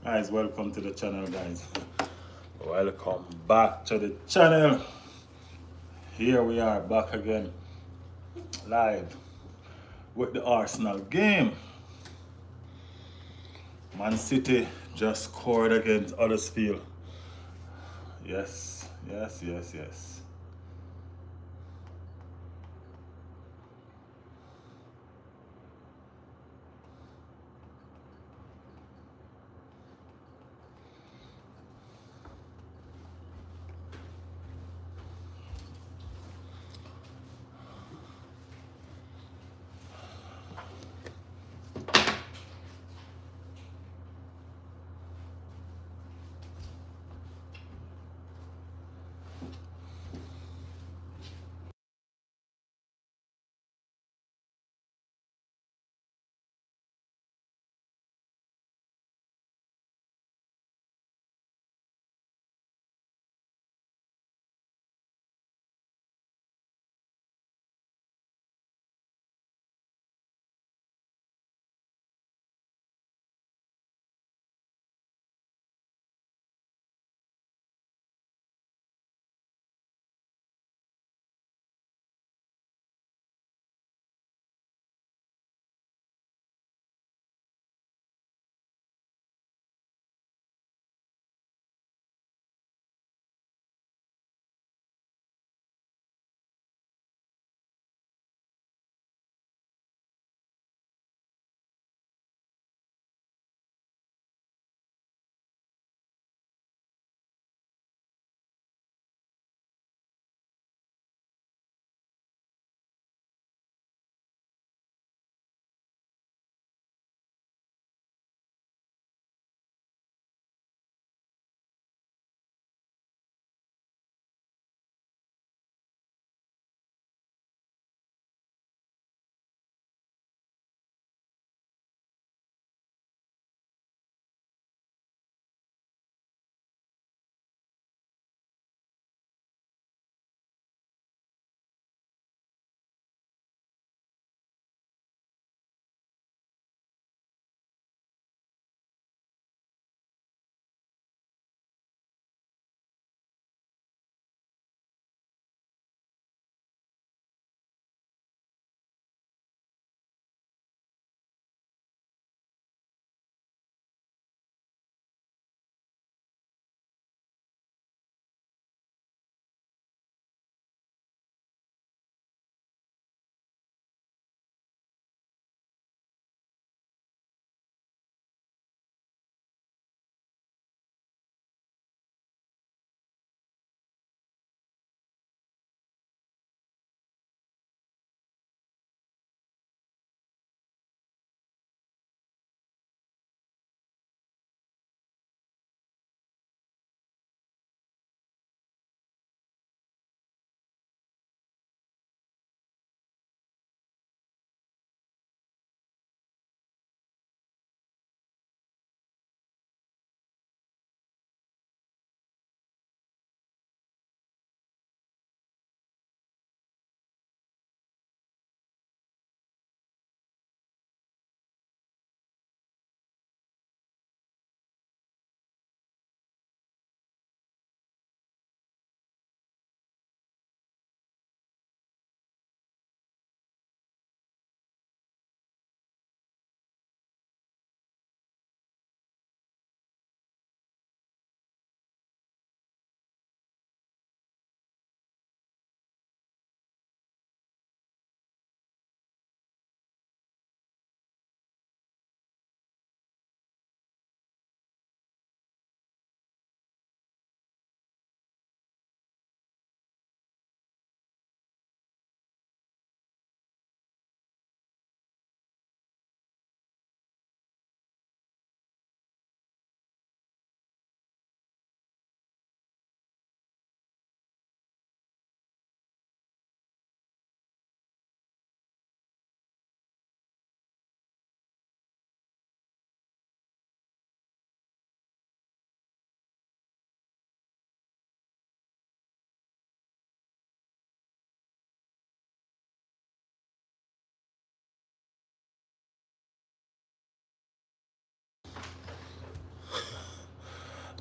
Guys, welcome to the channel, guys. Welcome back to the channel. Here we are back again, live with the Arsenal game. Man City just scored against Huddersfield. Yes, yes, yes, yes.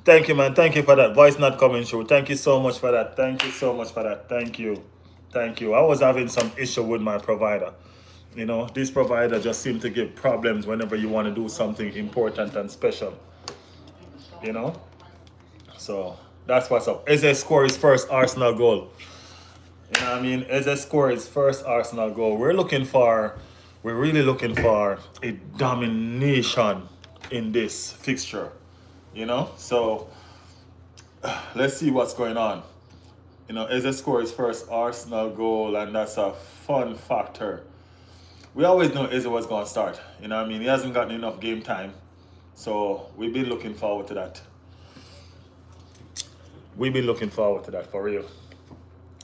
Thank you, man. Thank you for that. Voice not coming through. Thank you so much for that. Thank you so much for that. Thank you. Thank you. I was having some issue with my provider. You know, this provider just seemed to give problems whenever you want to do something important and special. You know? So that's what's up. Eze score his first Arsenal goal. You know what I mean? Eze score his first Arsenal goal. We're really looking for a domination in this fixture. You know? So let's see what's going on. You know, Eze scored his first Arsenal goal, and that's a fun factor. We always knew Eze was going to start. You know what I mean? He hasn't gotten enough game time. So we've been looking forward to that. We've been looking forward to that for real.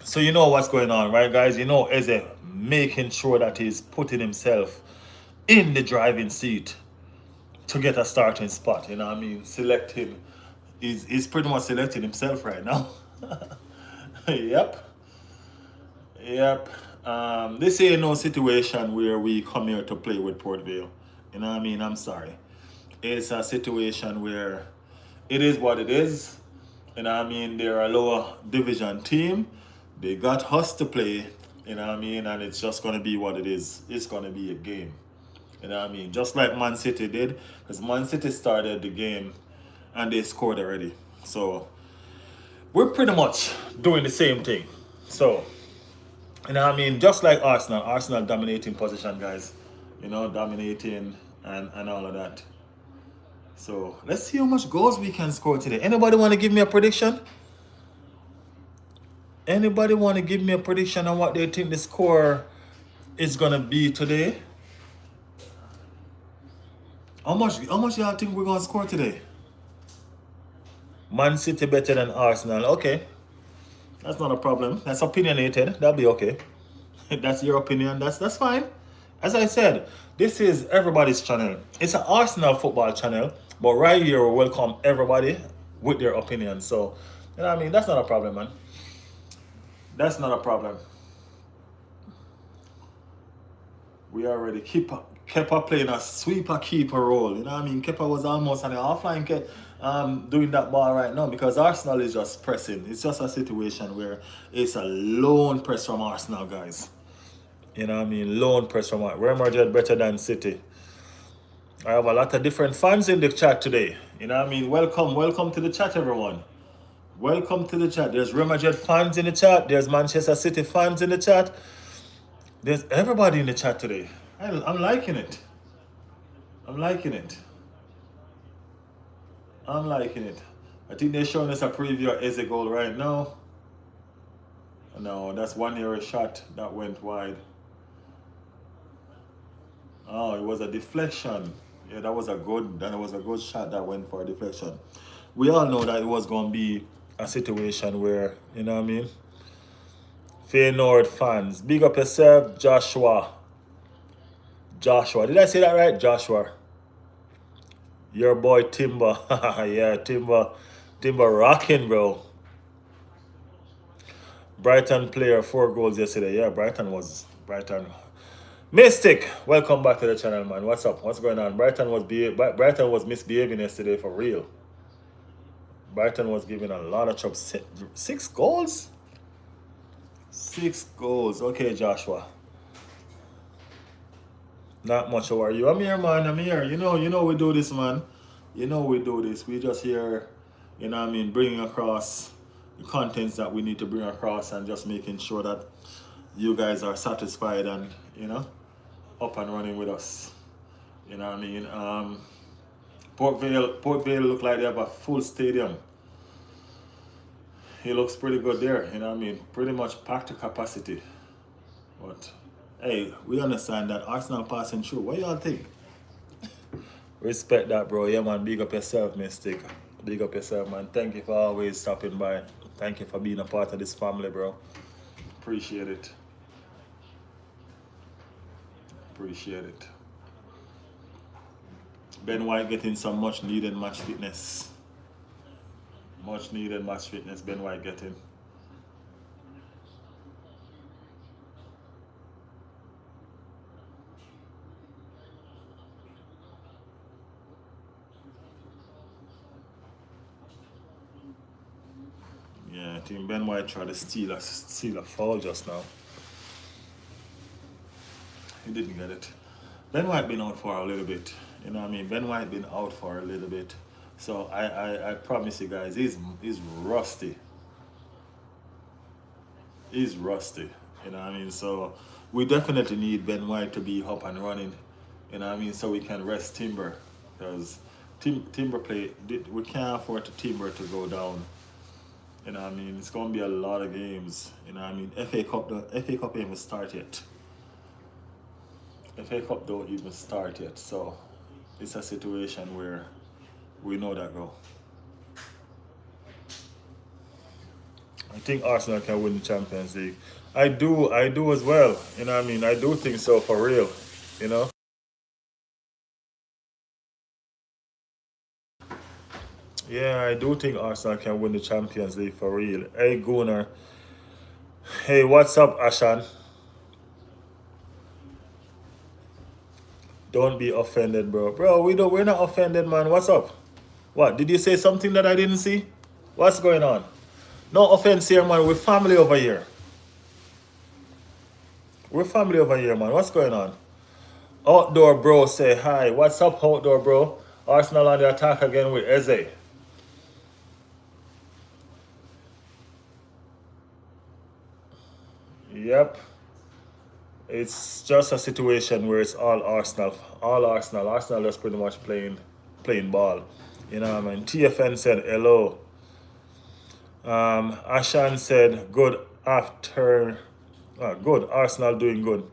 So you know what's going on, right, guys? You know Eze making sure that he's putting himself in the driving seat to get a starting spot. You know what I mean? Select him. He's pretty much selecting himself right now. Yep. Yep. This ain't no situation where we come here to play with Port Vale. You know what I mean? I'm sorry. It's a situation where it is what it is. You know what I mean? They're a lower division team. They got us to play. You know what I mean? And it's just going to be what it is. It's going to be a game. You know what I mean? Just like Man City did. Because Man City started the game and they scored already. So we're pretty much doing the same thing. So, you know what I mean? Just like Arsenal. Arsenal dominating position, guys. You know, dominating and all of that. So let's see how much goals we can score today. Anybody want to give me a prediction? Anybody want to give me a prediction on what they think the score is gonna be today? How much y'all think we're gonna score today? Man City better than Arsenal. Okay. That's not a problem. That's opinionated. That'll be okay. That's your opinion. That's fine. As I said, this is everybody's channel. It's an Arsenal football channel, but right here we welcome everybody with their opinion. So, you know what I mean? That's not a problem, man. That's not a problem. We already Kepa playing a sweeper keeper role. You know what I mean? Kepa was almost on the offline doing that ball right now because Arsenal is just pressing. It's just a situation where it's a lone press from Arsenal, guys. You know what I mean? Lone press from Real Madrid better than City. I have a lot of different fans in the chat today. You know what I mean? Welcome to the chat, everyone. Welcome to the chat. There's Real Madrid fans in the chat. There's Manchester City fans in the chat. There's everybody in the chat today. I'm liking it. I'm liking it. I'm liking it. I think they're showing us a preview of Eze goal right now. No, that's 1 euro shot that went wide. Oh, it was a deflection. Yeah, that was a good shot that went for a deflection. We all know that it was going to be a situation where, you know what I mean? Feyenoord fans, big up yourself, Joshua. Joshua, did I say that right? Joshua. Your boy Timber. Yeah, Timber rocking, bro. Brighton player, 4 goals yesterday. Yeah, Brighton. Mystic, welcome back to the channel, man. What's up? What's going on? Brighton was misbehaving yesterday for real. Brighton was giving a lot of trouble. 6 goals? 6 goals. Okay, Joshua. Not much. How are you? I'm here, man. I'm here. You know we do this, man. You know we do this. We just here, you know what I mean, bringing across the contents that we need to bring across and just making sure that you guys are satisfied and, you know, up and running with us. You know what I mean? Port Vale look like they have a full stadium. He looks pretty good there, you know what I mean? Pretty much packed to capacity. But hey, we understand that Arsenal passing through. What y'all think? Respect that, bro. Yeah, man. Big up yourself, Mystic. Big up yourself, man. Thank you for always stopping by. Thank you for being a part of this family, bro. Appreciate it. Appreciate it. Ben White getting some much needed match fitness. Much needed match fitness, Ben White getting. team. Ben White tried to steal a foul just now. He didn't get it. Ben White been out for a little bit. You know what I mean? Ben White been out for a little bit. So I promise you guys, he's rusty. He's rusty. You know what I mean? So we definitely need Ben White to be up and running. You know what I mean? So we can rest Timber. Because Timber play, we can't afford Timber to go down. You know what I mean? It's going to be a lot of games. You know what I mean? FA Cup ain't even start yet. FA Cup don't even start yet. So it's a situation where we know that go. I think Arsenal can win the Champions League. I do as well. You know what I mean? I do think so for real. You know? Yeah, I do think Arsenal can win the Champions League for real. Hey, Gunnar. Hey, what's up, Ashan? Don't be offended, bro. Bro, we're not offended, man. What's up? What? Did you say something that I didn't see? What's going on? No offense here, man. We're family over here. We're family over here, man. What's going on? Outdoor bro say hi. What's up, outdoor bro? Arsenal on the attack again with Eze. Yep. It's just a situation where it's all Arsenal. All Arsenal. Arsenal just pretty much playing ball. You know what I mean? TFN said hello. Ashan said good after good. Arsenal doing good.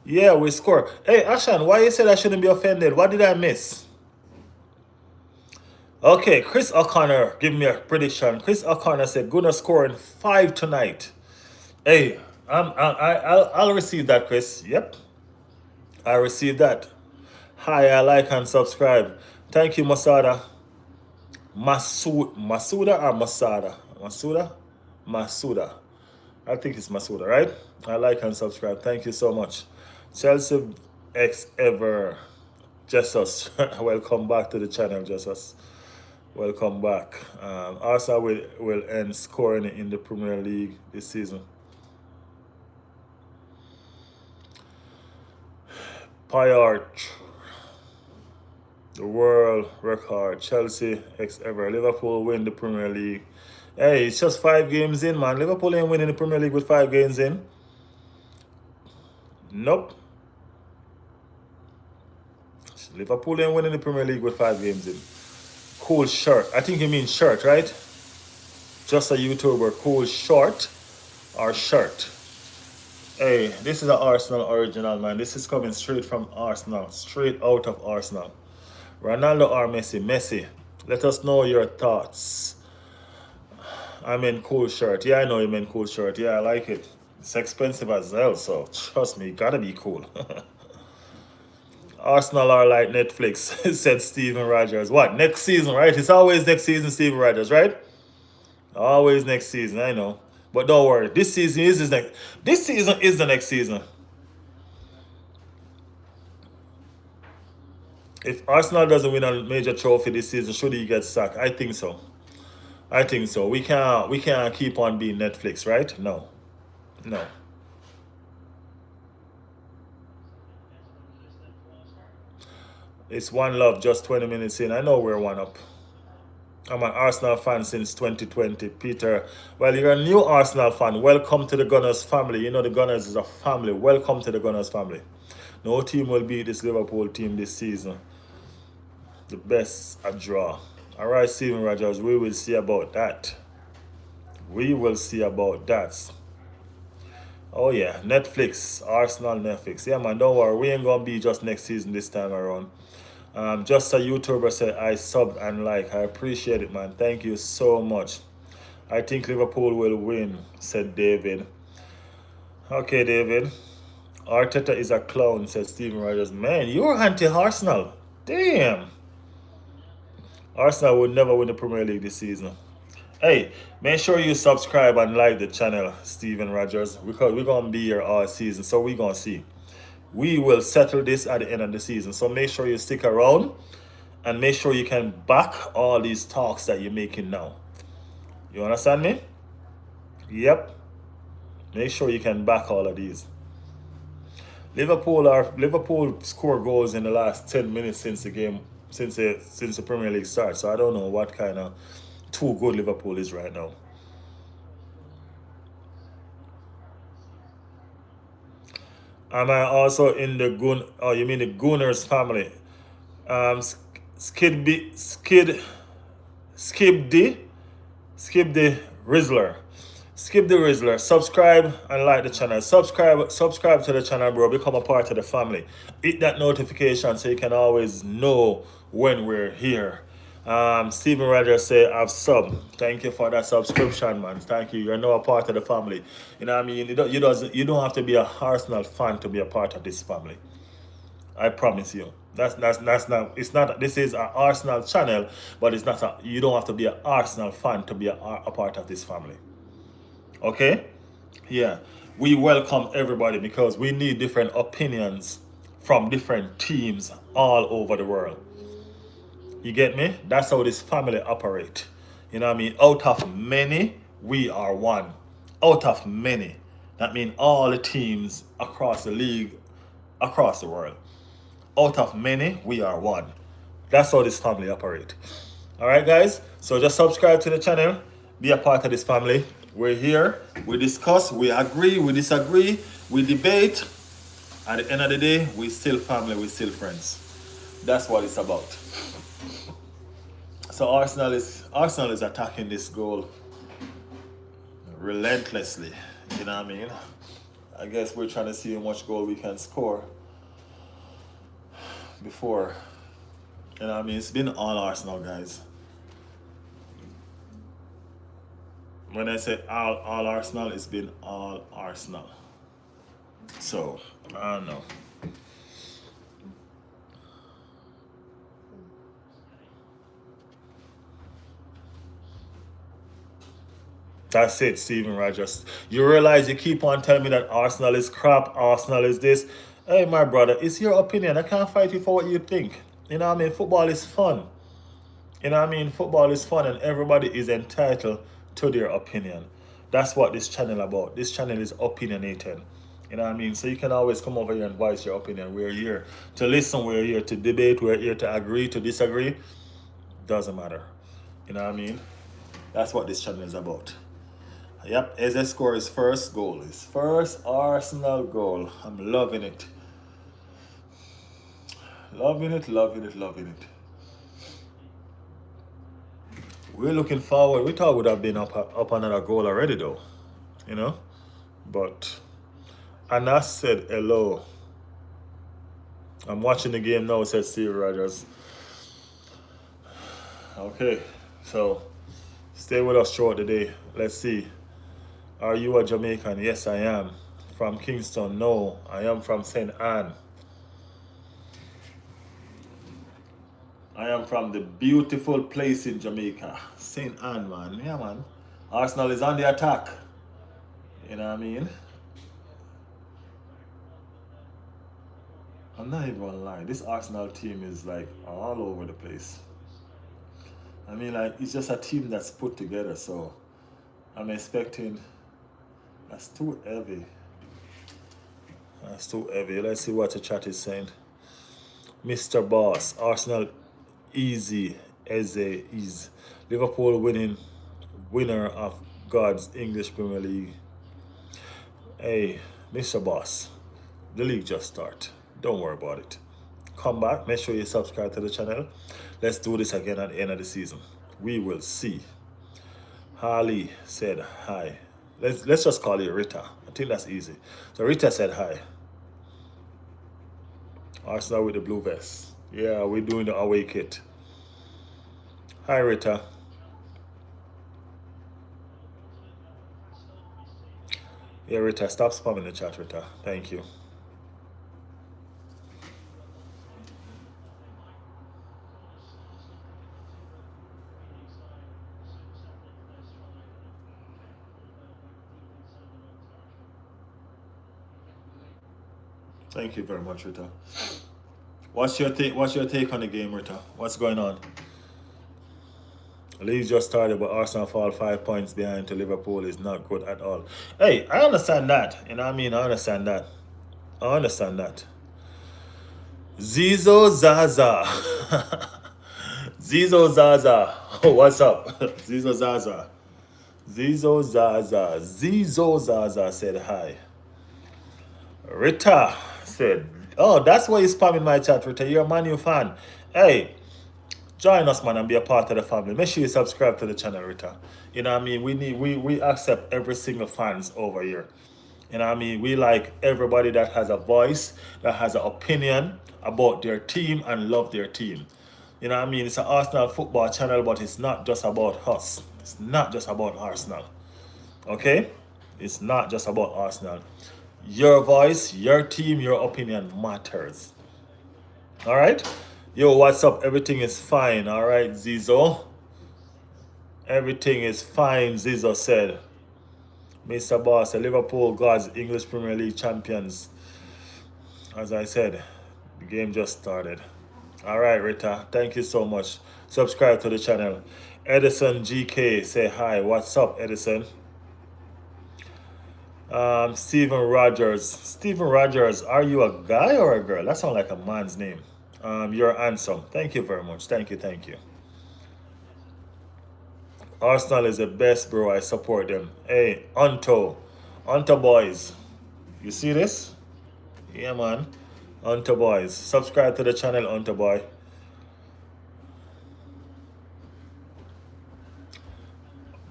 Yeah, we score. Hey Ashan, why you said I shouldn't be offended? What did I miss? Okay, Chris O'Connor, give me a prediction. Chris O'Connor said gonna score in 5 tonight. Hey, I'll receive that, Chris. Yep, I received that. Hi, I like and subscribe. Thank you, Masada. Masuda or Masada? Masuda. I think it's Masuda, right? I like and subscribe. Thank you so much. Chelsea X Ever. Jesus. Welcome back to the channel, Jesus. Welcome back. Arsenal will end scoring in the Premier League this season. Payart. The world record. Chelsea X Ever. Liverpool win the Premier League. Hey, it's just 5 games in, man. Liverpool ain't winning the Premier League with 5 games in. Nope. Liverpool ain't winning the Premier League with 5 games in. Cool shirt. I think you mean shirt, right? Just a YouTuber. Cool short or shirt. Hey, this is an Arsenal original, man. This is coming straight from Arsenal. Straight out of Arsenal. Ronaldo or Messi? Messi. Let us know your thoughts. I mean cool shirt. Yeah, I know you meant cool shirt. Yeah, I like it. It's expensive as well, so trust me, gotta be cool. Arsenal are like Netflix, said Steven Rogers. What? Next season, right? It's always next season, Steven Rogers, right? Always next season, I know. But don't worry, this season is the next. This season is the next season. If Arsenal doesn't win a major trophy this season, should he get sacked? I think so. I think so. We can't keep on being Netflix, right? No. No. It's one love, just 20 minutes in. I know we're one up. I'm an Arsenal fan since 2020, Peter. Well, you're a new Arsenal fan. Welcome to the Gunners family. You know the Gunners is a family. Welcome to the Gunners family. No team will beat this Liverpool team this season. The best a draw. All right, Steven Rogers, we will see about that. We will see about that. Oh yeah, Netflix, Arsenal Netflix. Yeah man, don't worry, we ain't gonna be just next season this time around. Just a YouTuber said I subbed and like. I appreciate it, man. Thank you so much. I think Liverpool will win, said David. Okay, David. Arteta is a clown, said Steven Rogers. Man, you're anti-Arsenal. Damn. Arsenal will never win the Premier League this season. Hey, make sure you subscribe and like the channel, Steven Rogers, because we're going to be here all season, so we're going to see. We will settle this at the end of the season, so make sure you stick around and make sure you can back all these talks that you're making now. You understand me? Yep. Make sure you can back all of these. Liverpool score goals in the last 10 minutes since the game since the Premier League starts. So I don't know what kind of too good Liverpool is right now. Am I also in the Gun? Oh, you mean the Gunners family? Um, Skid, Skid, Skip the Rizzler. Skip the Rizzler. Subscribe and like the channel. Subscribe to the channel, bro. Become a part of the family. Hit that notification so you can always know when we're here. Steven Rogers say I've sub. Thank you for that subscription, man. Thank you. You're now a part of the family. You know what I mean? You don't have to be a Arsenal fan to be a part of this family. I promise you. That's not. It's not. This is an Arsenal channel, but it's not. You don't have to be an Arsenal fan to be a part of this family. Okay? Yeah. We welcome everybody because we need different opinions from different teams all over the world. You get me? That's how this family operate. You know what I mean? Out of many, we are one. Out of many. That means all the teams across the league, across the world. Out of many, we are one. That's how this family operate. All right, guys. So just subscribe to the channel. Be a part of this family. We're here. We discuss. We agree. We disagree. We debate. At the end of the day, we still family. We still friends. That's what it's about. So Arsenal is attacking this goal relentlessly. You know what I mean? I guess we're trying to see how much goal we can score before. You know what I mean? It's been all Arsenal, guys. When I say all Arsenal, it's been all Arsenal. So, I don't know. That's it, Steven Rogers. You realize you keep on telling me that Arsenal is crap, Arsenal is this. Hey, my brother, it's your opinion. I can't fight you for what you think. You know what I mean? Football is fun. You know what I mean? Football is fun and everybody is entitled to their opinion. That's what this channel about. This channel is opinionated. You know what I mean? So you can always come over here and voice your opinion. We're here to listen, we're here to debate, we're here to agree, to disagree. Doesn't matter. You know what I mean? That's what this channel is about. Yep, Eze score his first goal. His first Arsenal goal. I'm loving it. Loving it, loving it, loving it. We're looking forward. We thought would have been up another goal already though. You know? But Anas said hello. I'm watching the game now, said Steve Rogers. Okay, so stay with us throughout the day. Let's see. Are you a Jamaican? Yes, I am. From Kingston? No, I am from St. Anne. I am from the beautiful place in Jamaica. St. Anne, man. Yeah, man. Arsenal is on the attack. You know what I mean? I'm not even gonna lie. This Arsenal team is like all over the place. I mean, like, it's just a team that's put together, so I'm expecting. That's too heavy. That's too heavy. Let's see what the chat is saying. Mr. Boss, Arsenal easy as a is. Liverpool winner of God's English Premier League. Hey, Mr. Boss, the league just start. Don't worry about it. Come back. Make sure you subscribe to the channel. Let's do this again at the end of the season. We will see. Harley said hi. Let's just call it Rita. I think that's easy. So Rita said hi. Arsenal with the blue vest. Yeah, we're doing the away kit. Hi Rita. Yeah, Rita, stop spamming the chat, Rita. Thank you. Thank you very much, Rita. What's your take on the game, Rita? What's going on? League just started, but Arsenal fall 5 points behind to Liverpool is not good at all. Hey, I understand that. You know what I mean? I understand that. I understand that. Zizo Zaza. Zizo Zaza. What's up? Zizo Zaza. Zizo Zaza. Zizo Zaza said hi. Rita said, oh, that's why you spamming my chat, Rita. You're a Man U fan. Hey, join us, man, and be a part of the family. Make sure you subscribe to the channel, Rita. You know what I mean? We accept every single fans over here. You know what I mean? We like everybody that has a voice, that has an opinion about their team and love their team. You know what I mean? It's an Arsenal football channel, but it's not just about us. It's not just about Arsenal. Okay? It's not just about Arsenal. Your voice, your team, your opinion matters. All right? Yo, what's up? Everything is fine. All right, Zizo. Everything is fine, Zizo said. Mr. Boss, Liverpool Gods, English Premier League champions. As I said, the game just started. All right, Rita. Thank you so much. Subscribe to the channel. Edison GK, say hi. What's up, Edison? Steven Rogers. Steven Rogers, are you a guy or a girl? That sounds like a man's name. You're handsome. Thank you very much. Thank you, thank you. Arsenal is the best, bro. I support them. Hey, Onto boys. You see this? Yeah, man. Onto boys. Subscribe to the channel, Onto boy.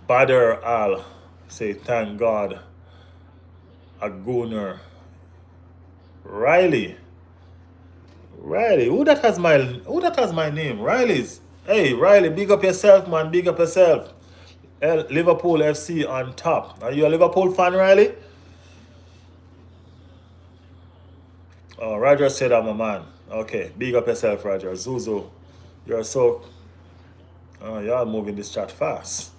Badr Al. Say, thank God. A gooner. Riley. Riley. Who that has my name? Riley's. Hey, Riley, big up yourself, man. Big up yourself. Liverpool FC on top. Are you a Liverpool fan, Riley? Oh, Roger said I'm a man. Okay, big up yourself, Roger. Zuzu, you're so... Oh, y'all moving this chat fast.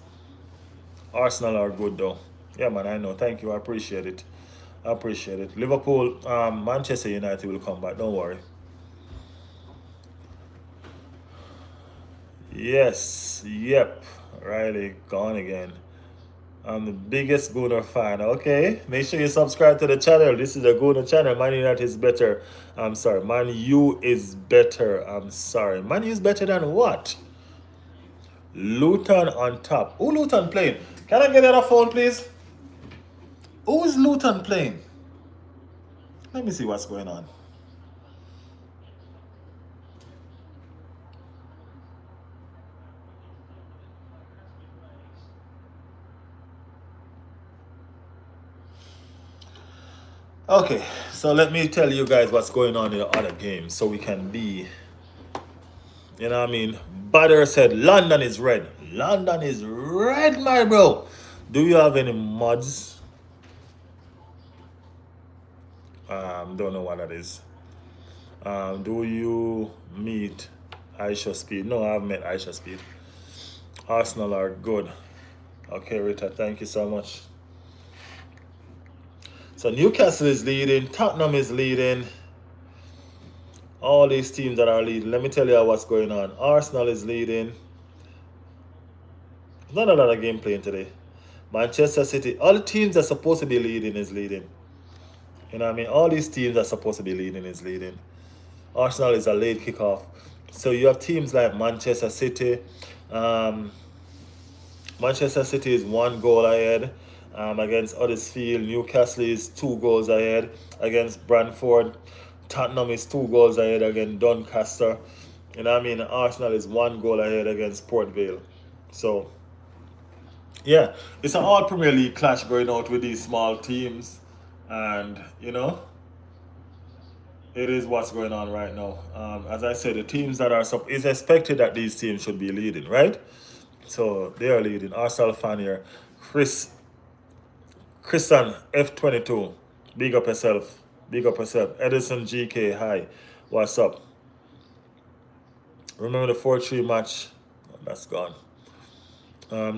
Arsenal are good, though. Yeah, man, I know. Thank you. I appreciate it. I appreciate it. Liverpool, Manchester United will come back. Don't worry. Yes. Yep. Riley, gone again. I'm the biggest Gooner fan. Okay, make sure you subscribe to the channel. This is a Gooner channel. Man United is better. I'm sorry. Man U is better. I'm sorry. Man U is better than what? Luton on top. Who Luton playing? Can I get the other phone, please? Who is Luton playing? Let me see what's going on. Okay, so let me tell you guys what's going on in the other games so we can be, you know what I mean? Badr said London is red. London is red, my bro. Do you have any mods? Don't know what that is. Do you meet Aisha Speed? No, I haven't met Aisha Speed. Arsenal are good. Okay, Rita, thank you so much. So Newcastle is leading, Tottenham is leading. All these teams that are leading. Let me tell you what's going on. Arsenal is leading. Not a lot of game playing today. Manchester City, all the teams that are supposed to be leading is leading. You know what I mean? All these teams that are supposed to be leading is leading. Arsenal is a late kickoff. So you have teams like Manchester City. Manchester City is 1 goal ahead against Huddersfield. Newcastle is 2 goals ahead against Brentford. Tottenham is 2 goals ahead against Doncaster. You know what I mean? Arsenal is 1 goal ahead against Port Vale. So, yeah, it's an all Premier League clash going out with these small teams. And, you know, it is what's going on right now. As I said, the teams that are... It's expected that these teams should be leading, right? So, they are leading. Arsenal fan here. Christian F22. Big up yourself. Big up yourself. Edison GK, hi. What's up? Remember the 4-3 match? Oh, that's gone.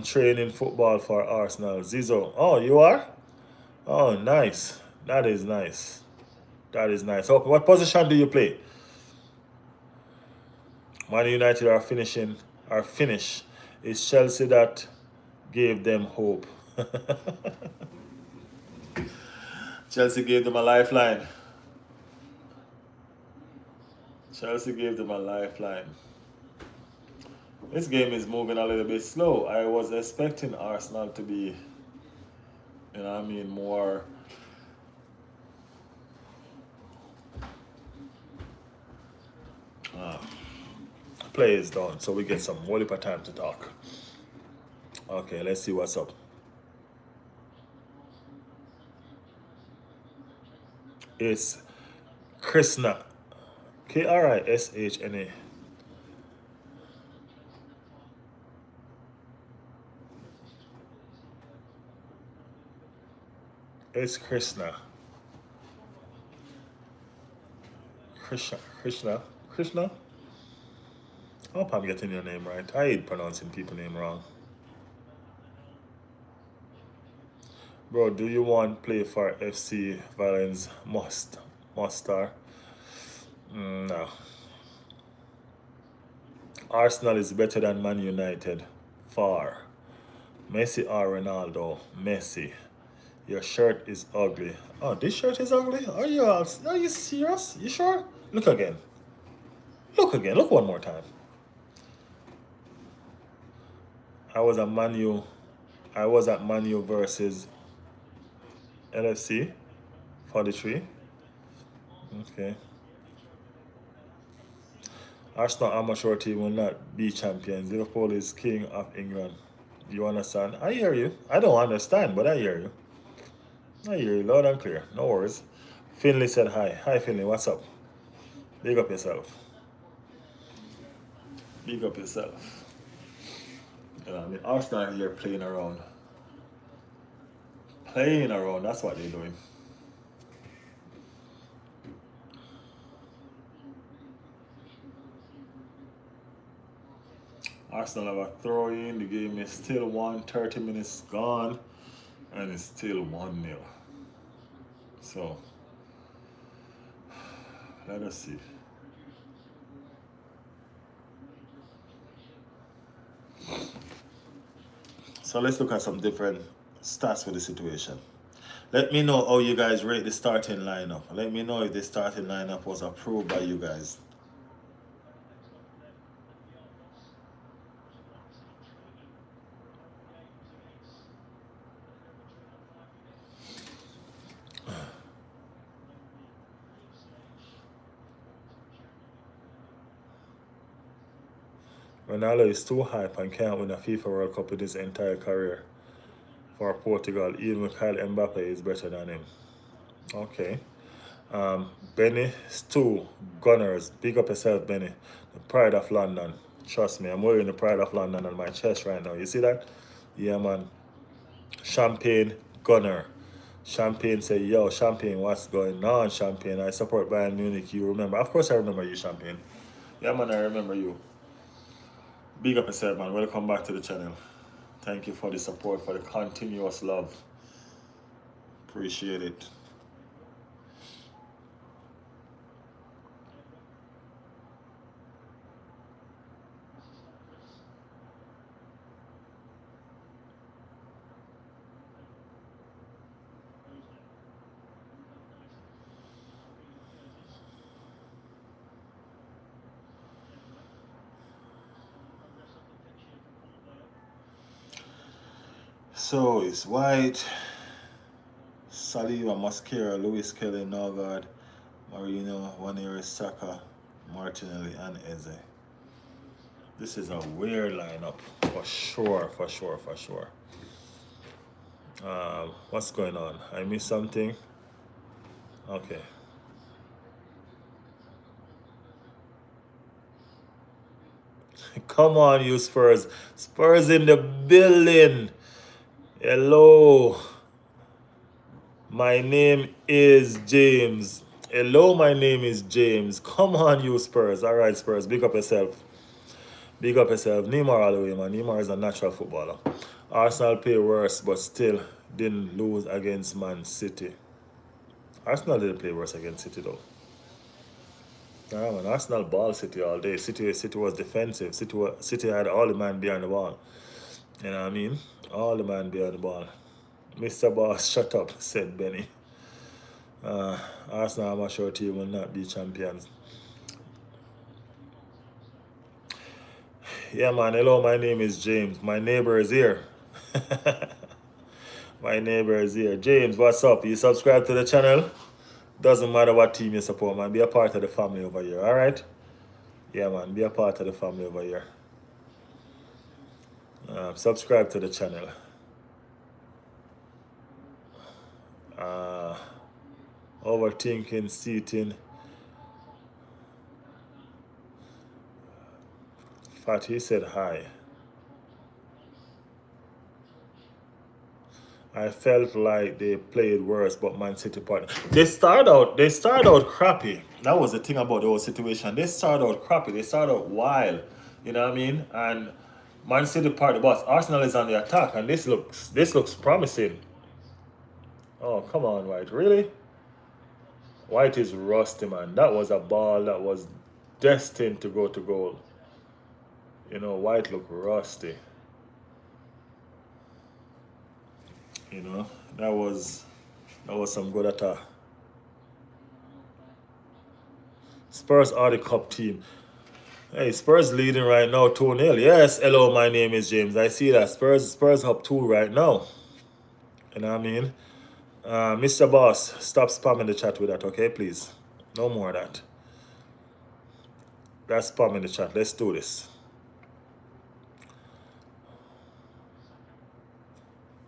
Training football for Arsenal. Zizo. Oh, you are? Oh, nice. That is nice. That is nice. Okay, what position do you play? Man United are finish It's Chelsea that gave them hope. Chelsea gave them a lifeline. Chelsea gave them a lifeline. This game is moving a little bit slow. I was expecting Arsenal to be, more. Play is done, so we get some more time to talk. Okay, let's see what's up. It's Krishna. Krishna. It's Krishna. Krishna. I hope I'm getting your name right. I hate pronouncing people's name wrong. Bro, do you want play for FC Valens Mostar? No. Arsenal is better than Man United. Far. Messi or Ronaldo? Messi. Your shirt is ugly. Oh, this shirt is ugly? Are you serious? You sure? Look again. Look again. Look one more time. I was at Manu. I was at Manu versus LFC 43. Okay. Arsenal amateur team will not be champions. Liverpool is king of England. You understand? I hear you. I don't understand, but I hear you. I hear you loud and clear. No worries. Finley said hi. Hi, Finley. What's up? Big up yourself. Big up yourself. Arsenal here playing around. Playing around. That's what they're doing. Arsenal have a throw in. The game is still 30 minutes gone, and it's still 1-0. So, let us see. So let's look at some different stats for the situation. Let me know how you guys rate the starting lineup. Let me know if the starting lineup was approved by you guys. Ronaldo is too hype and can't win a FIFA World Cup in his entire career. For Portugal, even Kyle Mbappe is better than him. Okay. Benny Stu Gunners, big up yourself, Benny. The pride of London. Trust me, I'm wearing the pride of London on my chest right now. You see that? Yeah, man. Champagne Gunner. Champagne say, yo, Champagne, what's going on, Champagne? I support Bayern Munich. You remember? Of course, I remember you, Champagne. Yeah, man, I remember you. Big up yourself, man. Welcome back to the channel. Thank you for the support, for the continuous love. Appreciate it. So it's White, Saliba, Mosquera, Lewis Kelly, Norgard, Marino, Wanere, Saka, Martinelli, and Eze. This is a weird lineup for sure. What's going on? I missed something. Okay. Come on, you Spurs. Spurs in the building. Hello. My name is James. Hello, my name is James. Come on, you Spurs. All right, Spurs. Big up yourself. Big up yourself. Neymar all the way, man. Neymar is a natural footballer. Arsenal play worse, but still didn't lose against Man City. Arsenal didn't play worse against City, though. Yeah, man, Arsenal ball City all day. City was defensive. City had all the man behind the ball. You know what I mean? All the man behind the ball. Mr. Boss, shut up, said Benny. Uh, Arsenal, I'm sure team will not be champions. Yeah, man. Hello, my name is James. My neighbor is here. My neighbor is here. James, what's up? You subscribe to the channel? Doesn't matter what team you support, man. Be a part of the family over here, all right? Yeah, man. Be a part of the family over here. Subscribe to the channel. Overthinking, seating. Fatih said hi. I felt like they played worse, but Man City part. They started out crappy. That was the thing about the whole situation. They started out crappy. They started out wild. You know what I mean? And Man City part the bus. Arsenal is on the attack, and this looks promising. Oh, come on, White. Really? White is rusty, man. That was a ball that was destined to go to goal. You know, White looked rusty. You know, that was some good attack. Spurs are the cup team. Hey, Spurs leading right now 2-0. Yes, hello, my name is James. I see that. Spurs up 2 right now. You know what I mean? Mr. Boss, stop spamming the chat with that, okay, please? No more of that. That's spamming the chat. Let's do this.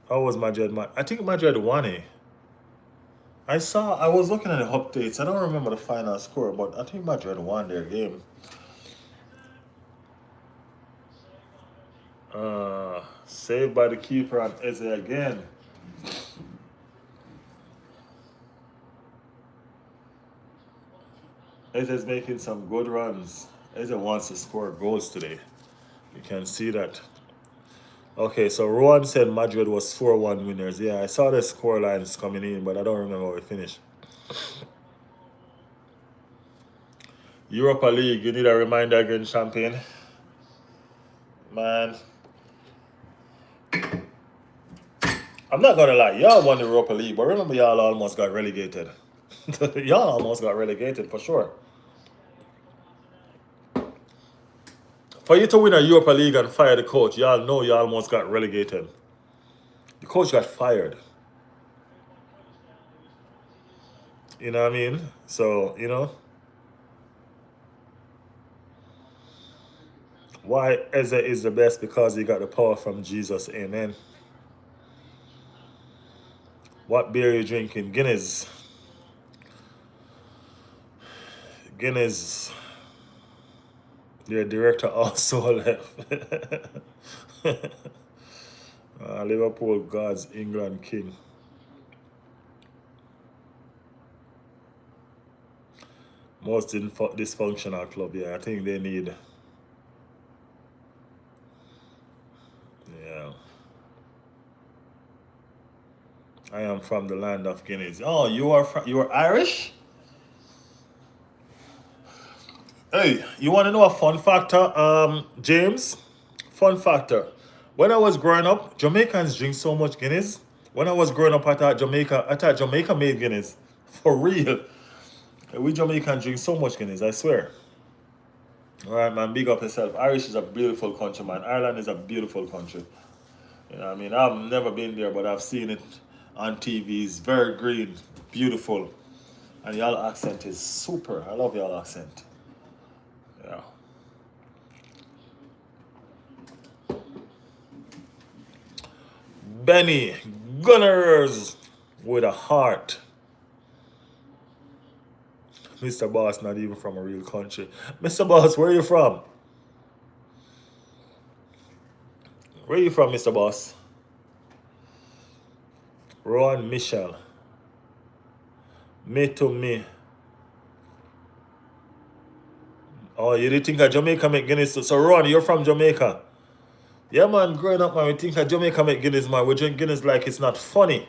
How was Madrid? I think Madrid won it. I was looking at the updates. I don't remember the final score, but I think Madrid won their game. Saved by the keeper and Eze again. Eze's making some good runs. Eze wants to score goals today. You can see that. Okay, so Rowan said Madrid was 4-1 winners. Yeah, I saw the score lines coming in, but I don't remember how it finished. Europa League, you need a reminder again, champion. Man. I'm not gonna lie, y'all won the Europa League, but remember y'all almost got relegated. Y'all almost got relegated for sure. For you to win a Europa League and fire the coach, y'all know y'all almost got relegated. The coach got fired. You know what I mean? So, you know. Why Eze is the best? Because he got the power from Jesus. Amen. What beer are you drinking? Guinness. Guinness. Their director also left. Liverpool, God's England king. Most dysfunctional club, yeah. I think they need. Yeah. I am from the land of Guinness. Oh, you are Irish? Hey, you want to know a fun factor, James? Fun factor. When I was growing up, Jamaicans drink so much Guinness. When I was growing up, I thought Jamaica made Guinness. For real. We Jamaicans drink so much Guinness, I swear. All right, man, big up yourself. Irish is a beautiful country, man. Ireland is a beautiful country. You know what I mean? I've never been there, but I've seen it on TV. It's very green, beautiful. And y'all accent is super. I love y'all accent. Yeah. Benny, Gunners with a heart. Mr. Boss, not even from a real country. Mr. Boss, where are you from? Where are you from, Mr. Boss? Rowan Michel. Me to me. Oh, you did think that Jamaica make Guinness? So Ron, you're from Jamaica. Yeah, man, growing up, man, we think that Jamaica make Guinness, man. We drink Guinness like it's not funny.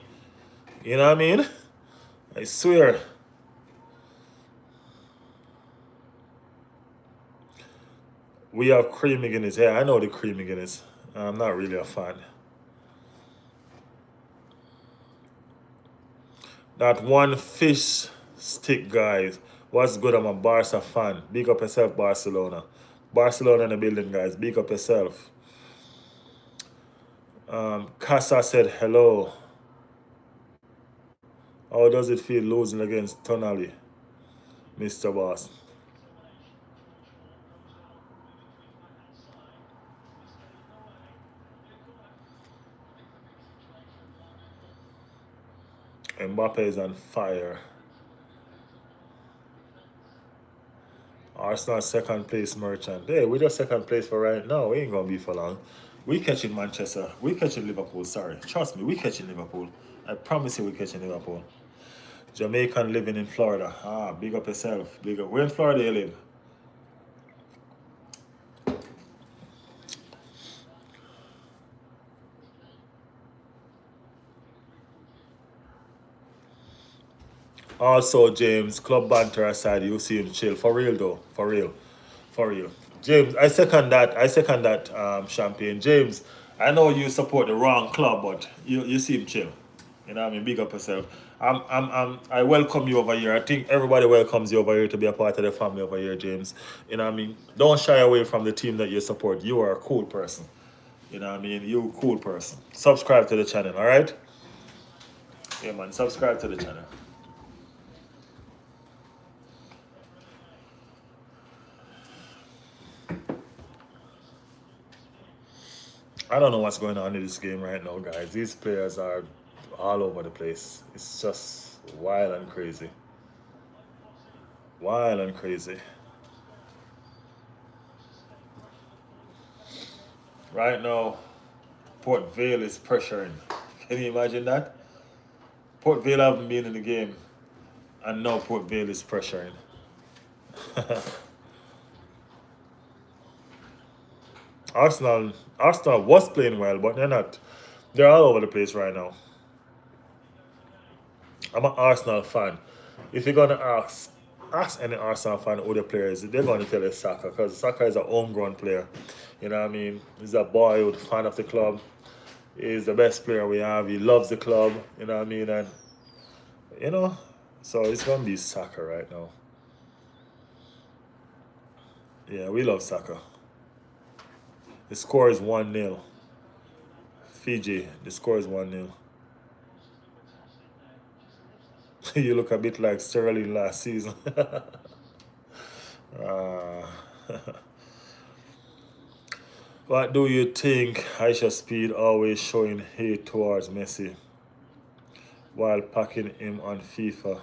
You know what I mean? I swear. We have creamy Guinness. Yeah, I know the creamy Guinness. I'm not really a fan. That one fish stick, guys. What's good? I'm a Barca fan. Big up yourself, Barcelona. Barcelona in the building, guys. Big up yourself. Casa said hello. How does it feel losing against Tonali, Mr. Boss? Mbappe is on fire. Arsenal second place merchant. Hey, we're just second place for right now. We ain't gonna be for long. We catching Manchester. We catching Liverpool. Sorry, trust me. We catching Liverpool. I promise you, we catching Liverpool. Jamaican living in Florida. Ah, big up yourself. Big up. Where in Florida you live? Also, James, club banter aside, you see him chill. For real though. For real. For real. James, I second that. I second that, Champagne. James, I know you support the wrong club, but you seem chill. You know what I mean? Big up yourself. I welcome you over here. I think everybody welcomes you over here to be a part of the family over here, James. You know what I mean? Don't shy away from the team that you support. You are a cool person. You know what I mean? You a cool person. Subscribe to the channel, alright? Yeah, man. Subscribe to the channel. I don't know what's going on in this game right now, guys. These players are all over the place. It's just wild and crazy. Wild and crazy. Right now, Port Vale is pressuring. Can you imagine that? Port Vale haven't been in the game, and now Port Vale is pressuring. Arsenal was playing well, but they're not. They're all over the place right now. I'm an Arsenal fan. If you're gonna ask any Arsenal fan who the player is, they're gonna tell you Saka because Saka is a homegrown player. You know what I mean? He's a boyhood fan of the club. He's the best player we have. He loves the club. You know what I mean? And you know, so it's gonna be Saka right now. Yeah, we love Saka. The score is 1-0. Fiji, the score is 1-0. You look a bit like Sterling last season. uh, what do you think? Aisha Speed always showing hate towards Messi while packing him on FIFA.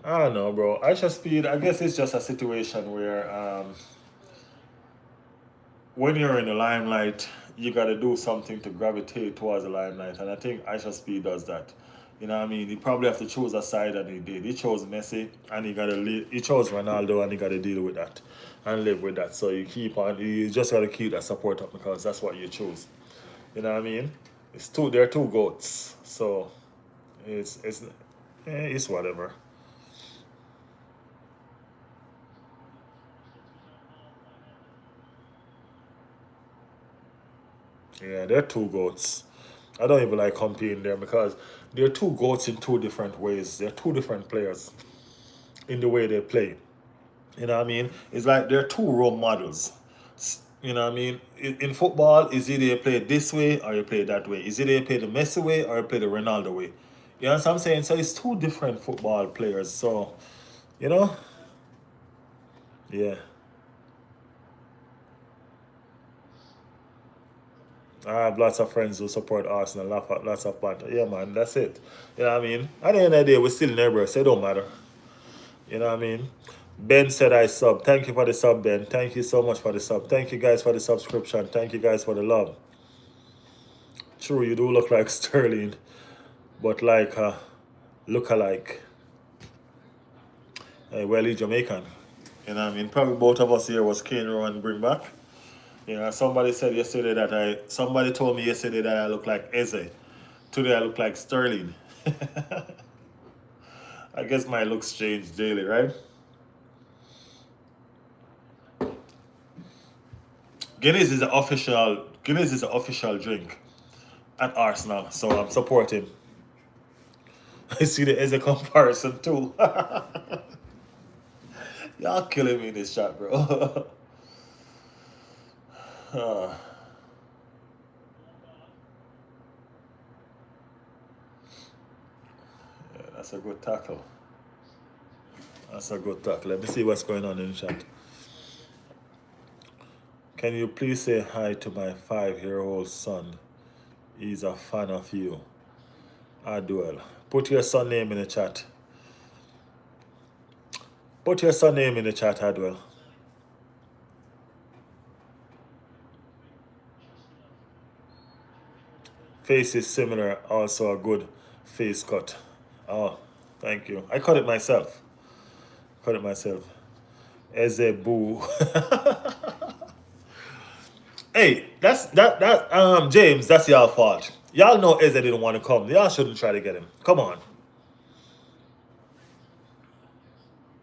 I don't know, bro. Aisha Speed, I guess it's just a situation where when you're in the limelight, you got to do something to gravitate towards the limelight. And I think Aisha Speed does that. You know what I mean? He probably have to choose a side, and he did. He chose Messi, and he chose Ronaldo, and he got to deal with that and live with that. So you keep on. You just got to keep that support up because that's what you choose. You know what I mean? It's two. There are two goats, so it's whatever. Yeah, they're two goats. I don't even like competing there because they're two goats in two different ways. They're two different players in the way they play. You know what I mean? It's like they're two role models. You know what I mean? In football, is either you play this way or you play that way. Is either you play the Messi way or you play the Ronaldo way. You know what I'm saying? So it's two different football players. So, you know, yeah. I have lots of friends who support Arsenal, lots of banter. Yeah, man, that's it. You know what I mean? At the end of the day, we're still neighbors, so it don't matter. You know what I mean? Ben said I sub. Thank you for the sub, Ben. Thank you so much for the sub. Thank you guys for the subscription. Thank you guys for the love. True, you do look like Sterling, but like look alike. Well, he's Jamaican. You know what I mean? Probably both of us here was Kane and bring back. You know, somebody told me yesterday that I look like Eze. Today I look like Sterling. I guess my looks change daily, right? Guinness is the official drink at Arsenal, so I'm supporting. I see the as a comparison too. Y'all killing me in this chat, bro. Ah, yeah, that's a good tackle. That's a good tackle. Let me see what's going on in the chat. Can you please say hi to my 5-year-old son? He's a fan of you. Adwell. Put your son name in the chat. Put your son name in the chat, Adwell. Face is similar, also a good face cut. Oh, thank you. I cut it myself. Cut it myself. Eze boo. Hey, James, that's y'all fault. Y'all know Eze didn't want to come. Y'all shouldn't try to get him. Come on.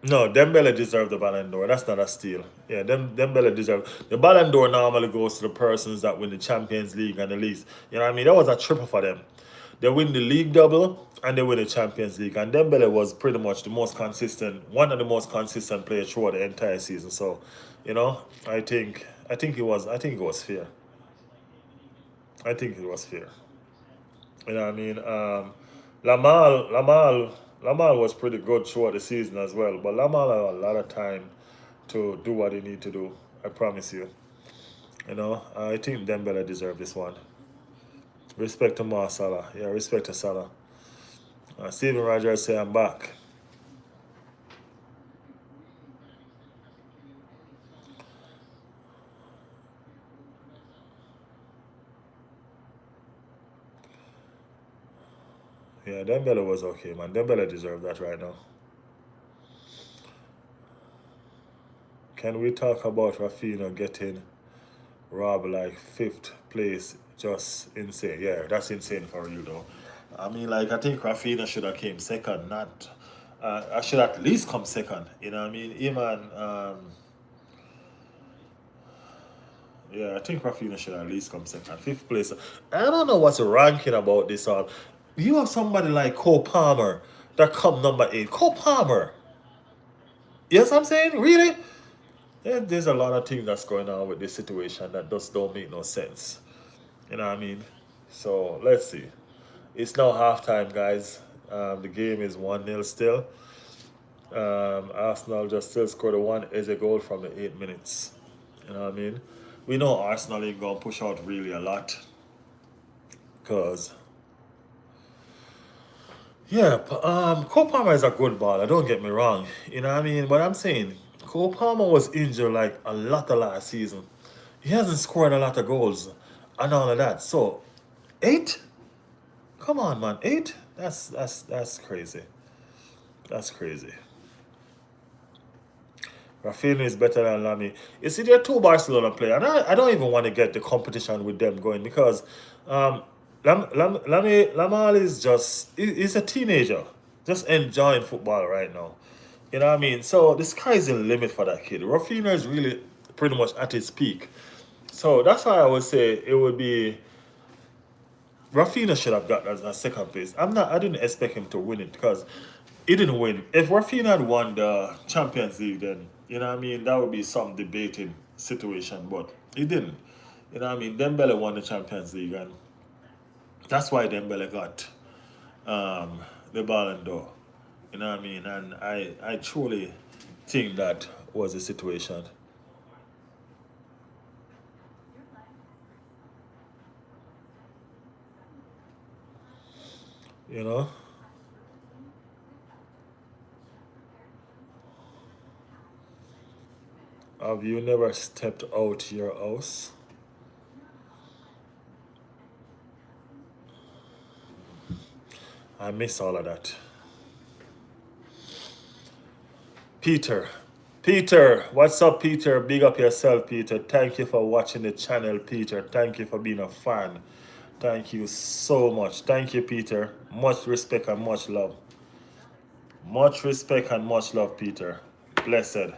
No, Dembele deserved the Ballon d'Or. That's not a steal. Yeah, Dembele deserved. The Ballon d'Or normally goes to the persons that win the Champions League and the least. You know what I mean? That was a triple for them. They win the league double and they win the Champions League. And Dembele was pretty much the most consistent, one of the most consistent players throughout the entire season. So, you know, I think it was fair. I think it was fair. You know what I mean? Lamal was pretty good throughout the season as well, but Lamal had a lot of time to do what he need to do. I promise you. You know, I think Dembele deserve this one. Respect to Mar Salah. Yeah, respect to Salah. Steven Rogers say I'm back. Yeah, Dembele was okay, man. Dembele deserved that right now. Can we talk about Rafinha getting robbed like fifth place? Just insane. Yeah, that's insane for you though. I mean, like I think Rafinha should have came second, not. I should at least come second. You know what I mean? Even yeah, I think Rafinha should at least come second. Fifth place. I don't know what's ranking about this all. You have somebody like Cole Palmer that come number 8. Cole Palmer. Yes, I'm saying? Really? There's a lot of things that's going on with this situation that just don't make no sense. You know what I mean? So let's see. It's now halftime, guys. The game is 1-0 still. Arsenal just still scored a goal from the 8 minutes. You know what I mean? We know Arsenal ain't gonna push out really a lot. Cause yeah, Cole Palmer is a good baller. Don't get me wrong. You know what I mean? But I'm saying Cole Palmer was injured like a lot of last season. He hasn't scored a lot of goals and all of that. So 8? Come on, man. 8? That's crazy. That's crazy. Rafinha is better than Lamy. You see, they're two Barcelona players, and I don't even want to get the competition with them going because Lamal is he's a teenager, just enjoying football right now. You know what I mean? So the sky is the limit for that kid. Rafinha is really pretty much at his peak. So that's why I would say it would be Rafinha should have got a second place. I didn't expect him to win it because he didn't win. If Rafinha had won the Champions League, then you know what I mean that would be some debating situation. But he didn't. You know what I mean? Dembele won the Champions League, and that's why Dembele got the Ballon d'Or. You know what I mean? And I truly think that was the situation. You know? Have you never stepped out your house? I miss all of that. Peter. Peter, what's up, Peter? Big up yourself, Peter. Thank you for watching the channel, Peter. Thank you for being a fan. Thank you so much. Thank you, Peter. Much respect and much love. Much respect and much love, Peter. Blessed.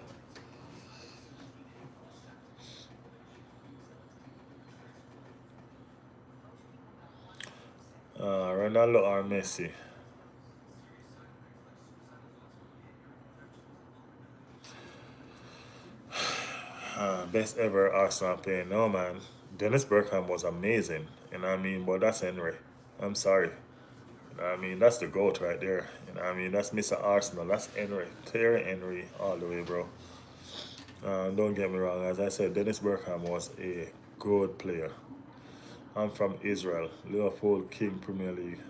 Ronaldo or Messi? Best ever Arsenal player? No, man. Dennis Bergkamp was amazing. You know what I mean? But that's Henry. I'm sorry. You know what I mean? That's the GOAT right there. You know what I mean? That's Mr. Arsenal. That's Henry. Terry Henry all the way, bro. Don't get me wrong. As I said, Dennis Bergkamp was a good player. I'm from Israel. Liverpool King Premier League.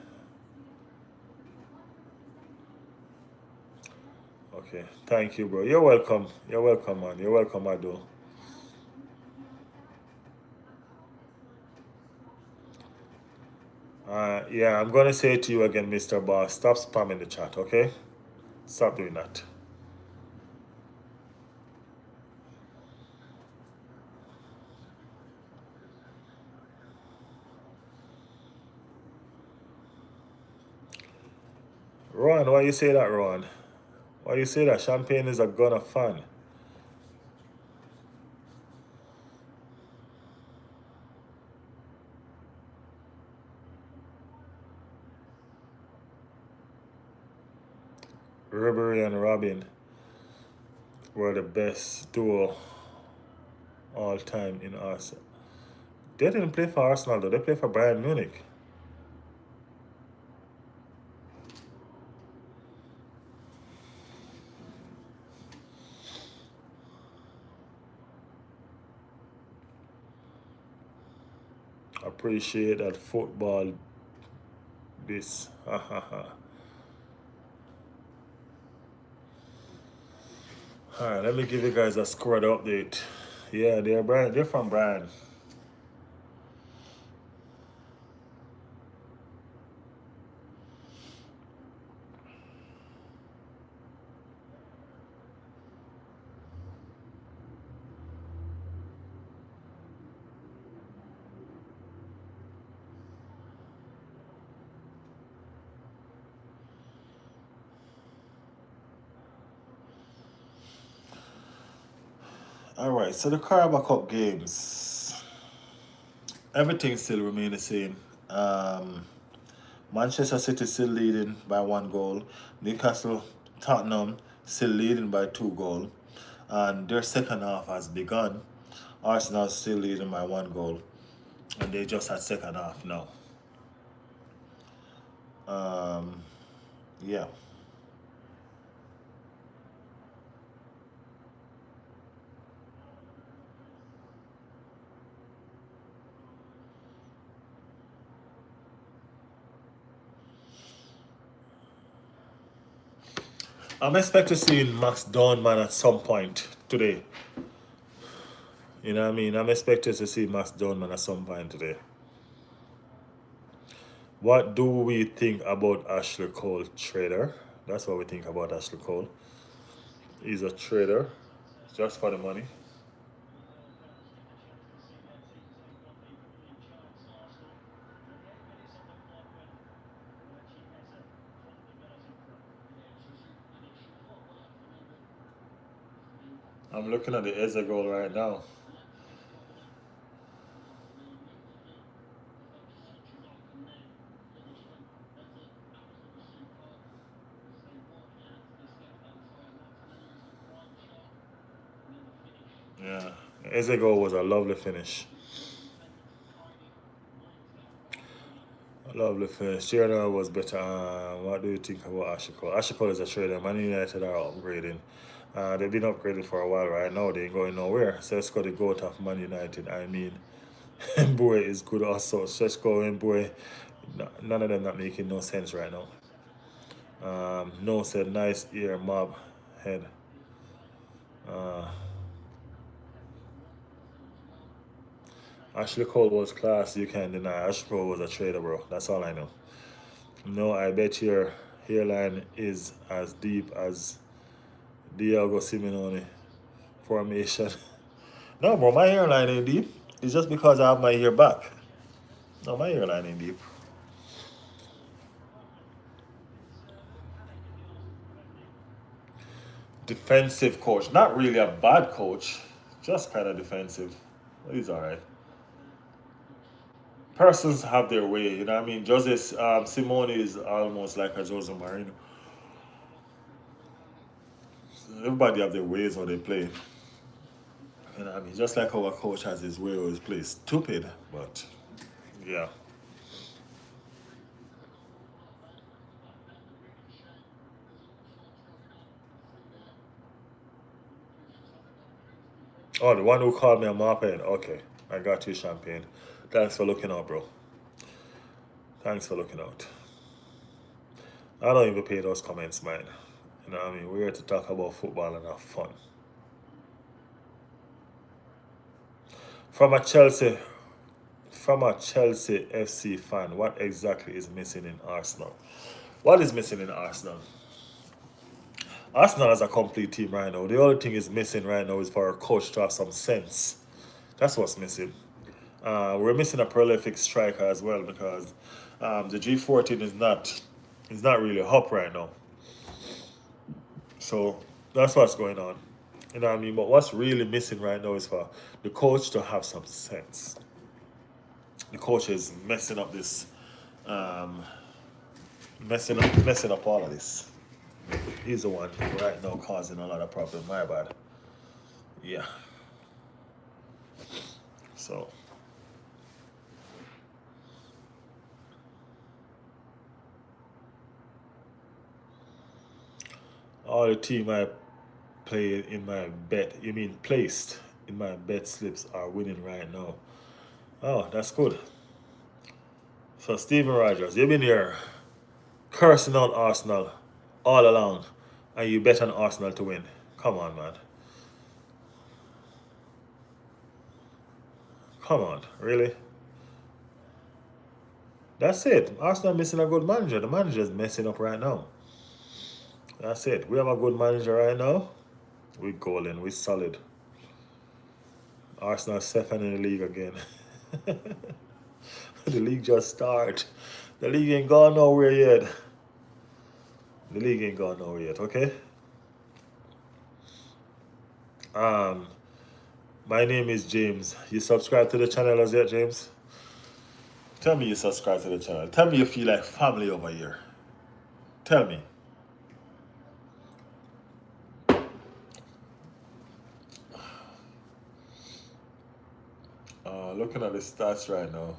Okay. Thank you, bro. You're welcome. You're welcome, man. You're welcome, Ado. Yeah, I'm gonna say to you again, Mr. Boss, stop spamming the chat, okay? Stop doing that. Ron, why you say that, Ron? Why you say that? Champagne is a gun of fun. Ribery and Robin were the best duo all time in Arsenal. They didn't play for Arsenal though. They played for Bayern Munich. Appreciate that football. This. Ha ha ha. All right, let me give you guys a squad update. Yeah, they're Brian. They're from Brian. All right, so the Carabao Cup games, everything still remain the same. Um, Manchester City still leading by 1 goal. Newcastle, Tottenham still leading by 2 goal, and their second half has begun. Arsenal still leading by 1 goal, and they just had second half now. Um, yeah. I'm expecting seeing Max Dornman at some point today. You know what I mean? I'm expecting to see Max Dornman at some point today. What do we think about Ashley Cole trader? That's what we think about Ashley Cole. He's a trader just for the money. I'm looking at the Eze goal right now. Yeah, Eze goal was a lovely finish. A lovely finish. Tierna was better. What do you think about Ashiko? Ashiko is a trader. Man United are upgrading. They've been upgraded for a while right now. They ain't going nowhere. Sesko, the goat of Man United. I mean, Mbue is good also. Sesko and Mbue, none of them not making no sense right now. No said nice ear mob head. Uh, Ashley Cole was class. You can't deny. Ashley Cole was a trader, bro. That's all I know. No, I bet your hairline is as deep as Diego Simeone formation. No, bro, my hairline ain't deep. It's just because I have my hair back. No, my hairline ain't deep. Defensive coach. Not really a bad coach. Just kind of defensive. He's all right. persons have their way, you know what I mean? Jose Simone is almost like a Jose Mourinho. Everybody have their ways how they play. You know what I mean? Just like our coach has his way how he plays. Stupid, but yeah. Oh, the one who called me a mophead. Okay, I got you, Champagne. Thanks for looking out, bro. Thanks for looking out. I don't even pay those comments, man. You know what I mean? We're here to talk about football and have fun. From a Chelsea, from a Chelsea FC fan, what exactly is missing in Arsenal? What is missing in Arsenal? Arsenal is a complete team right now. The only thing is missing right now is for our coach to have some sense. That's what's missing. We're missing a prolific striker as well because the G14 is not really up right now. So that's what's going on. You know what I mean? But what's really missing right now is for the coach to have some sense. The coach is messing up this, um, messing up all of this. He's the one right now causing a lot of problems. My bad. Yeah. So all the team I play in my bet, you mean placed in my bet slips are winning right now. Oh, that's good. So Steven Rogers, you've been here cursing out Arsenal all along, and you bet on Arsenal to win. Come on, man. Come on, really? That's it. Arsenal missing a good manager. The manager is messing up right now. That's it. We have a good manager right now. We golden. We solid. Arsenal second in the league again. The league just start. The league ain't gone nowhere yet. The league ain't gone nowhere yet. Okay. Um, my name is James. You subscribe to the channel as yet, James? Tell me you subscribe to the channel. Tell me you feel like family over here. Tell me. Looking at the stats right now.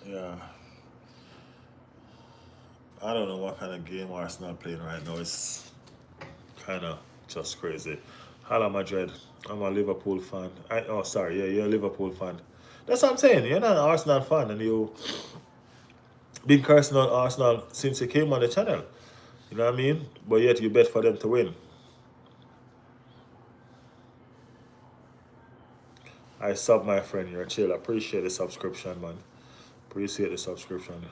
Yeah. I don't know what kind of game Arsenal playing right now. It's kind of just crazy. Hello, Madrid. I'm a Liverpool fan. Oh, sorry. Yeah, you're a Liverpool fan. That's what I'm saying. You're not an Arsenal fan, and you been cursing on Arsenal since you came on the channel. You know what I mean? But yet you bet for them to win. I sub my friend. You're chill. Appreciate the subscription, man. Appreciate the subscription.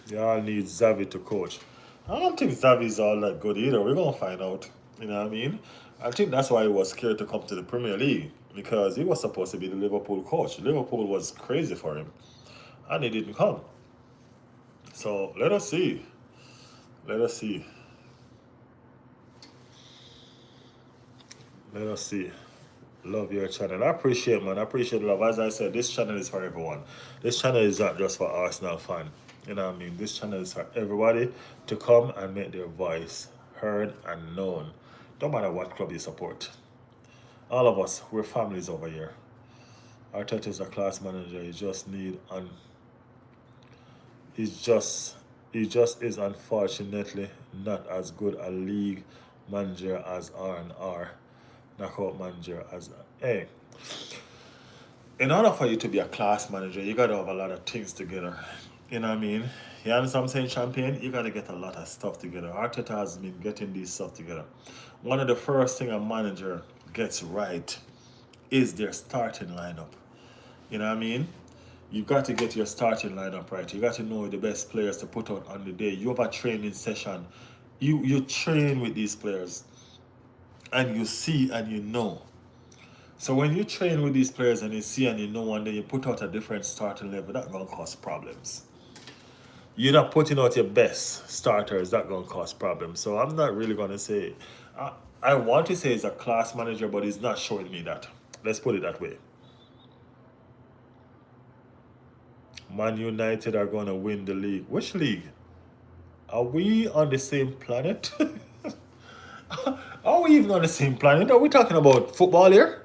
Y'all need Xavi to coach. I don't think Xavi's all that good either. We're gonna find out. You know what I mean? I think that's why he was scared to come to the Premier League because he was supposed to be the Liverpool coach. Liverpool was crazy for him, and he didn't come. So let us see. Let us see. Let us see. Love your channel. I appreciate, man. I appreciate love. As I said, this channel is for everyone. This channel is not just for Arsenal fan. You know what I mean? This channel is for everybody to come and make their voice heard and known. Don't matter what club you support. All of us, we're families over here. Arteta is a class manager. He's just is unfortunately not as good a league manager as R&R. Knockout manager as hey. In order for you to be a class manager, you gotta have a lot of things together. You know what I mean? You understand what I'm saying, champion? You gotta get a lot of stuff together. Arteta has been getting these stuff together. One of the first thing a manager gets right is their starting lineup. You know what I mean? You got to get your starting lineup right. You got to know the best players to put out on the day. You have a training session. You train with these players and you see and you know. So when you train with these players and you see and you know and then you put out a different starting level, that's gonna cause problems. you're not putting out your best starters, that gonna cause problems. So I'm not really gonna say. I, I want to say he's a class manager, but he's not showing me that. Let's put it that way. Man United are gonna win the league. Which league? Are we on the same planet? Are we even on the same planet? Are we talking about football here?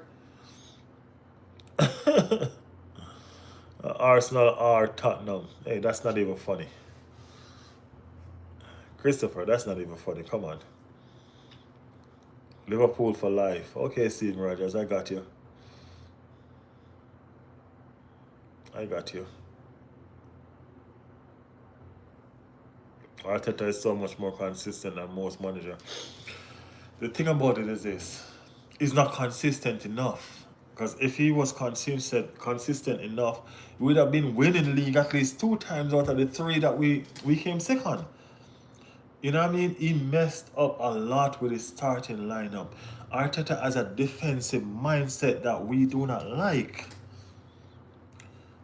Arsenal or Tottenham. Hey, that's not even funny. Christopher, that's not even funny. Come on. Liverpool for life. Okay, Steven Rogers, I got you. I got you. Arteta is so much more consistent than most managers. The thing about it is this: he's not consistent enough. Because if he was consistent enough, we would have been winning the league at least 2 times out of the 3 that we came second. You know what I mean? He messed up a lot with his starting lineup. Arteta has a defensive mindset that we do not like.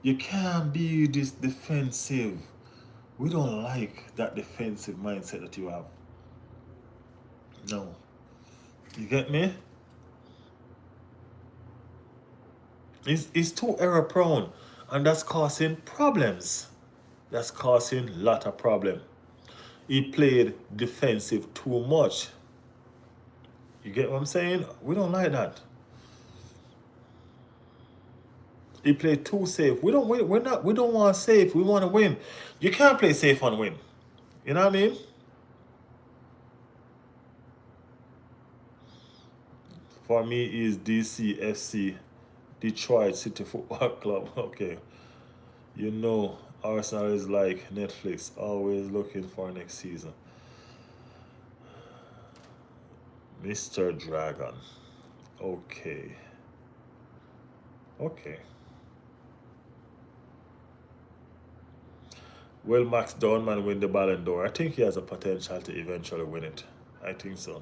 You can't be this defensive. We don't like that defensive mindset that you have. No. You get me? He's too error prone. And that's causing problems. That's causing a lot of problem. He played defensive too much. You get what I'm saying? We don't like that. He played too safe. We don't want safe. We want to win. You can't play safe and win. You know what I mean? For me is DCFC, Detroit City Football Club. Okay. You know, Arsenal is like Netflix, always looking for next season. Mr. Dragon. Okay. Okay. Will Max Dornman win the Ballon d'Or? I think he has a potential to eventually win it. I think so.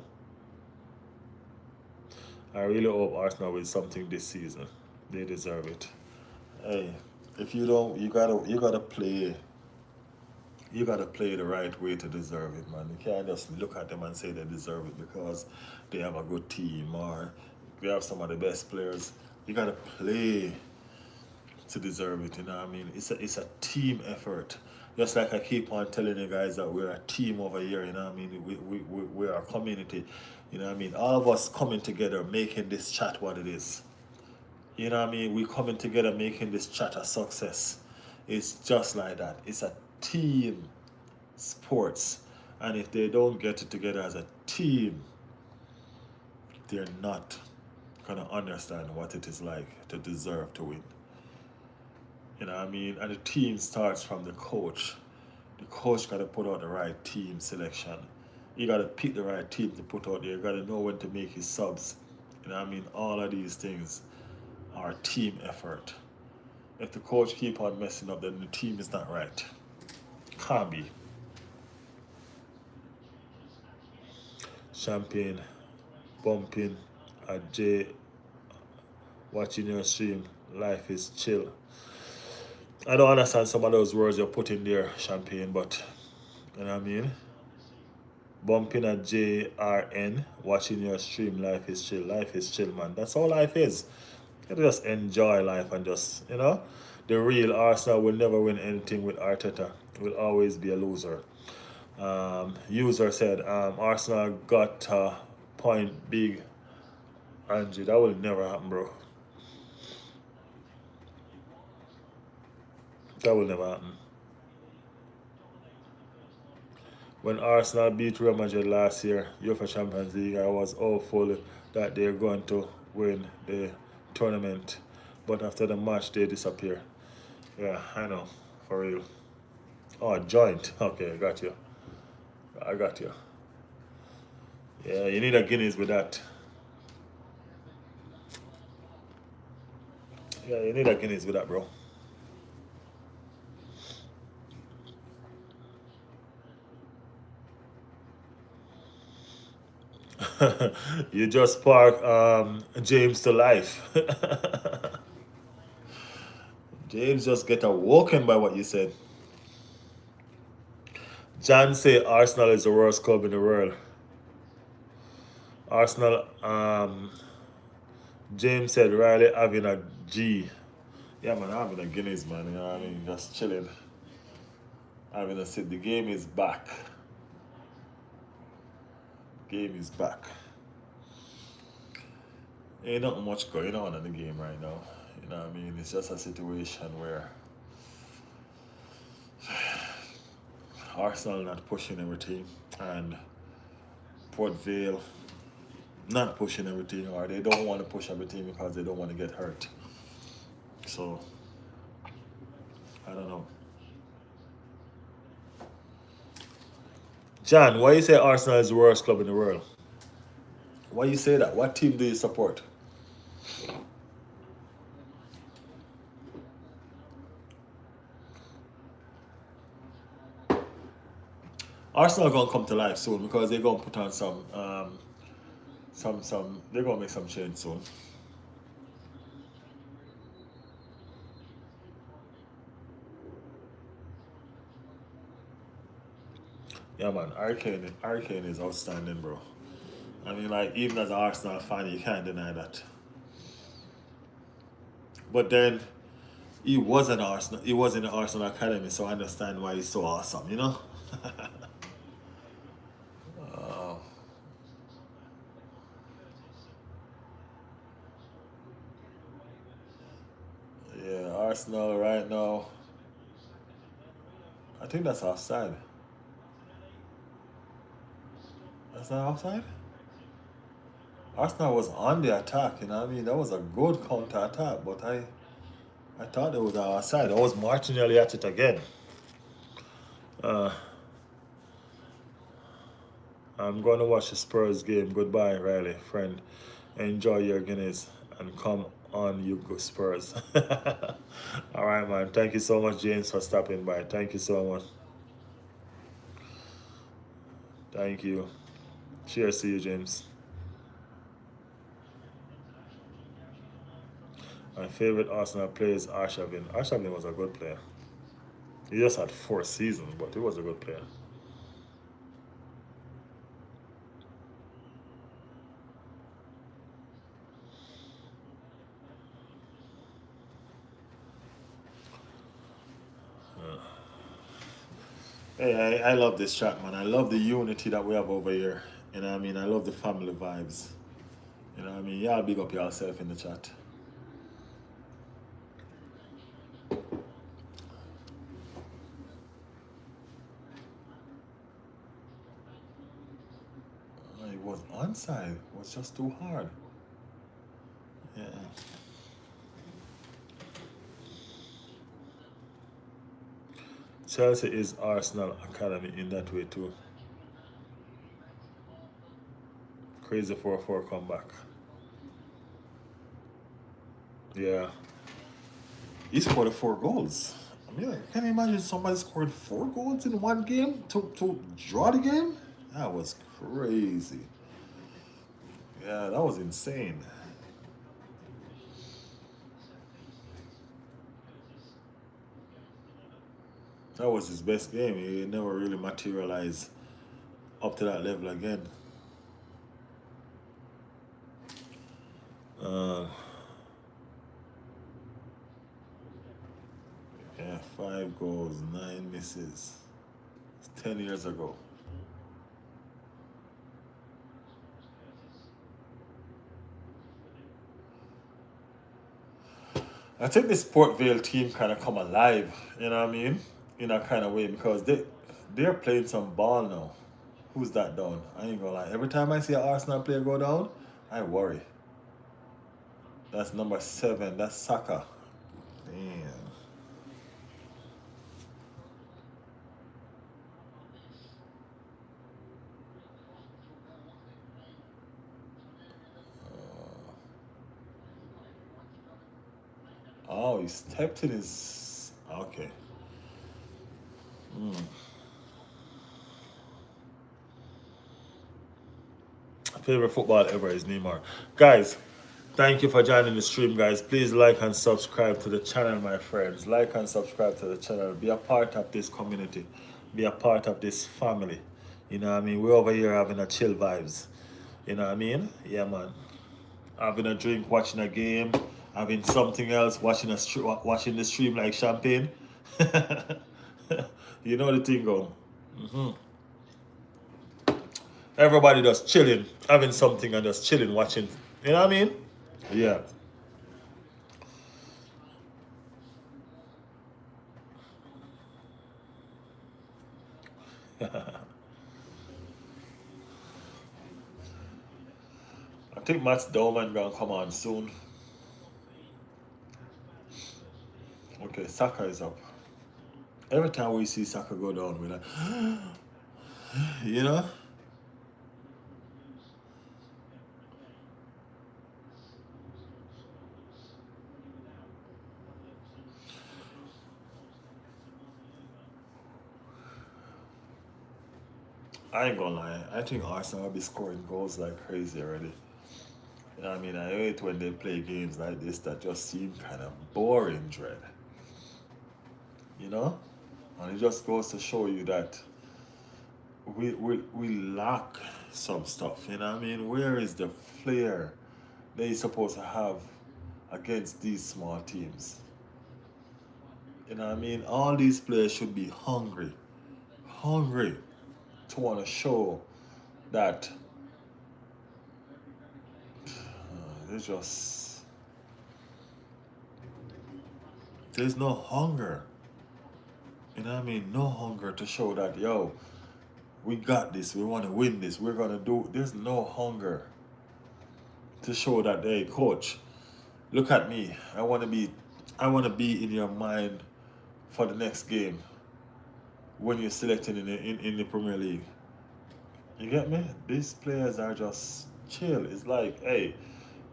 I really hope Arsenal wins something this season. They deserve it. Hey, if you don't, you gotta play. You gotta play the right way to deserve it, man. You can't just look at them and say they deserve it because they have a good team or they have some of the best players. You gotta play to deserve it. You know what I mean? It's a team effort. Just like I keep on telling you guys that we're a team over here. You know what I mean? We're a community. You know what I mean? All of us coming together, making this chat what it is. You know what I mean? We coming together, making this chat a success. It's just like that. It's a team sports, and if they don't get it together as a team, they're not gonna understand what it is like to deserve to win. You know what I mean? And the team starts from the coach. The coach got to put out the right team selection. You got to pick the right team to put out there. You got to know when to make his subs. You know what I mean? All of these things are team effort. If the coach keep on messing up, then the team is not right. Can't be. Champagne, bumping, a J, watching your stream. Life is chill. I don't understand some of those words you're putting there, Champagne, but you know what I mean? Bumping a JRN, watching your stream. Life is chill. Life is chill, man. That's all life is. You just enjoy life and just, the real Arsenal will never win anything with Arteta. Will always be a loser. User said, Arsenal got point big. Angie, that will never happen, bro. That will never happen. When Arsenal beat Real Madrid last year, UEFA Champions League, I was hopeful that they're going to win the tournament. But after the match, they disappear. Yeah, I know, for real. Oh, joint. Okay, I got you. I got you. Yeah, you need a Guinness with that. Yeah, you need a Guinness with that, bro. You just spark James to life. James just get awoken by what you said. John say Arsenal is the worst club in the world. Arsenal, James said Riley having a G. Yeah, man, having a Guinness, man. You know what I mean? Just chilling. Having a sit. The game is back. Game is back. Ain't nothing much going on in the game right now. You know what I mean? It's just a situation where Arsenal not pushing everything and Port Vale not pushing everything, or they don't want to push everything because they don't want to get hurt. So I don't know. John, why you say Arsenal is the worst club in the world? Why you say that? What team do you support? Arsenal gonna come to life soon because they're gonna put on some they're gonna make some change soon. Yeah, man, Hurricane is outstanding, bro. I mean, like, even as an Arsenal fan, you can't deny that. But then he was an Arsenal. He was in the Arsenal academy, so I understand why he's so awesome. You know. uh, yeah, Arsenal right now. I think that's offside. That's not offside. Arsenal was on the attack. You know what I mean? That was a good counter attack, but I thought it was offside. I was Martinelli at it again. Uh, I'm going to watch the Spurs game. Goodbye, Riley, friend. Enjoy your Guinness and come on, you go Spurs. All right, man. Thank you so much, James, for stopping by. Thank you so much. Thank you. Cheers to you, James. My favorite Arsenal player is Arshavin. Arshavin was a good player. He just had 4 seasons, but he was a good player. Hey, I love this chat, man. I love the unity that we have over here. You know what I mean? I love the family vibes. You know what I mean? Y'all big up yourself in the chat. It was onside. It was just too hard. Yeah. Chelsea is Arsenal Academy in that way too. Crazy 4-4 comeback. Yeah. He scored 4 goals. I mean, like, can you imagine somebody scored 4 goals in one game to draw the game? That was crazy. Yeah, that was insane. That was his best game. He never really materialized up to that level again. Uh, yeah, 5 goals, 9 misses. It's 10 years ago. I think this Port Vale team kind of come alive, you know what I mean? In a kind of way because they're playing some ball now. Who's that down? I ain't gonna lie. Every time I see an Arsenal player go down, I worry. That's number 7. That's Saka. Damn. Oh, he stepped in his. Okay. Favorite football ever is Neymar. Guys, thank you for joining the stream, guys. Please like and subscribe to the channel, my friends. Like and subscribe to the channel. Be a part of this community. be a part of this family. You know what I mean? We're over here having a chill vibes. You know what I mean? Yeah, man. Having a drink, watching a game, having something else, watching the stream like champagne. You know the thing go. Everybody just chilling, having something and just chilling, watching. You know what I mean? Yeah. I think Matt's Dowman gonna come on soon. Okay, Saka is up. Every time we see Saka go down, we're like, you know? I ain't gonna lie. I think Arsenal will be scoring goals like crazy already. You know what I mean? I hate when they play games like this that just seem kind of boring, Dread. You know? And it just goes to show you that we lack some stuff. You know what I mean? Where is the flair that you're supposed to have against these small teams? You know what I mean? All these players should be hungry to want to show that there's just there's no hunger. You know what I mean? No hunger to show that we got this. We want to win this. We're gonna do. There's no hunger to show that hey, coach, look at me. I want to be in your mind for the next game when you're selecting in the Premier League. You get me? These players are just chill. It's like, hey,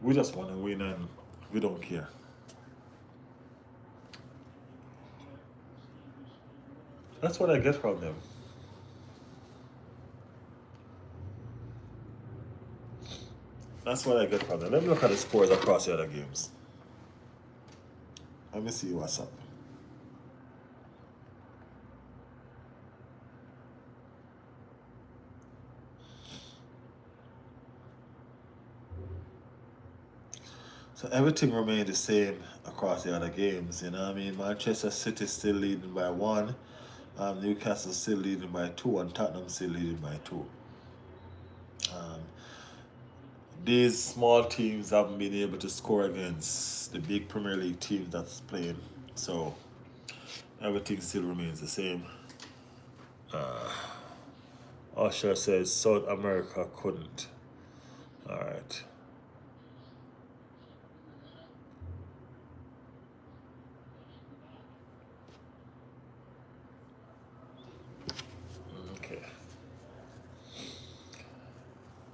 we just want to win and we don't care. That's what I get from them. That's what I get from them. Let me look at the scores across the other games. Let me see what's up. So everything remained the same across the other games. You know what I mean? Manchester City still leading by one. Newcastle still leading by two, and Tottenham still leading by two. Um, these small teams haven't been able to score against the big Premier League teams that's playing. So everything still remains the same. Usher says South America couldn't. All right. Okay.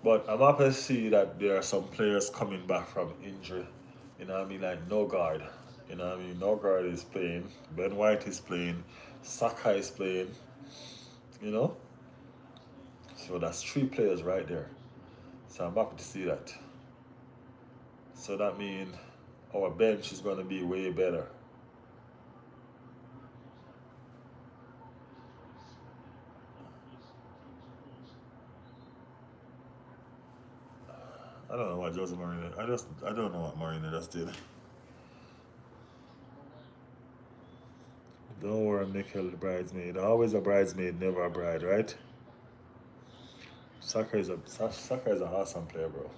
But I'm happy to see that there are some players coming back from injury. You know what I mean? Like no guard. You know what I mean? No guard is playing. Ben White is playing. Saka is playing. You know? So that's three players right there. So I'm happy to see that. So that means our bench is going to be way better. I don't know what Jose Mourinho. I don't know what Mourinho just did. Don't worry, Mikel, the bridesmaid. Always a bridesmaid, never a bride, right? Saka is a awesome player, bro.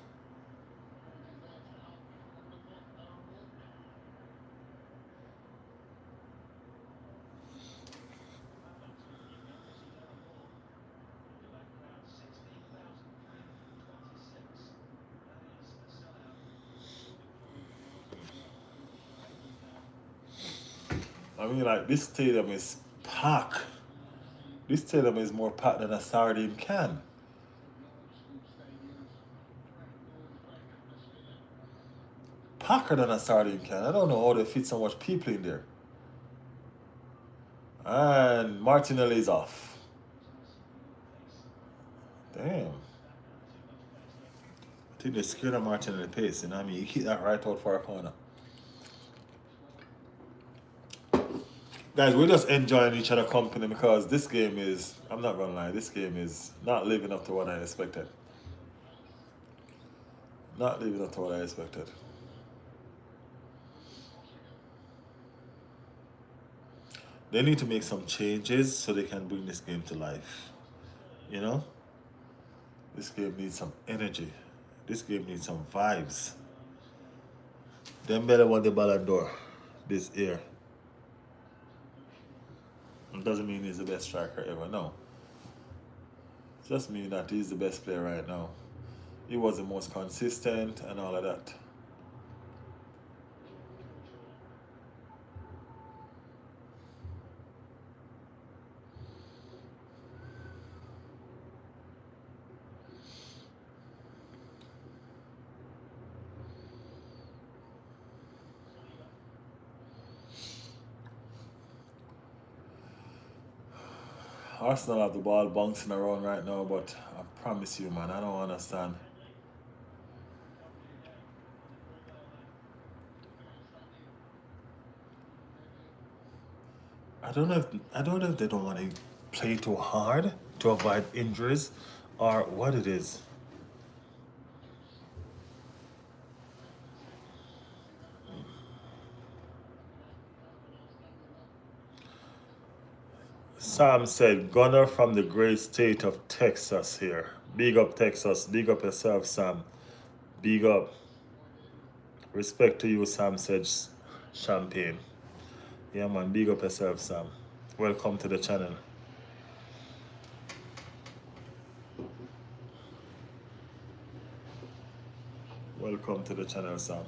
I mean, like this stadium is packed. This stadium is more packed than a sardine can. Packer than a sardine can. I don't know how they fit so much people in there. And Martinelli is off. Damn. I think they're scared of Martinelli pace, you know what I mean? You keep that right out for a corner. Guys, we're just enjoying each other company because this game is, I'm not gonna lie, this game is not living up to what I expected. Not living up to what I expected. They need to make some changes so they can bring this game to life. You know? This game needs some energy. This game needs some vibes. Dembele won the Ballon d'Or this year. It doesn't mean he's the best striker ever, no. It just means that he's the best player right now. He was the most consistent and all of that. Arsenal have the ball bouncing around right now, but I promise you, man, I don't understand. I don't know if they don't want to play too hard to avoid injuries or what it is. Sam said, Gunner from the great state of Texas here. Big up Texas. Big up yourself, Sam. Big up. Respect to you, Sam said Champagne. Yeah, man. Big up yourself, Sam. Welcome to the channel. Welcome to the channel, Sam.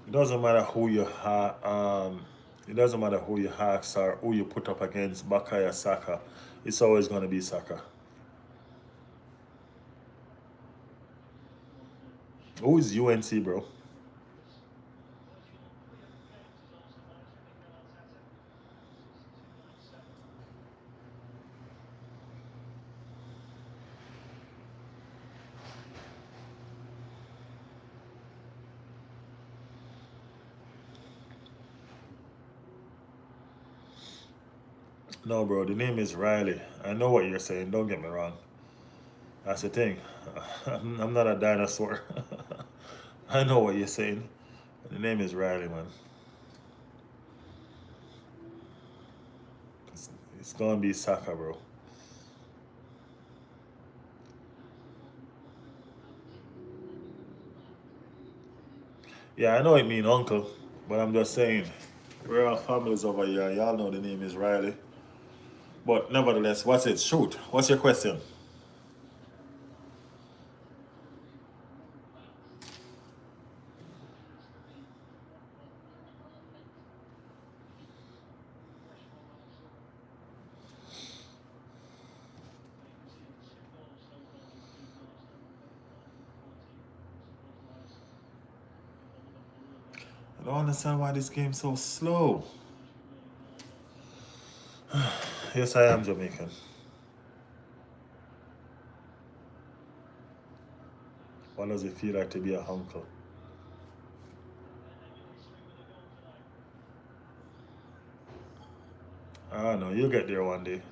It doesn't matter who you it doesn't matter who you ask or who you put up against, Bakaya Saka. It's always going to be Saka. Who is UNC, bro? No, bro, the name is Riley. I know what you're saying, don't get me wrong. That's the thing. I'm not a dinosaur. I know what you're saying. The name is Riley, man. It's gonna be Saka, bro. Yeah, I know it mean uncle, but I'm just saying, we're all families over here. Y'all know the name is Riley. But nevertheless, what's it? Shoot. What's your question? I don't understand why this game's so slow. Yes, I am Jamaican. What does it feel like to be a uncle? I don't know. You'll get there one day.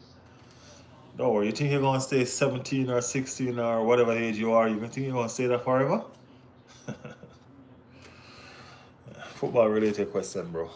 Don't worry. You think you're going to stay 17 or 16 or whatever age you are? You think you're going to stay there forever? Football related question, bro.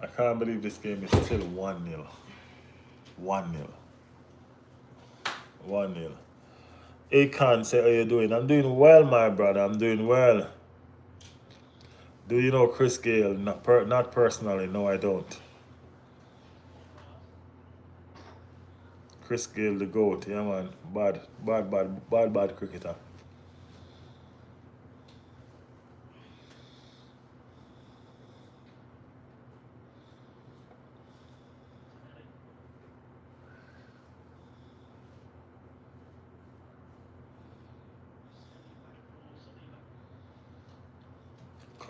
I can't believe this game is still 1-0. 1-0. 1-0. Akon say, how you doing? I'm doing well, my brother. I'm doing well. Do you know Chris Gale? Not personally. No, I don't. Chris Gale, the GOAT. Yeah, man. Bad cricketer.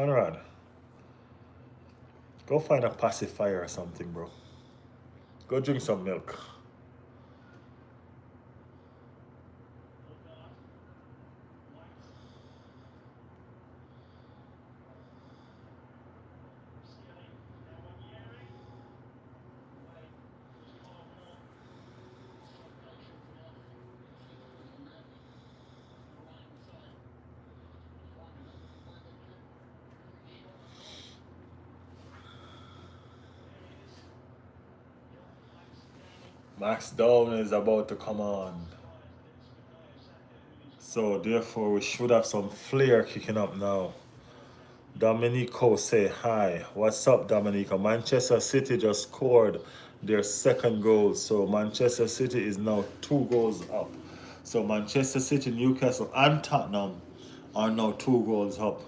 Conrad, go find a pacifier or something, bro. Go drink some milk. Max Down is about to come on. So therefore we should have some flair kicking up now. Dominico say hi. What's up, Dominico? Manchester City just scored their second goal. So Manchester City is now 2 goals up. So Manchester City, Newcastle, and Tottenham are now 2 goals up.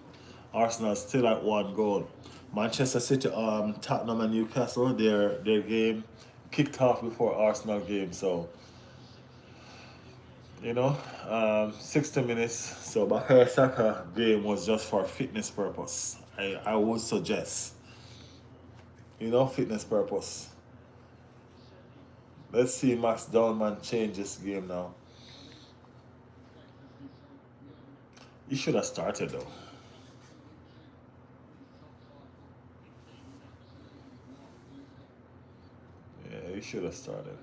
Arsenal still at 1 goal. Manchester City, Tottenham and Newcastle, their game kicked off before Arsenal game. So 60 minutes. So Bakaya Saka game was just for fitness purpose. I would suggest, fitness purpose. Let's see Max Downman change this game now. He should have started though. Yeah, he should have started.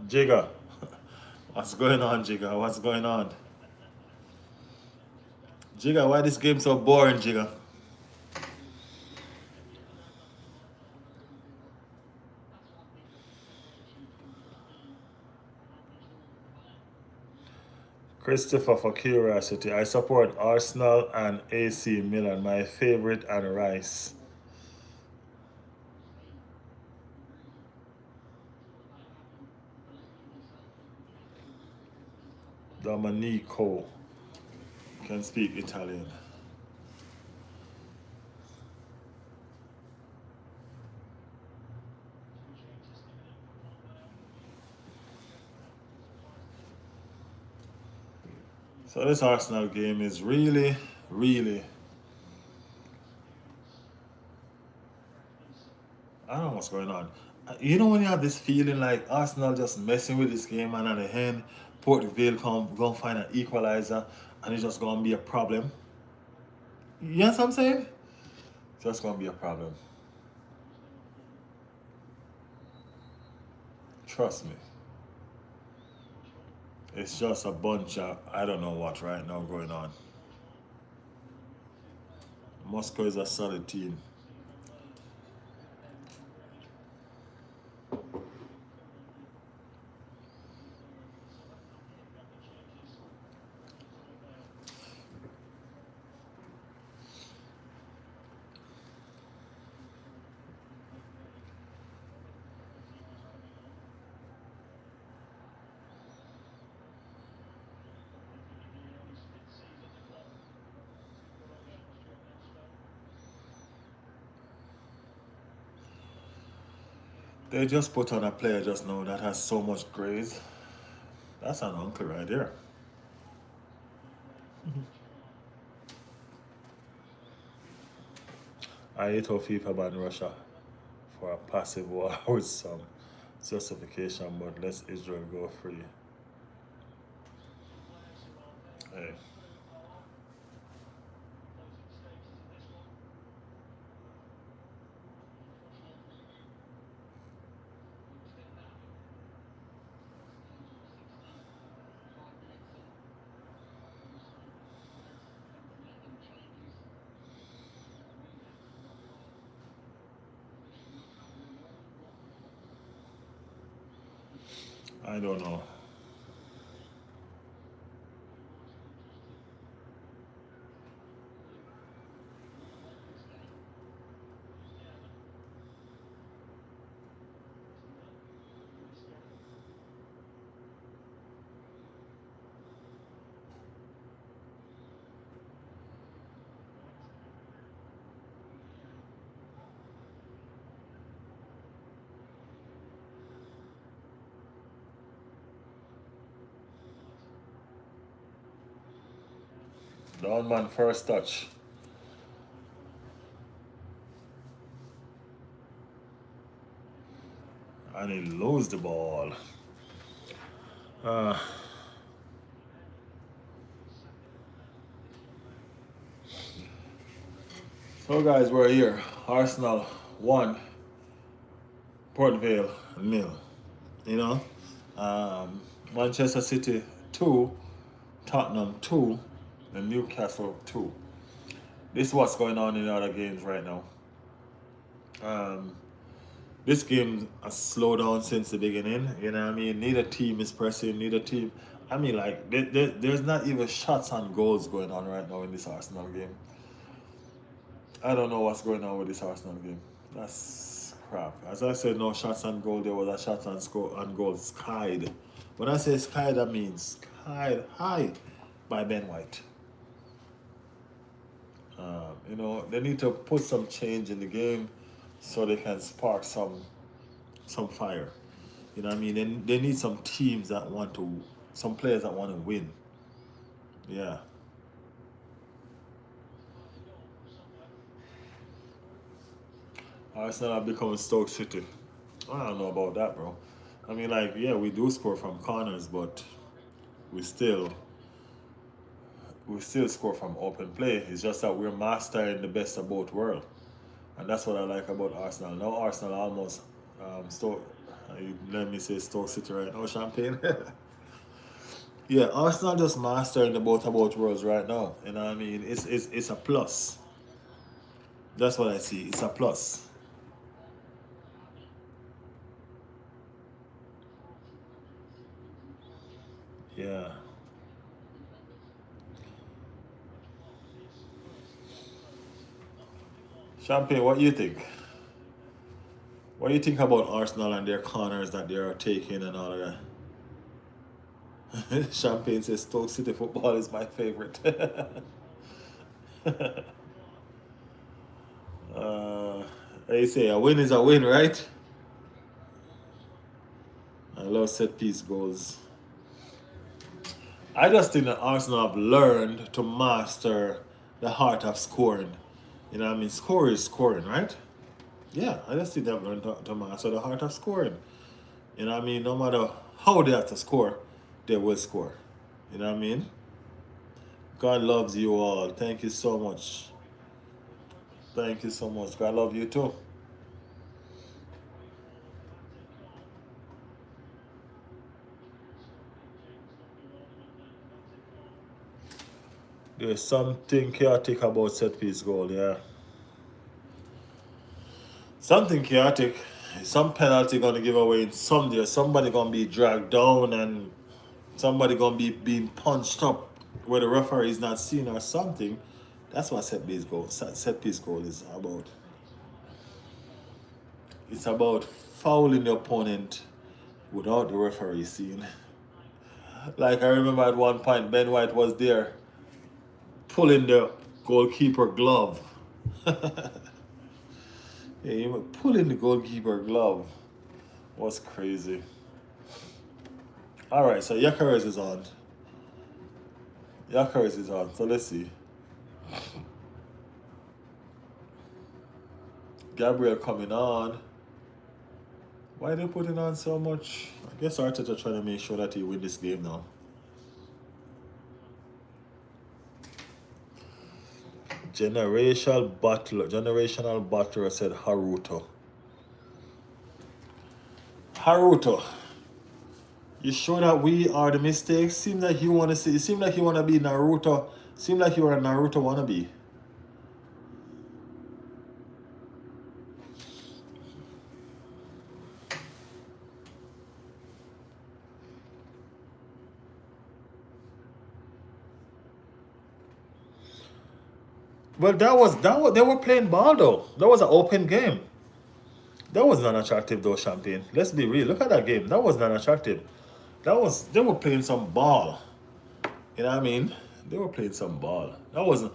Jigga. What's going on, Jigga? What's going on? Jigga, why this game so boring, Jigga? Christopher, for curiosity, I support Arsenal and AC Milan, my favorite, and Rice. Domenico can speak Italian. So this Arsenal game is really, really, I don't know what's going on. You know when you have this feeling like Arsenal just messing with this game and at the end, Port Vale gonna find an equalizer and it's just gonna be a problem. You know what I'm saying? It's just gonna be a problem. Trust me. It's just a bunch of I don't know what right now going on. Moscow is a solid team. They just put on a player just now that has so much grace. That's an uncle right there. I hate how FIFA ban Russia for a passive war with some justification, but let Israel go free. Hey. I don't know. Down man first touch. And he lose the ball. Uh, so guys, we're here. Arsenal 1, Port Vale 0. You know? Manchester City 2, Tottenham 2, and Newcastle 2. This is what's going on in other games right now. This game has slowed down since the beginning. You know what I mean? Neither team is pressing, neither team. I mean, like, there's not even shots on goals going on right now in this Arsenal game. I don't know what's going on with this Arsenal game. That's crap. As I said, no shots on goal. There was a shot on goal skied. When I say skied, that means skied high by Ben White. You know, they need to put some change in the game so they can spark some fire. You know what I mean? They need some teams that want to, some players that want to win. Yeah. Arsenal have become Stoke City. I don't know about that, bro. I mean, like, yeah, we do score from corners, but we still score from open play. It's just that we're mastering the best of both worlds. And that's what I like about Arsenal. Now Arsenal almost Stoke. Let me say Stoke City right now, Champagne. Yeah, Arsenal just mastering the both of both worlds right now. You know what I mean? It's a plus. That's what I see. It's a plus. Yeah. Champagne, what do you think? What do you think about Arsenal and their corners that they are taking and all of that? Champagne says Stoke City football is my favorite. They say a win is a win, right? I love set piece goals. I just think that Arsenal have learned to master the art of scoring. You know what I mean? Score is scoring, right? Yeah, I just think they've learned to master the art of scoring. You know what I mean? No matter how they have to score, they will score. You know what I mean? God loves you all. Thank you so much. Thank you so much. God love you too. There's something chaotic about set piece goal, yeah. Something chaotic. Some penalty gonna give away in some there. Somebody gonna be dragged down and somebody gonna be being punched up where the referee is not seen or something. That's what set piece goal is about. It's about fouling the opponent without the referee seeing. Like I remember at one point Ben White was there pulling the goalkeeper glove. Yeah, he was pulling the goalkeeper glove. Was crazy. Alright, so Yakares is on. Yakares is on. So let's see. Gabriel coming on. Why are they putting on so much? I guess Arteta trying to make sure that he win this game now. Generational battler said Haruto. Haruto. You sure that we are the mistakes? Seems like you wanna see, it seems like you wanna be Naruto. Seems like you are a Naruto wannabe. Well, they were playing ball though. That was an open game. That was not attractive though, Champagne. Let's be real. Look at that game. That was not attractive. They were playing some ball. You know what I mean? They were playing some ball. That wasn't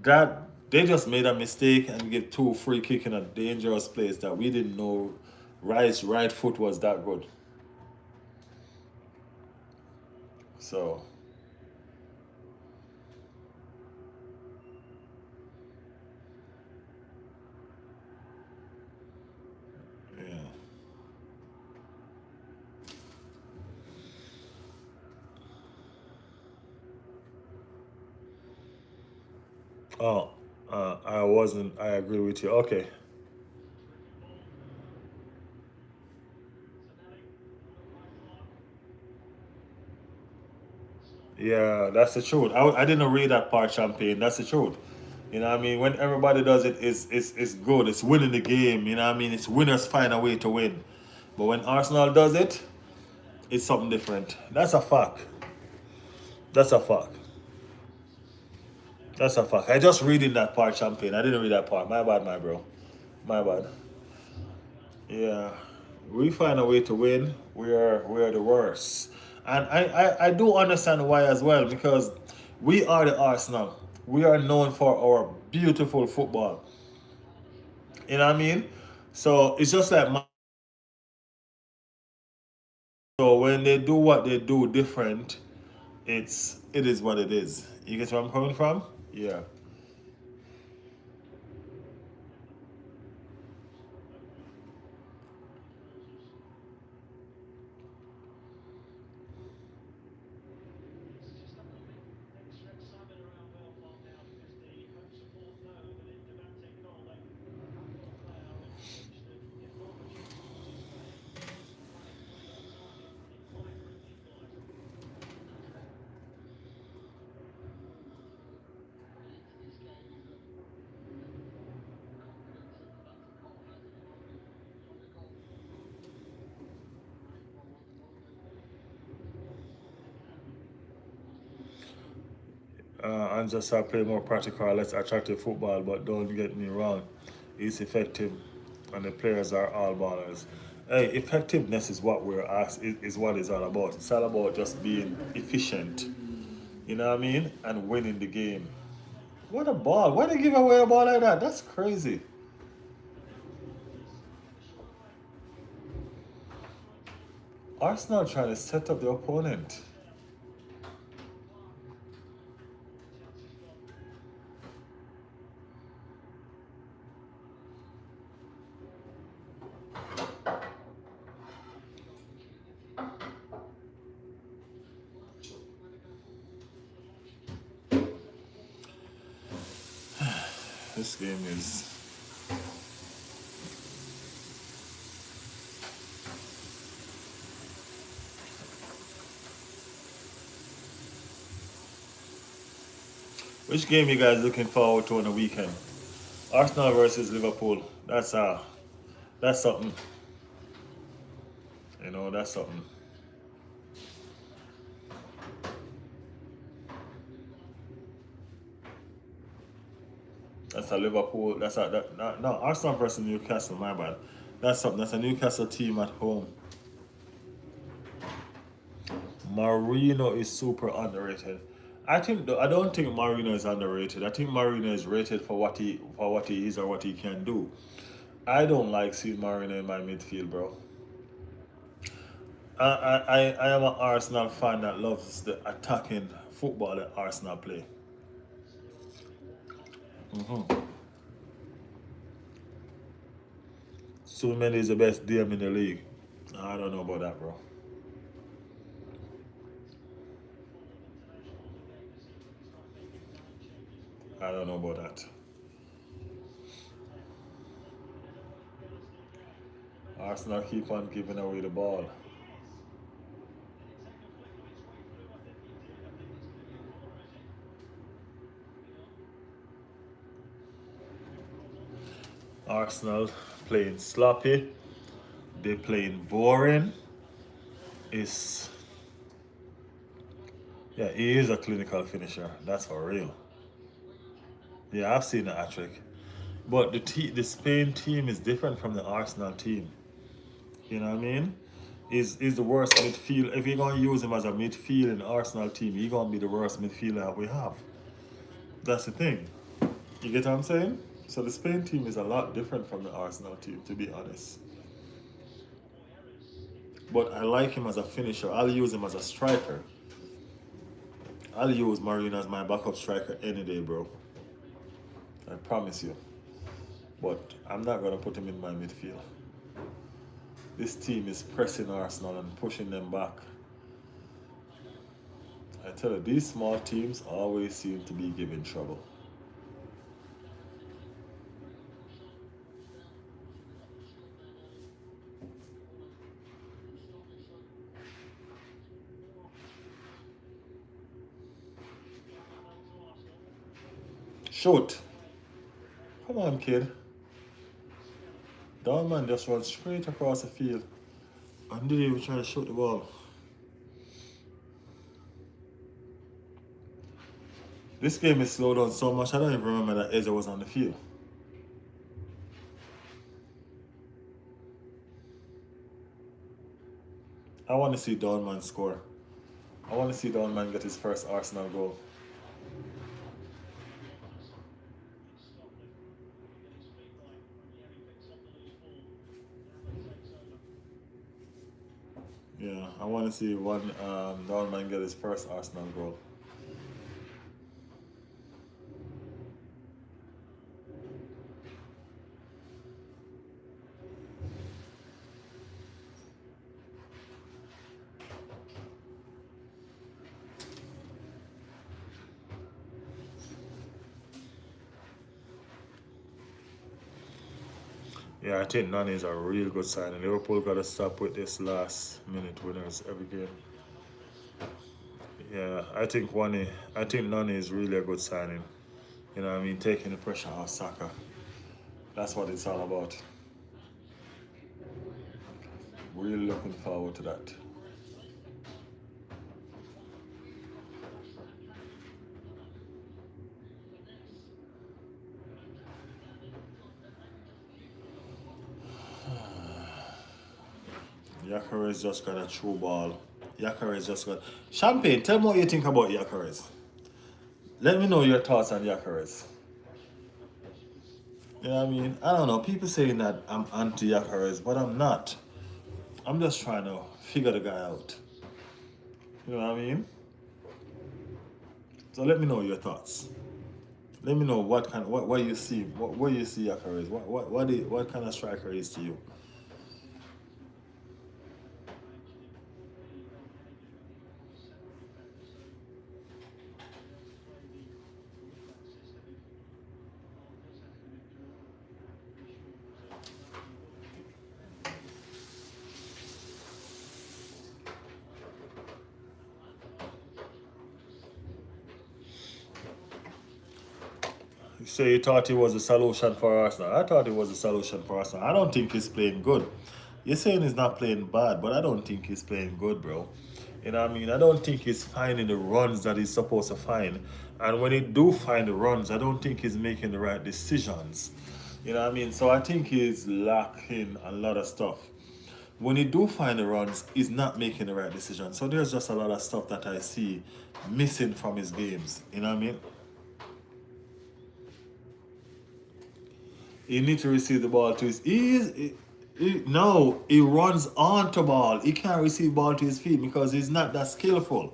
that they just made a mistake and get two free kick in a dangerous place that we didn't know Rice's right foot was that good. So Oh, I wasn't. I agree with you. Okay. Yeah, that's the truth. I didn't read that part, Champagne. That's the truth. You know what I mean? When everybody does it, it's good. It's winning the game. You know what I mean? It's winners find a way to win. But when Arsenal does it, it's something different. That's a fact. That's a fact. That's a fact. I just reading that part, Champagne. I didn't read that part. My bad, my bro. My bad. Yeah, we find a way to win. We are the worst, and I do understand why as well because we are the Arsenal. We are known for our beautiful football. You know what I mean? So it's just like so when they do what they do different, it is what it is. You get where I'm coming from? Yeah. And just play more practical, less attractive football. But don't get me wrong, it's effective, and the players are all ballers. Hey, effectiveness is what we're asked. Is what it's all about. It's all about just being efficient. You know what I mean? And winning the game. What a ball! Why they give away a ball like that? That's crazy. Arsenal trying to set up the opponent. This game is. Which game you guys looking forward to on the weekend? Arsenal versus Liverpool. That's something. You know, that's something. That's a Liverpool. That's a no Arsenal versus Newcastle. My bad. That's something. That's a Newcastle team at home. Marino is super underrated. I don't think Marino is underrated. I think Marino is rated for what he is or what he can do. I don't like seeing Marino in my midfield, bro. I am an Arsenal fan that loves the attacking football that Arsenal play. Suleiman is the best DM in the league. I don't know about that, bro. I don't know about that. Arsenal keep on giving away the ball. Arsenal playing sloppy. They playing boring. It's yeah, he is a clinical finisher. That's for real. Yeah, I've seen the hat trick. But the Spain team is different from the Arsenal team. You know what I mean? Is the worst midfield. If you're gonna use him as a midfield in the Arsenal team, he's gonna be the worst midfielder we have. That's the thing. You get what I'm saying? So the Spain team is a lot different from the Arsenal team, to be honest. But I like him as a finisher. I'll use him as a striker. I'll use Marino as my backup striker any day, bro. I promise you. But I'm not gonna put him in my midfield. This team is pressing Arsenal and pushing them back. I tell you, these small teams always seem to be giving trouble. Shoot. Come on, kid. Downman just runs straight across the field and didn't even try to shoot the ball. This game is slowed down so much, I don't even remember that Eze was on the field. I want to see Downman score. I want to see Downman get his first Arsenal goal. Yeah, I want to see one Downman get his first Arsenal goal. Yeah, I think Nani is a real good signing. Liverpool got to stop with this last minute winners every game. Yeah, I think Nani is really a good signing. You know what I mean? Taking the pressure off Saka. That's what it's all about. Really looking forward to that. Yakares just got a true ball. Yakares just got. Champagne, tell me what you think about Yakares. Let me know your thoughts on Yakares. You know what I mean? I don't know. People saying that I'm anti Yakares, but I'm not. I'm just trying to figure the guy out. You know what I mean? So let me know your thoughts. Let me know what you see, where you see Yakares. What kind of striker is to you? You say you thought he was a solution for Arsenal. I thought he was a solution for Arsenal. I don't think he's playing good. You're saying he's not playing bad, but I don't think he's playing good, bro. You know what I mean? I don't think he's finding the runs that he's supposed to find. And when he do find the runs, I don't think he's making the right decisions. You know what I mean? So I think he's lacking a lot of stuff. When he do find the runs, he's not making the right decision. So there's just a lot of stuff that I see missing from his games. You know what I mean? He needs to receive the ball to his. No, he runs onto ball. He can't receive ball to his feet because he's not that skillful.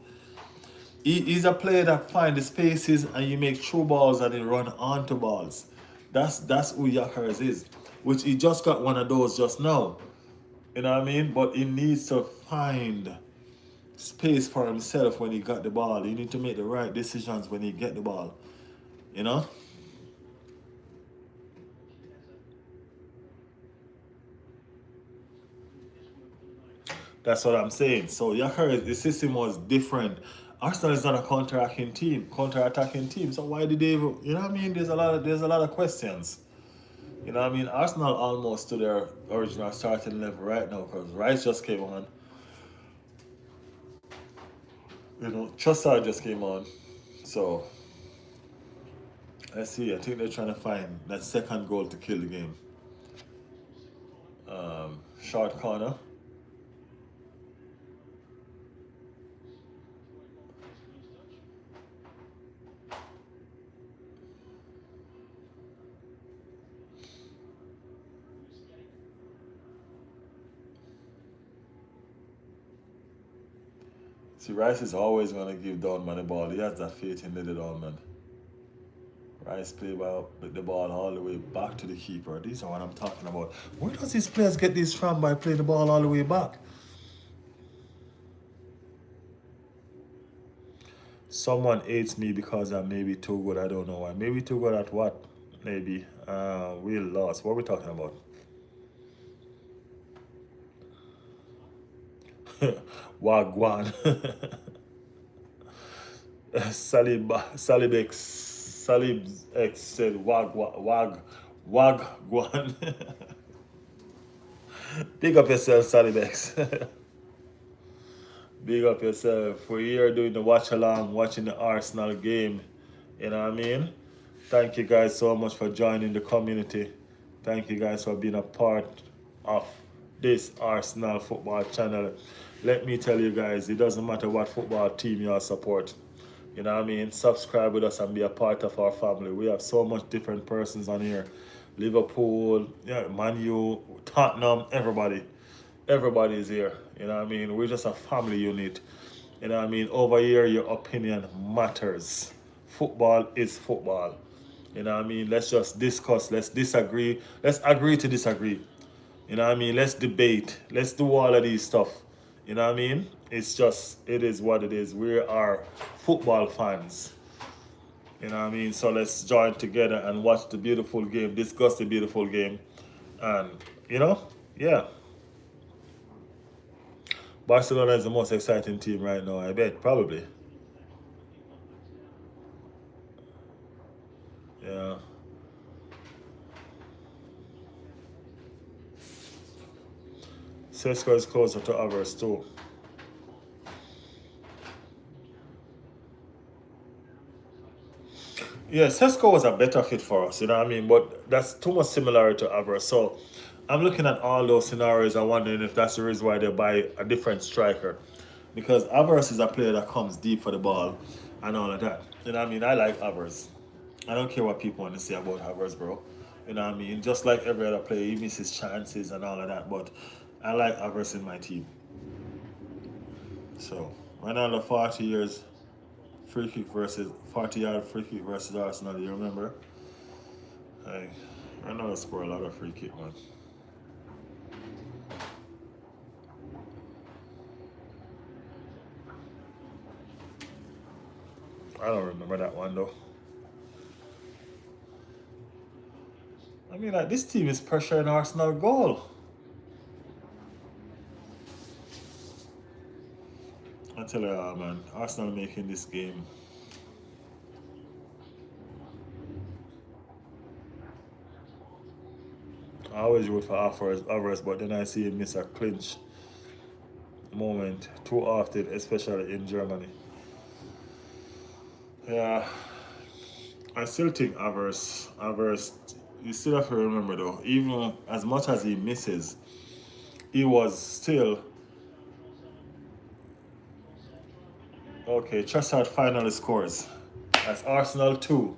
He's a player that finds the spaces and you make true balls and he run onto balls. That's who Yakares is. Which he just got one of those just now. You know what I mean? But he needs to find space for himself when he got the ball. He need to make the right decisions when he get the ball. You know? That's what I'm saying. So Yakares, the system was different. Arsenal is not a counter-attacking team. So why did they even, you know what I mean? There's a lot of questions. You know what I mean? Arsenal almost to their original starting level right now because Rice just came on. You know, Trossard just came on. So let's see. I think they're trying to find that second goal to kill the game. Short corner. See, Rice is always going to give Downman the ball. He has that faith in Lily Downman. Rice play the ball all the way back to the keeper. These are what I'm talking about. Where does these players get this from by playing the ball all the way back? Someone hates me because I'm maybe too good. I don't know why. Maybe too good at what? Maybe. We lost. What are we talking about? Wagwan. Salibex. Salib X said wag guan. Big up yourself, Salib X. Big up yourself. We're here doing the watch along, watching the Arsenal game. You know what I mean? Thank you guys so much for joining the community. Thank you guys for being a part of this Arsenal football channel. Let me tell you guys, it doesn't matter what football team you support. You know what I mean? Subscribe with us and be a part of our family. We have so much different persons on here. Liverpool, yeah, Man U, Tottenham, everybody. Everybody is here. You know what I mean? We're just a family unit. You know what I mean? Over here, your opinion matters. Football is football. You know what I mean? Let's just discuss. Let's disagree. Let's agree to disagree. You know what I mean? Let's debate. Let's do all of these stuff. You know what I mean? It's just, it is what it is. We are football fans. You know what I mean? So let's join together and watch the beautiful game, discuss the beautiful game. And, you know, yeah. Barcelona is the most exciting team right now, I bet. Probably. Yeah. Sesko is closer to others too. Yeah, Sesko was a better fit for us, you know what I mean? But that's too much similarity to Avers. So I'm looking at all those scenarios and wondering if that's the reason why they buy a different striker. Because Avers is a player that comes deep for the ball and all of that. You know what I mean? I like Avers. I don't care what people want to say about Avers, bro. You know what I mean? Just like every other player, he misses chances and all of that. But I like Avers in my team. So, right now, the 40 years free kick versus 40-yard free kick versus Arsenal. You remember? Hey, I know I score a lot of free kick, man. I don't remember that one though. I mean, like this team is pressuring Arsenal goal. I tell you, man, Arsenal making this game. I always root for Avers, but then I see him miss a clinch moment too often, especially in Germany. Yeah, I still think Avers, you still have to remember though, even as much as he misses, he was still okay. Trossard finally scores. That's Arsenal 2.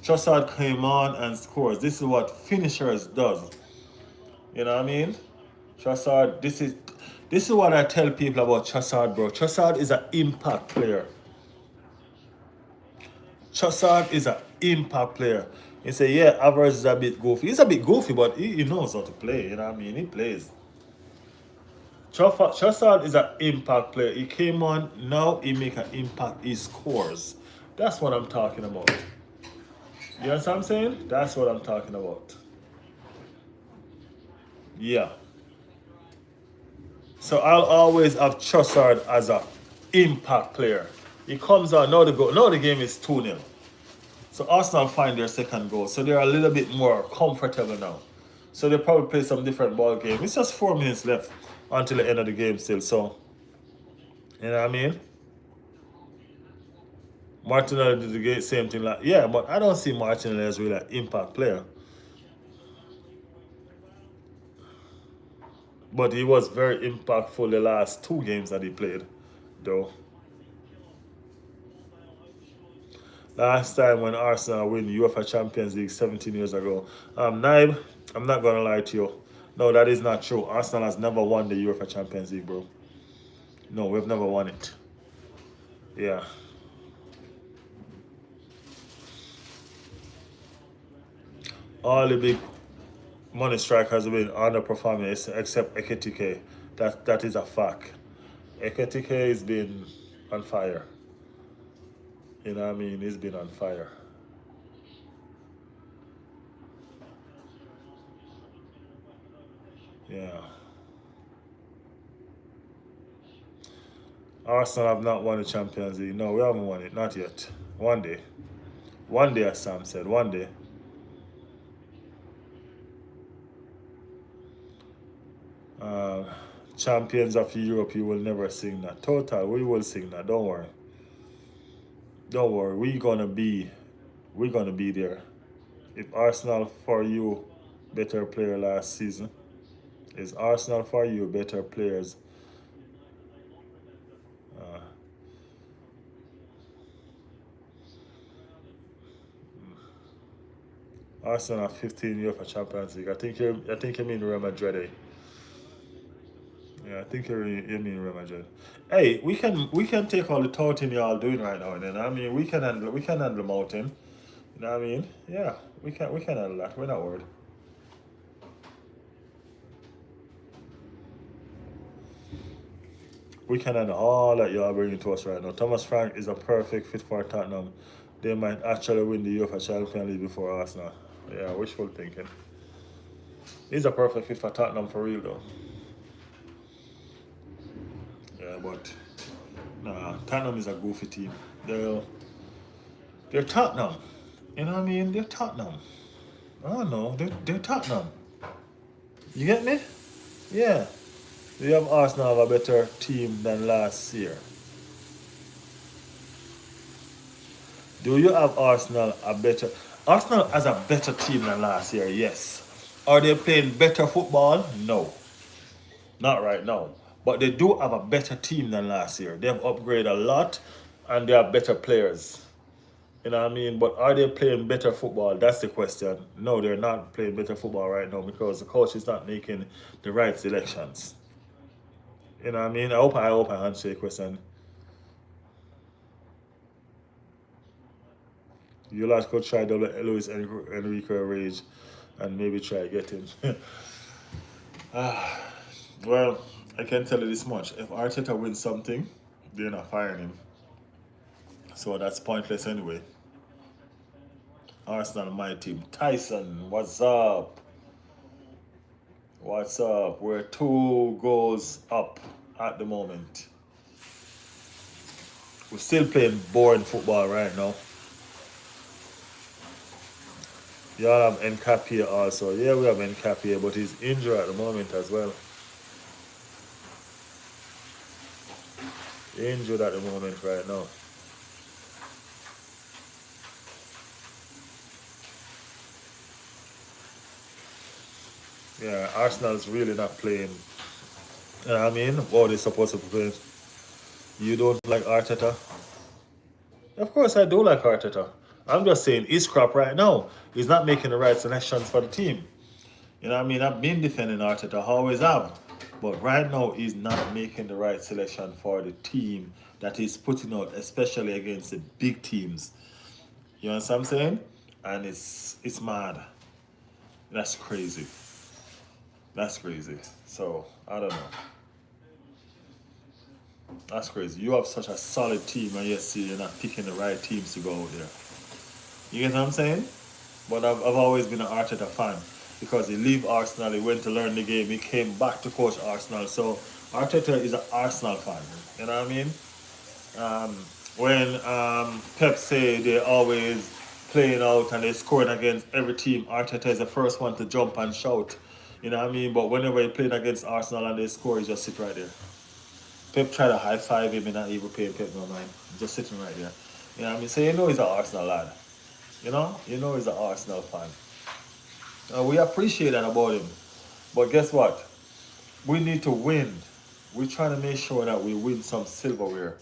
Trossard came on and scores. This is what finishers does. You know what I mean? Trossard, this is what I tell people about Trossard, bro. Trossard is an impact player. Trossard is an impact player. You say, yeah, Alvarez is a bit goofy. He's a bit goofy, but he knows how to play. You know what I mean? He plays. Trossard is an impact player. He came on, now he make an impact. He scores. That's what I'm talking about. You understand what I'm saying? That's what I'm talking about. Yeah. So I'll always have Trossard as a impact player. He comes on, now the game is 2-0. So Arsenal find their second goal. So they're a little bit more comfortable now. So they probably play some different ball game. It's just 4 minutes left until the end of the game still. So, you know what I mean? Martinelli did the same thing. Like, yeah, but I don't see Martinelli as really an impact player. But he was very impactful the last 2 games that he played, though. Last time when Arsenal win UEFA Champions League 17 years ago. Naib, I'm not gonna lie to you. No, that is not true. Arsenal has never won the UEFA Champions League, bro. No, we've never won it. Yeah. All the big money strikers have been underperforming except Ekitike. That is a fact. Ekitike has been on fire. You know what I mean? He's been on fire. Yeah. Arsenal have not won the Champions League. No, we haven't won it. Not yet. One day. One day, as Sam said, one day. Uh, Champions of Europe, you will never sing that. Total, we will sing that. Don't worry. Don't worry. We're gonna be there. If Arsenal for you better player last season, is Arsenal for you better players? Uh, Arsenal have 15 years for Champions League. I think you mean Real Madrid. Eh? Yeah, I think you mean Real Madrid. Hey, we can take all the touting y'all doing right now, and then I mean we can handle mountain. You know what I mean? Yeah, we can handle that. We're not worried. We can handle all that y'all bringing to us right now. Thomas Frank is a perfect fit for Tottenham. They might actually win the UEFA Champions League before Arsenal. Yeah, wishful thinking. He's a perfect fit for Tottenham for real though. Yeah, but nah, Tottenham is a goofy team. They're Tottenham. You know what I mean? They're Tottenham. I don't know. They're Tottenham. You get me? Yeah. You have Arsenal have a better team than last year. Do you have Arsenal a better? Arsenal has a better team than last year. Yes. Are they playing better football? No, not right now. But they do have a better team than last year. They have upgraded a lot, and they have better players. You know what I mean? But are they playing better football? That's the question. No, they're not playing better football right now because the coach is not making the right selections. You know what I mean? I hope I answer your question. You lot could try Luis Enrique Rage and maybe try get him. Ah, well, I can tell you this much. If Arteta wins something, they're not firing him. So that's pointless anyway. Arsenal, my team. Tyson, what's up? What's up? We're 2 goals up at the moment. We're still playing boring football right now. Y'all have Nkapia also. Yeah, we have Nkapia, but he's injured at the moment as well. Injured at the moment right now. Yeah, Arsenal's really not playing. You know what I mean? What they're supposed to be playing. You don't like Arteta? Of course I do like Arteta. I'm just saying he's crap right now. He's not making the right selections for the team. You know what I mean? I've been defending Arteta, always have. But right now he's not making the right selection for the team that he's putting out, especially against the big teams. You know what I'm saying? And it's mad. That's crazy. That's crazy. So I don't know. That's crazy. You have such a solid team, and yet see you're not picking the right teams to go out there. You get what I'm saying? But I've always been an Arteta fan because he left Arsenal, he went to learn the game, he came back to coach Arsenal. So Arteta is an Arsenal fan. You know what I mean? Um, when Pep say they're always playing out and they're scoring against every team, Arteta is the first one to jump and shout. You know what I mean? But whenever he playing against Arsenal and they score, he just sit right there. Pep tried to high five him and not even pay Pep no mind. Just sitting right there. You know what I mean? So you know he's an Arsenal lad. You know he's an Arsenal fan. We appreciate that about him. But guess what? We need to win. We're trying to make sure that we win some silverware.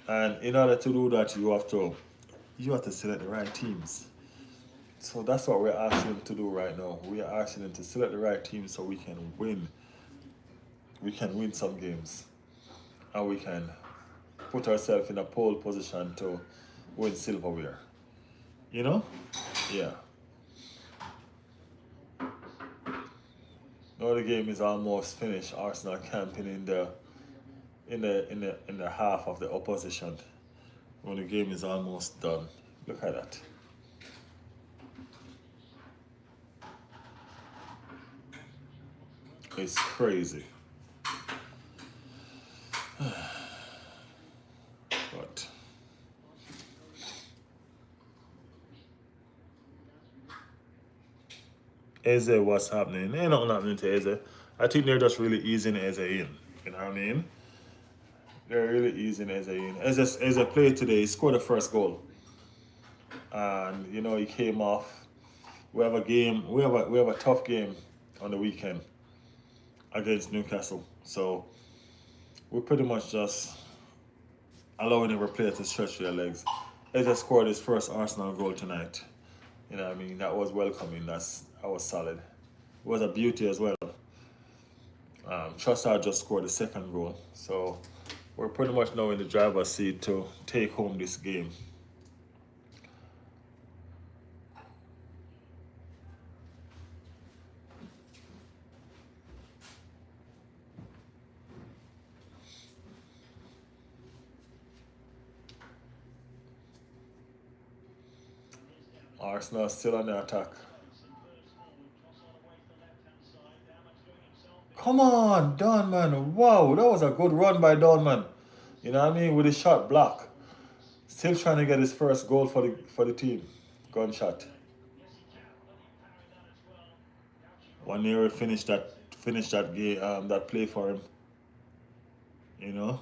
And in order to do that, you have to select the right teams. So that's what we're asking him to do right now. We are asking him to select the right teams so we can win. We can win some games. And we can put ourselves in a pole position to win silverware. You know? Yeah. Now the game is almost finished. Arsenal camping in the half of the opposition. When the game is almost done. Look at that. It's crazy. But Eze, what's happening? Ain't nothing happening to Eze. I think they're just really easing Eze in. You know what I mean? They're really easing Eze in. Eze played today. He scored the first goal, and you know he came off. We have a game. We have a tough game on the weekend against Newcastle. So we're pretty much just allowing every player to stretch their legs. Eze scored his first Arsenal goal tonight. You know what I mean? That was welcoming. That was solid. It was a beauty as well. Trossard just scored the second goal. So we're pretty much now in the driver's seat to take home this game. Arsenal still on the attack. Come on, Don man. Wow, that was a good run by Don man. You know what I mean? With his shot block. Still trying to get his first goal for the team. Gunshot. 1-0 finish that game that play for him. You know?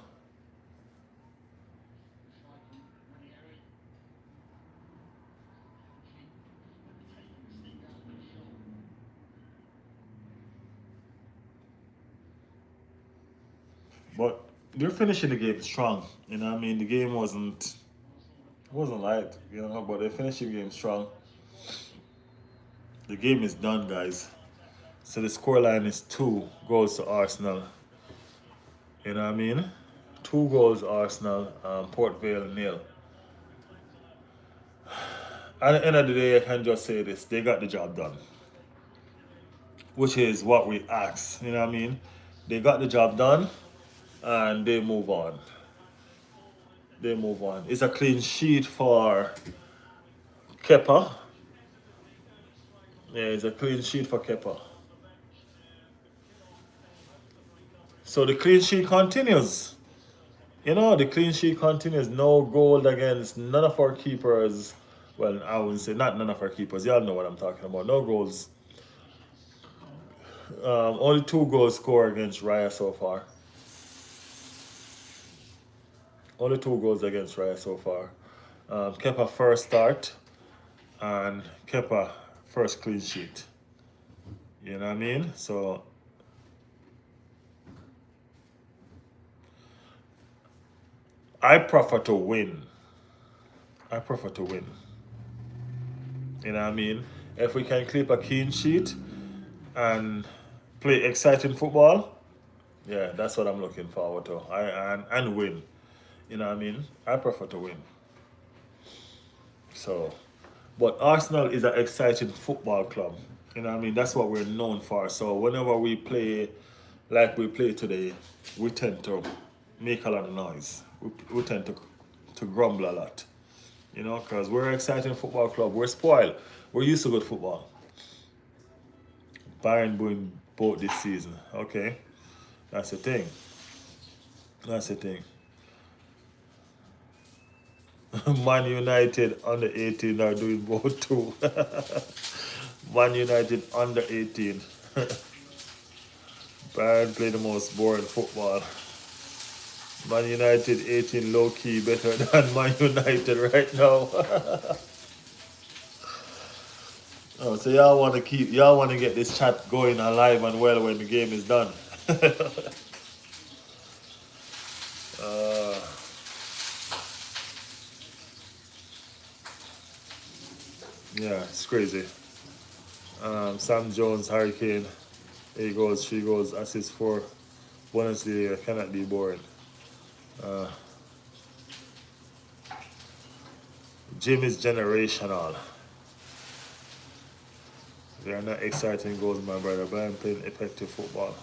But they're finishing the game strong. You know what I mean? The game wasn't light, you know, but they finished the game strong. The game is done, guys. So the scoreline is 2 goals to Arsenal. You know what I mean? 2 goals Arsenal, Port Vale nil. At the end of the day, I can just say this: they got the job done, which is what we asked. You know what I mean? They got the job done, and they move on. They move on. It's a clean sheet for Kepa. Yeah, it's a clean sheet for Kepa. So the clean sheet continues. You know, the clean sheet continues. No goal against none of our keepers. Well, I wouldn't say not none of our keepers. Y'all know what I'm talking about. No goals. Only 2 goals scored against Raya so far. Only 2 goals against Raya so far. Kepa first start and Kepa first clean sheet. You know what I mean? So I prefer to win. I prefer to win. You know what I mean? If we can keep a clean sheet and play exciting football, yeah, that's what I'm looking forward to. And win. You know what I mean? I prefer to win. So, but Arsenal is an exciting football club. You know what I mean? That's what we're known for. So whenever we play like we play today, we tend to make a lot of noise. We tend to grumble a lot. You know, because we're an exciting football club. We're spoiled. We're used to good football. Bayern doing both this season. Okay. That's the thing. That's the thing. Man United under 18 are doing both too. Man United under 18. Bayern play the most boring football. Man United 18 low key better than Man United right now. Oh, so y'all want to get this chat going alive and well when the game is done. uh, yeah, it's crazy. Sam Jones, Hurricane, 8 goals, 3 goals, assists 4. Honestly, cannot be boring. Jim is generational. They are not exciting goals, my brother, but I'm playing effective football.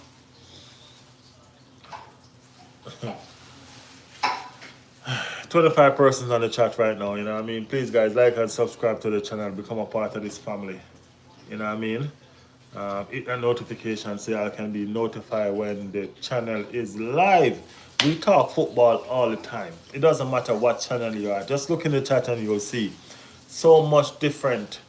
25 persons on the chat right now, you know what I mean? Please, guys, like and subscribe to the channel, become a part of this family. You know what I mean? Hit a notification so y'all can be notified when the channel is live. We talk football all the time. It doesn't matter what channel you are. Just look in the chat and you'll see so much different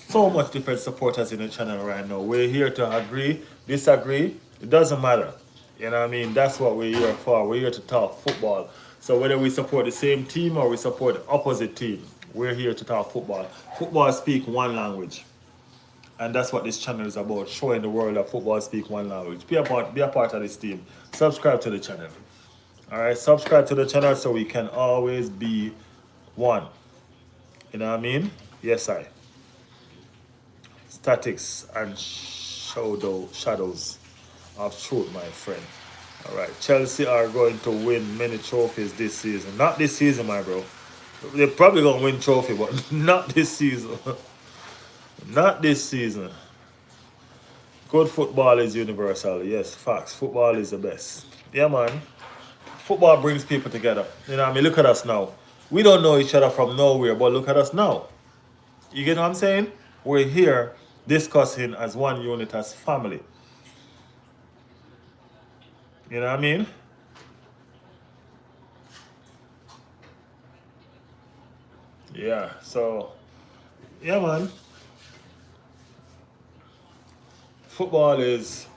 so much different supporters in the channel right now. We're here to agree, disagree. It doesn't matter. You know what I mean? That's what we're here for. We're here to talk football. So whether we support the same team or we support the opposite team, we're here to talk football. Football speak one language. And that's what this channel is about, showing the world that football speak one language. Be a part of this team. Subscribe to the channel. Alright, subscribe to the channel so we can always be one. You know what I mean? Yes, I. Statics and shadows of truth, my friend. Alright, Chelsea are going to win many trophies this season. Not this season, my bro. They're probably going to win trophy, but not this season. Not this season. Good football is universal. Yes, facts. Football is the best. Yeah, man. Football brings people together. You know what I mean? Look at us now. We don't know each other from nowhere, but look at us now. You get what I'm saying? We're here discussing as one unit, as family. You know what I mean? Yeah, so, yeah, man. Football is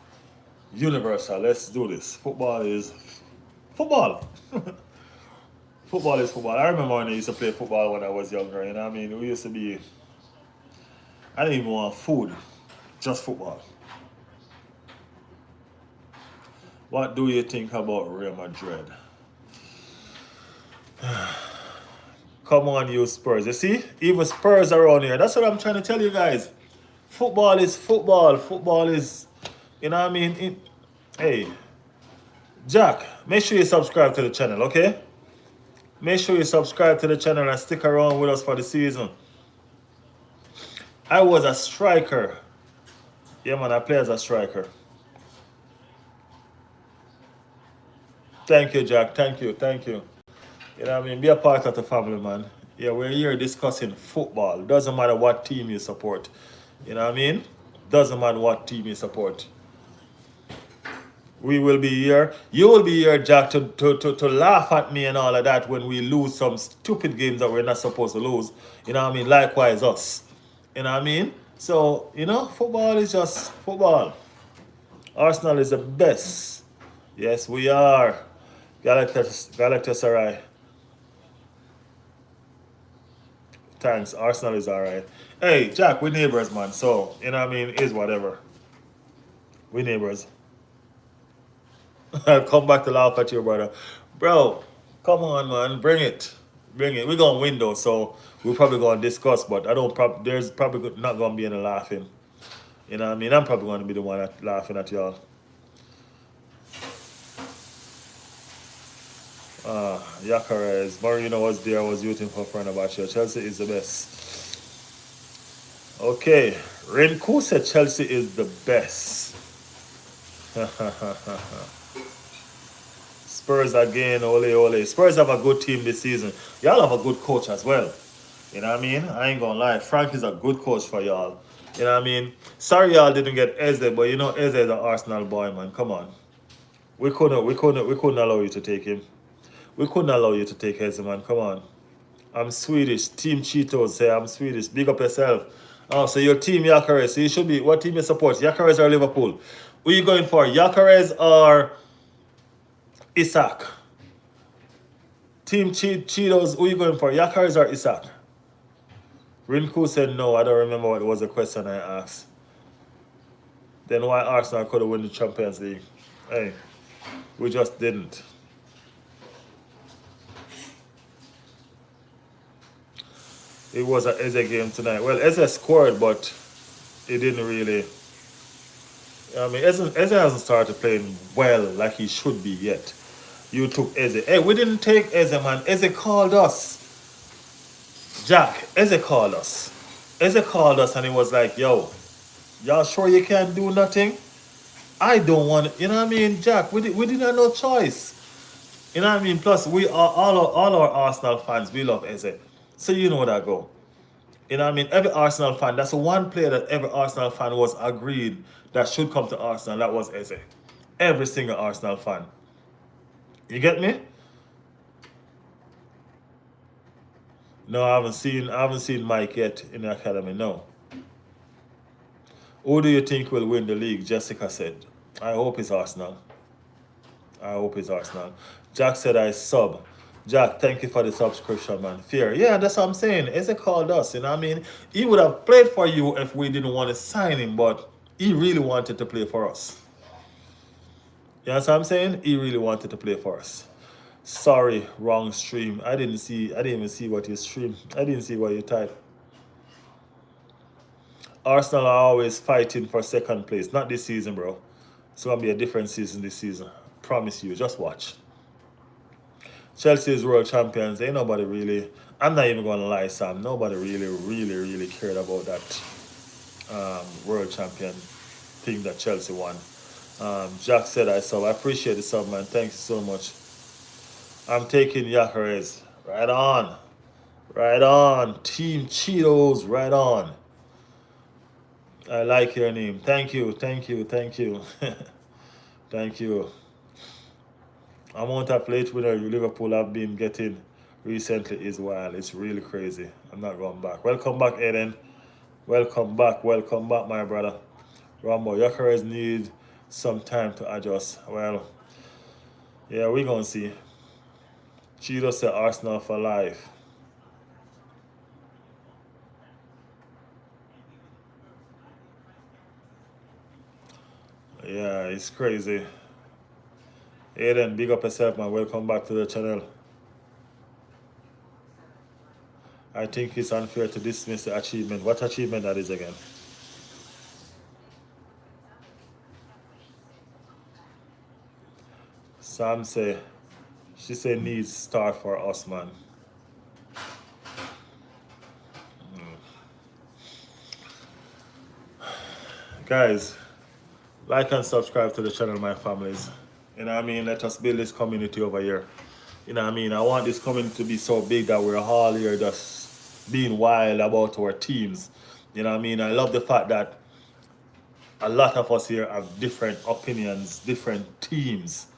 universal. Let's do this. Football is football. Football is football. I remember when I used to play football when I was younger. You know what I mean? We used to be, I didn't even want food, just football. What do you think about Real Madrid? Come on, you Spurs. You see? Even Spurs are around here. That's what I'm trying to tell you guys. Football is football. Football is, you know what I mean? Hey, Jack, make sure you subscribe to the channel, okay? Make sure you subscribe to the channel and stick around with us for the season. I was a striker. Yeah, man, I play as a striker. Thank you, Jack. Thank you. Thank you. You know what I mean? Be a part of the family, man. Yeah, we're here discussing football. Doesn't matter what team you support. You know what I mean? Doesn't matter what team you support. We will be here. You will be here, Jack, to laugh at me and all of that when we lose some stupid games that we're not supposed to lose. You know what I mean? Likewise, us. You know what I mean? So, you know, football is just football. Arsenal is the best. Yes, we are. Galatasaray. Thanks. Arsenal is alright. Hey, Jack, we neighbors, man. So, you know what I mean? Is whatever. We neighbors. I'll come back to laugh at you, brother. Bro, come on, man. Bring it. Bring it. We're going to win, though, so we're probably going to discuss, but there's probably not going to be any laughing. You know what I mean? I'm probably going to be the one laughing at y'all. Yacarez. Marino was there. I was rooting for Fenerbahce. Chelsea is the best. Okay. Renku said Chelsea is the best. Spurs again. Ole, ole. Spurs have a good team this season. Y'all have a good coach as well. You know what I mean? I ain't gonna lie. Frank is a good coach for y'all. You know what I mean? Sorry y'all didn't get Eze, but you know Eze is an Arsenal boy, man. Come on. We couldn't allow you to take him. We couldn't allow you to take Eze, man. Come on. I'm Swedish. Team Cheetos say I'm Swedish. Big up yourself. Oh, so your team Yacarez. So you should be, what team you support? Yacarez or Liverpool? Who are you going for? Yacarez or Isaac? Team Cheetos, who are you going for? Yacarez or Isaac? Rinku said no. I don't remember what was the question I asked. Then why Arsenal could have won the Champions League? Hey, we just didn't. It was an Eze game tonight. Well, Eze scored, but it didn't really. I mean, Eze hasn't started playing well like he should be yet. You took Eze. Hey, we didn't take Eze, man. Eze called us. Jack, Eze called us. Eze called us and he was like, yo, y'all sure you can't do nothing? I don't want, you know what I mean, Jack, we didn't have no choice. You know what I mean? Plus, we are all our Arsenal fans, we love Eze. So you know what I go. You know what I mean? Every Arsenal fan, that's the one player that every Arsenal fan was agreed that should come to Arsenal. That was Eze. Every single Arsenal fan. You get me? No, I haven't seen Mike yet in the academy. No. Who do you think will win the league? Jessica said. I hope it's Arsenal. I hope it's Arsenal. Jack said I sub. Jack, thank you for the subscription, man. Fear. Yeah, that's what I'm saying. Eze called us, you know what I mean? He would have played for you if we didn't want to sign him, but he really wanted to play for us. You know what I'm saying? He really wanted to play for us. Sorry, wrong stream. I didn't even see what you streamed. I didn't see what you typed. Arsenal are always fighting for second place. Not this season, bro. It's gonna be a different season this season. Promise you. Just watch. Chelsea is world champions. Ain't nobody really. I'm not even gonna lie, Sam. Nobody really cared about that world champion thing that Chelsea won. Jack said I sub. I appreciate the sub, man. Thanks so much. I'm taking Yacarez. Right on. Right on. Team Cheetos. Right on. I like your name. Thank you. Thank you. Thank you. Thank you. Amount of late winner Liverpool have been getting recently is wild. It's really crazy. I'm not going back. Welcome back, Eden. Welcome back. Welcome back, my brother. Rambo, Yacarez need some time to adjust. Well, yeah, we're going to see. Cheeto said Arsenal for life. Yeah, it's crazy. Aiden, big up yourself, man. Welcome back to the channel. I think it's unfair to dismiss the achievement. What achievement that is again? Sam say, she say needs start for us, man. Guys, like and subscribe to the channel, my families. You know what I mean? Let us build this community over here. You know what I mean? I want this community to be so big that we're all here just being wild about our teams. You know what I mean? I love the fact that a lot of us here have different opinions, different teams.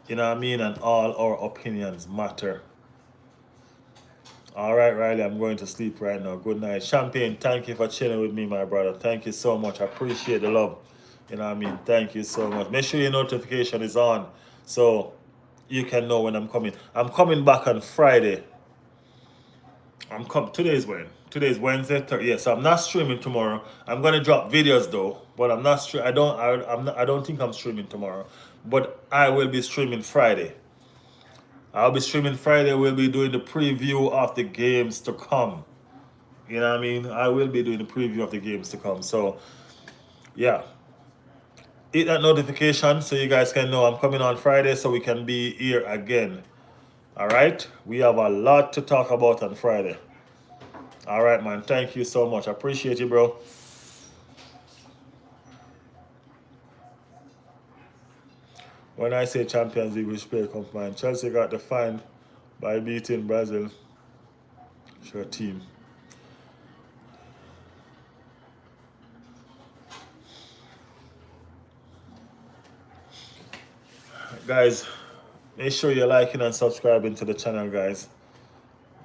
You know what I mean? And all our opinions matter. All right, Riley, I'm going to sleep right now. Good night. Champagne, thank you for chilling with me, my brother. Thank you so much. I appreciate the love. You know what I mean? Thank you so much. Make sure your notification is on so you can know when I'm coming. I'm coming back on Friday. Today's when? Today's Wednesday. Yeah, so I'm not streaming tomorrow. I'm gonna drop videos though, but I'm not. I don't think I'm streaming tomorrow, but I will be streaming Friday. I'll be streaming Friday. We'll be doing the preview of the games to come. You know what I mean? I will be doing the preview of the games to come. So, yeah. Hit that notification so you guys can know I'm coming on Friday so we can be here again. All right? We have a lot to talk about on Friday. All right, man. Thank you so much. I appreciate you, bro. When I say Champions League, which player comes to mind? Chelsea got defined by beating Brazil. Sure, team. Guys, make sure you're liking and subscribing to the channel, guys.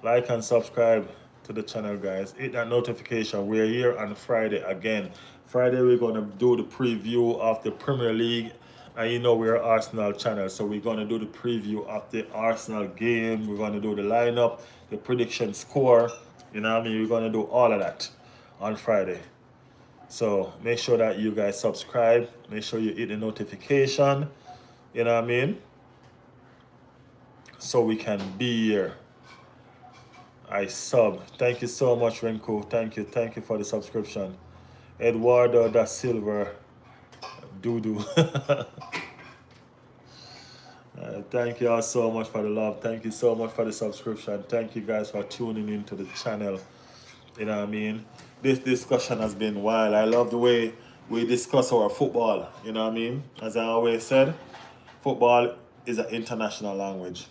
Like and subscribe to the channel, guys. Hit that notification. We're here on Friday again. Friday, we're going to do the preview of the Premier League. And you know we're an Arsenal channel, so we're going to do the preview of the Arsenal game. We're going to do the lineup, the prediction score. You know what I mean? We're going to do all of that on Friday. So make sure that you guys subscribe. Make sure you hit the notification. You know what I mean? So we can be here. I sub. Thank you so much, Renko. Thank you. Thank you for the subscription. Eduardo da Silva. Dudu. Thank you all so much for the love. Thank you so much for the subscription. Thank you guys for tuning into the channel. You know what I mean? This discussion has been wild. I love the way we discuss our football. You know what I mean? As I always said, football is an international language.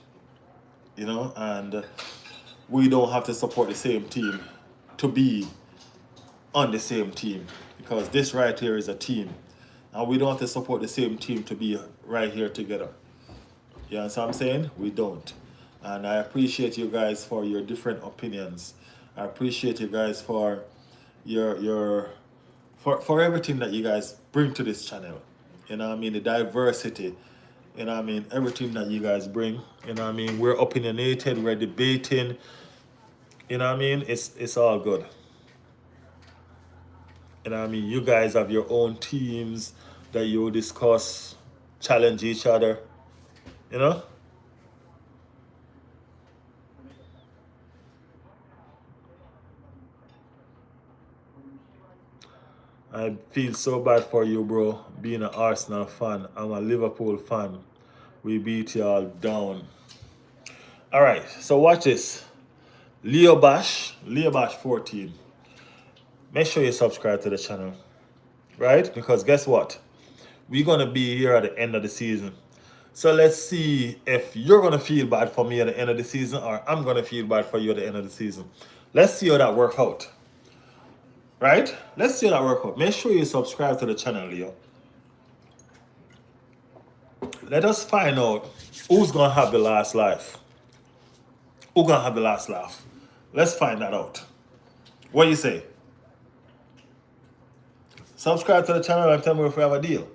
You know, and we don't have to support the same team to be on the same team, because this right here is a team, and we don't have to support the same team to be right here together. You know what I'm saying? We don't. And I appreciate you guys for your different opinions. I appreciate you guys for your for everything that you guys bring to this channel. You know what I mean? The diversity. You know what I mean? Everything that you guys bring. You know what I mean? We're opinionated, we're debating. You know what I mean? It's all good. You know what I mean? You guys have your own teams that you discuss, challenge each other. You know? I feel so bad for you, bro. Being an Arsenal fan. I'm a Liverpool fan. We beat y'all down. All right, so watch this. Leo Bash 14. Make sure you subscribe to the channel, right? Because guess what? We're gonna be here at the end of the season. So let's see if you're gonna feel bad for me at the end of the season, or I'm gonna feel bad for you at the end of the season. Let's see how that work out. Right? Let's see how that work out. Make sure you subscribe to the channel, Leo. Let us find out who's gonna have the last life. Who's gonna have the last laugh? Let's find that out. What do you say? Subscribe to the channel and tell me if we have a deal.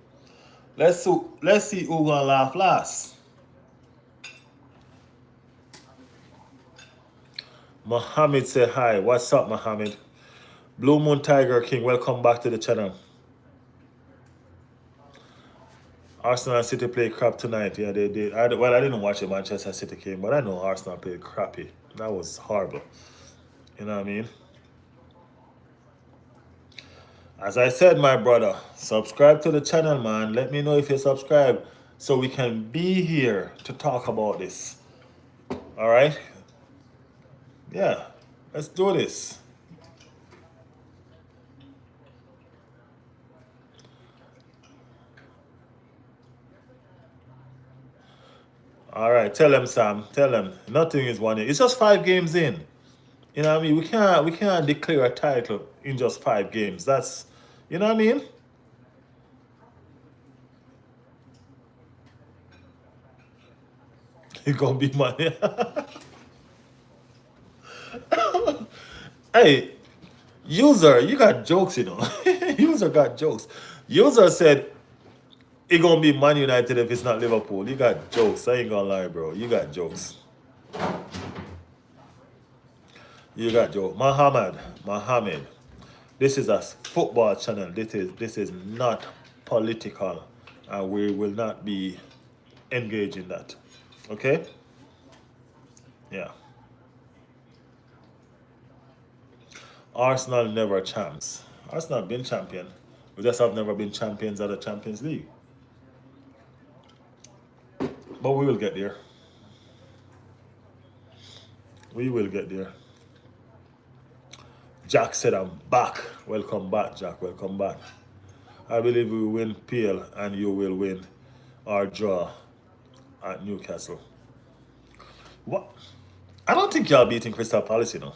Let's see who gonna laugh last. Mohammed say hi. What's up, Mohammed? Blue Moon Tiger King, welcome back to the channel. Arsenal and City play crap tonight. Yeah, they did. I didn't watch the Manchester City game, but I know Arsenal played crappy. That was horrible. You know what I mean? As I said, my brother, subscribe to the channel, man. Let me know if you subscribe so we can be here to talk about this. All right? Yeah, let's do this. All right, tell them, Sam. Tell them nothing is one. It's just 5 games in. You know what I mean? We can't declare a title in just 5 games. That's, you know what I mean? It's gonna be money. Hey, user, you got jokes, you know. User got jokes. User said it gonna be Man United if it's not Liverpool. You got jokes. I ain't gonna lie, bro. You got jokes. You got jokes. Mohammed. This is a football channel. This is not political, and we will not be engaged in that. Okay? Yeah. Arsenal never champs. Arsenal been champion. We just have never been champions at the Champions League. But we will get there. We will get there. Jack said I'm back. Welcome back, Jack. Welcome back. I believe we will win PL and you will win our draw at Newcastle. What? I don't think y'all beating Crystal Palace, you know.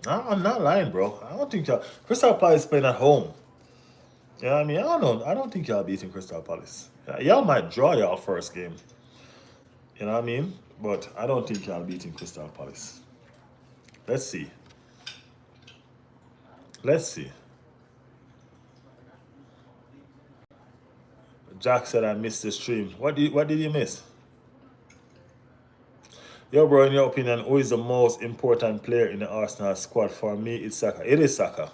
I'm not lying, bro. I don't think y'all. Crystal Palace playing at home. Yeah, I mean, I don't know. I don't think y'all beating Crystal Palace. Y'all might draw y'all first game. You know what I mean? But I don't think y'all beating Crystal Palace. Let's see. Let's see. Jack said I missed the stream. What did you miss? Yo, bro, in your opinion, who is the most important player in the Arsenal squad? For me, it's Saka. It is Saka.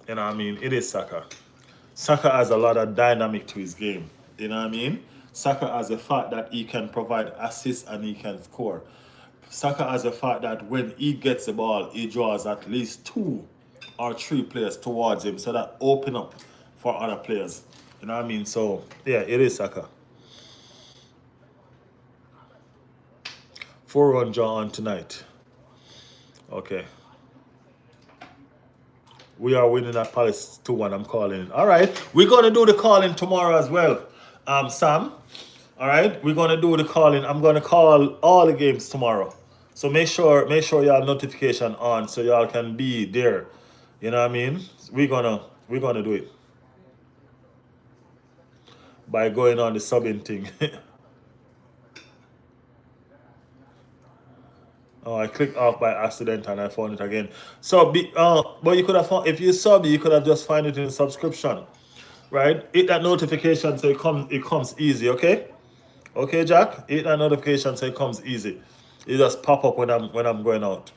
You know what I mean? It is Saka. Saka has a lot of dynamic to his game. You know what I mean? Saka has the fact that he can provide assists and he can score. Saka has the fact that when he gets the ball, he draws at least 2 or 3 players towards him, so that open up for other players. You know what I mean? So yeah, it is Saka. 4-1 draw on tonight. Okay. We are winning at Palace 2-1. I'm calling it. All right. We're gonna do the calling tomorrow as well. Sam. All right. We're gonna do the calling. I'm gonna call all the games tomorrow. So make sure y'all notification on so y'all can be there. You know what I mean? We're gonna do it by going on the subbing thing. Oh, I clicked off by accident and I found it again. So, but you could have found, if you saw me, you could have just find it in subscription, right? Hit that notification so it comes easy, okay? Okay, Jack. Hit that notification so it comes easy. It just pop up when I'm going out.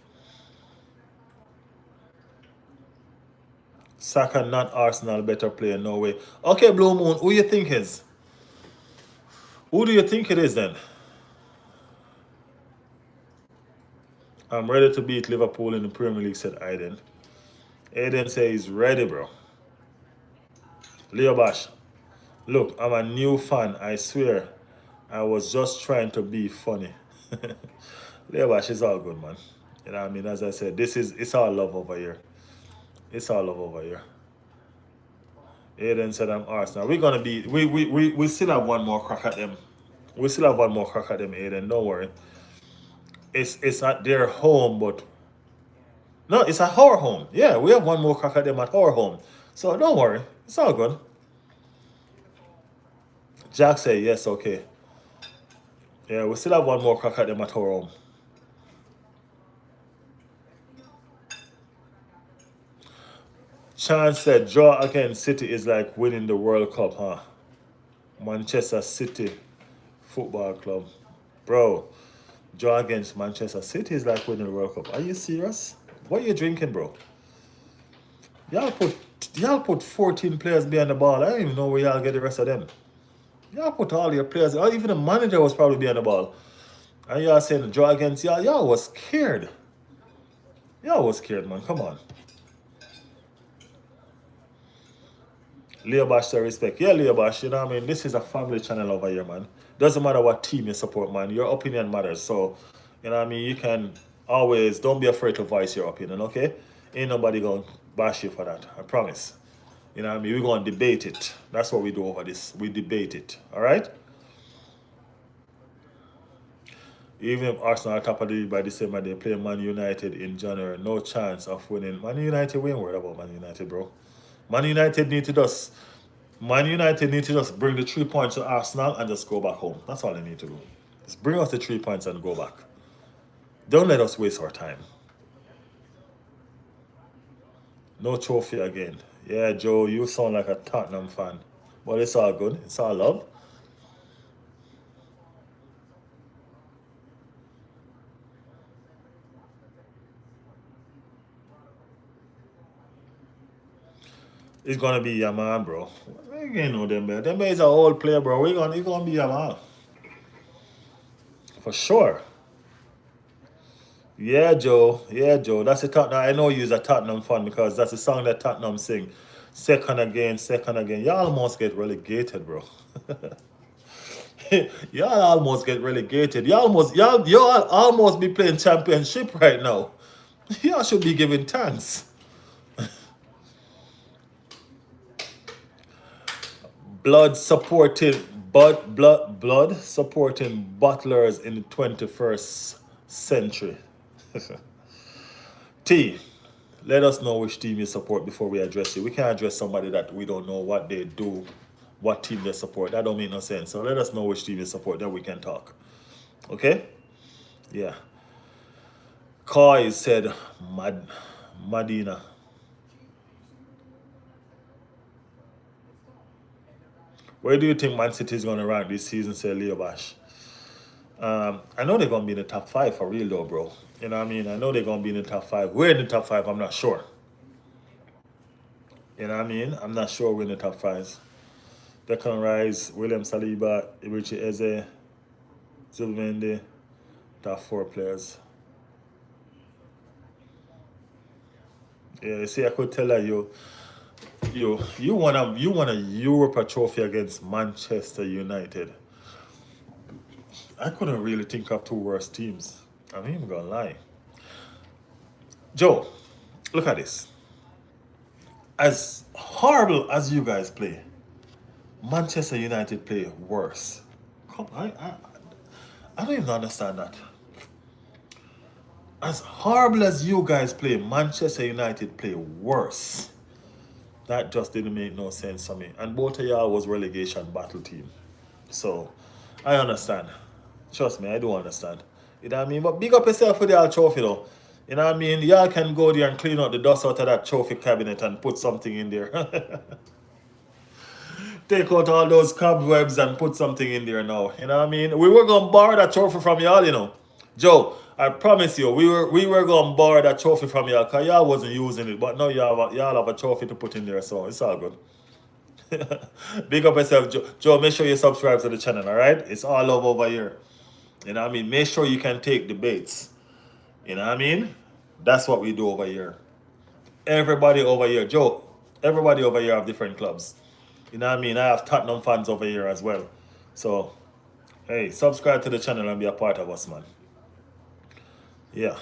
Saka not Arsenal better player, no way. Okay, Blue Moon, who you think is? Who do you think it is then? I'm ready to beat Liverpool in the Premier League, said Aiden. Aiden says he's ready, bro. Leo Bash, look, I'm a new fan. I swear, I was just trying to be funny. Leo Bash is all good, man. You know what I mean? As I said, it's all love over here. It's all love over here. Aiden said I'm Arsenal. We're gonna be we still have one more crack at them. We still have one more crack at them, Aiden. Don't worry. It's at their home, but no, it's at our home. Yeah, we have one more crack at them at our home. So don't worry. It's all good. Jack said yes, okay. Yeah, we still have one more crack at them at our home. Chance said draw against City is like winning the World Cup, huh? Manchester City Football Club. Bro, draw against Manchester City is like winning the World Cup. Are you serious? What are you drinking, bro? Y'all put 14 players behind the ball. I don't even know where y'all get the rest of them. Y'all put all your players, or even the manager was probably behind the ball. And y'all saying draw against y'all. Y'all was scared. Y'all was scared, man. Come on. Leo Bash to respect. Yeah, Leo Bash, you know what I mean? This is a family channel over here, man. Doesn't matter what team you support, man. Your opinion matters. So, you know what I mean? You can always, don't be afraid to voice your opinion, okay? Ain't nobody going to bash you for that. I promise. You know what I mean? We're going to debate it. That's what we do over this. We debate it. All right? Even if Arsenal are top of the league by December, they play Man United in January. No chance of winning. Man United, we ain't worried about Man United, bro. Man United need to just bring the 3 points to Arsenal and just go back home. That's all they need to do. Just bring us the 3 points and go back. Don't let us waste our time. No trophy again. Yeah, Joe, you sound like a Tottenham fan. But it's all good. It's all love. It's gonna be your man, bro. We ain't know Dembele. Dembele is an old player, bro. He's gonna be your man. For sure. Yeah, Joe. Yeah, Joe. That's a Tottenham. I know you're a Tottenham fan because that's a song that Tottenham sing. Second again, second again. Y'all almost get relegated, bro. Y'all almost get relegated. Y'all almost be playing championship right now. Y'all should be giving thanks. Blood supporting butlers in the 21st century. T, let us know which team you support before we address you. We can't address somebody that we don't know what they do, what team they support. That don't make no sense. So let us know which team you support, then we can talk. Okay? Yeah. Koi said Madina. Where do you think Man City is going to rank this season, said Leo Bash? I know they're going to be in the top 5 for real though, bro. You know what I mean? I know they're going to be in the top 5. We're in the top 5, I'm not sure. You know what I mean? I'm not sure we're in the top 5. Declan Rice, William Saliba, Richie Eze, Zubimendi, top 4 players. Yeah, you see, I could tell that you want a Europa trophy against Manchester United. I couldn't really think of 2 worse teams. I'm not even gonna lie. Joe, look at this. As horrible as you guys play, Manchester United play worse. I don't even understand that. As horrible as you guys play, Manchester United play worse. That just didn't make no sense to me. And both of y'all was relegation battle team. So, I understand. Trust me, I do understand. You know what I mean? But big up yourself for the all trophy though. You know what I mean? Y'all can go there and clean out the dust out of that trophy cabinet and put something in there. Take out all those cobwebs and put something in there now. You know what I mean? We were gonna borrow that trophy from y'all, you know. Joe, I promise you, we were gonna borrow that trophy from y'all because y'all wasn't using it, but now y'all have a trophy to put in there, so it's all good. Big up yourself, Joe. Joe, make sure you subscribe to the channel, alright? It's all love over here. You know what I mean? Make sure you can take debates. You know what I mean? That's what we do over here. Everybody over here, Joe, everybody over here have different clubs. You know what I mean? I have Tottenham fans over here as well. So, hey, subscribe to the channel and be a part of us, man. Yeah.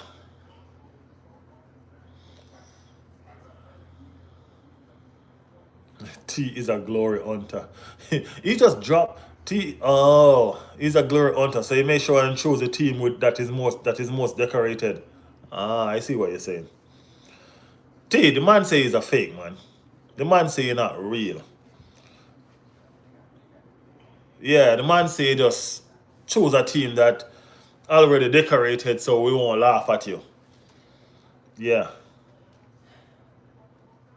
T is a glory hunter. He just dropped T. Oh, he's a glory hunter. So he made sure and choose a team with that is most decorated. Ah, I see what you're saying. T, the man say he's a fake man. The man say you're not real. Yeah, the man say just choose a team that already decorated so we won't laugh at you. Yeah,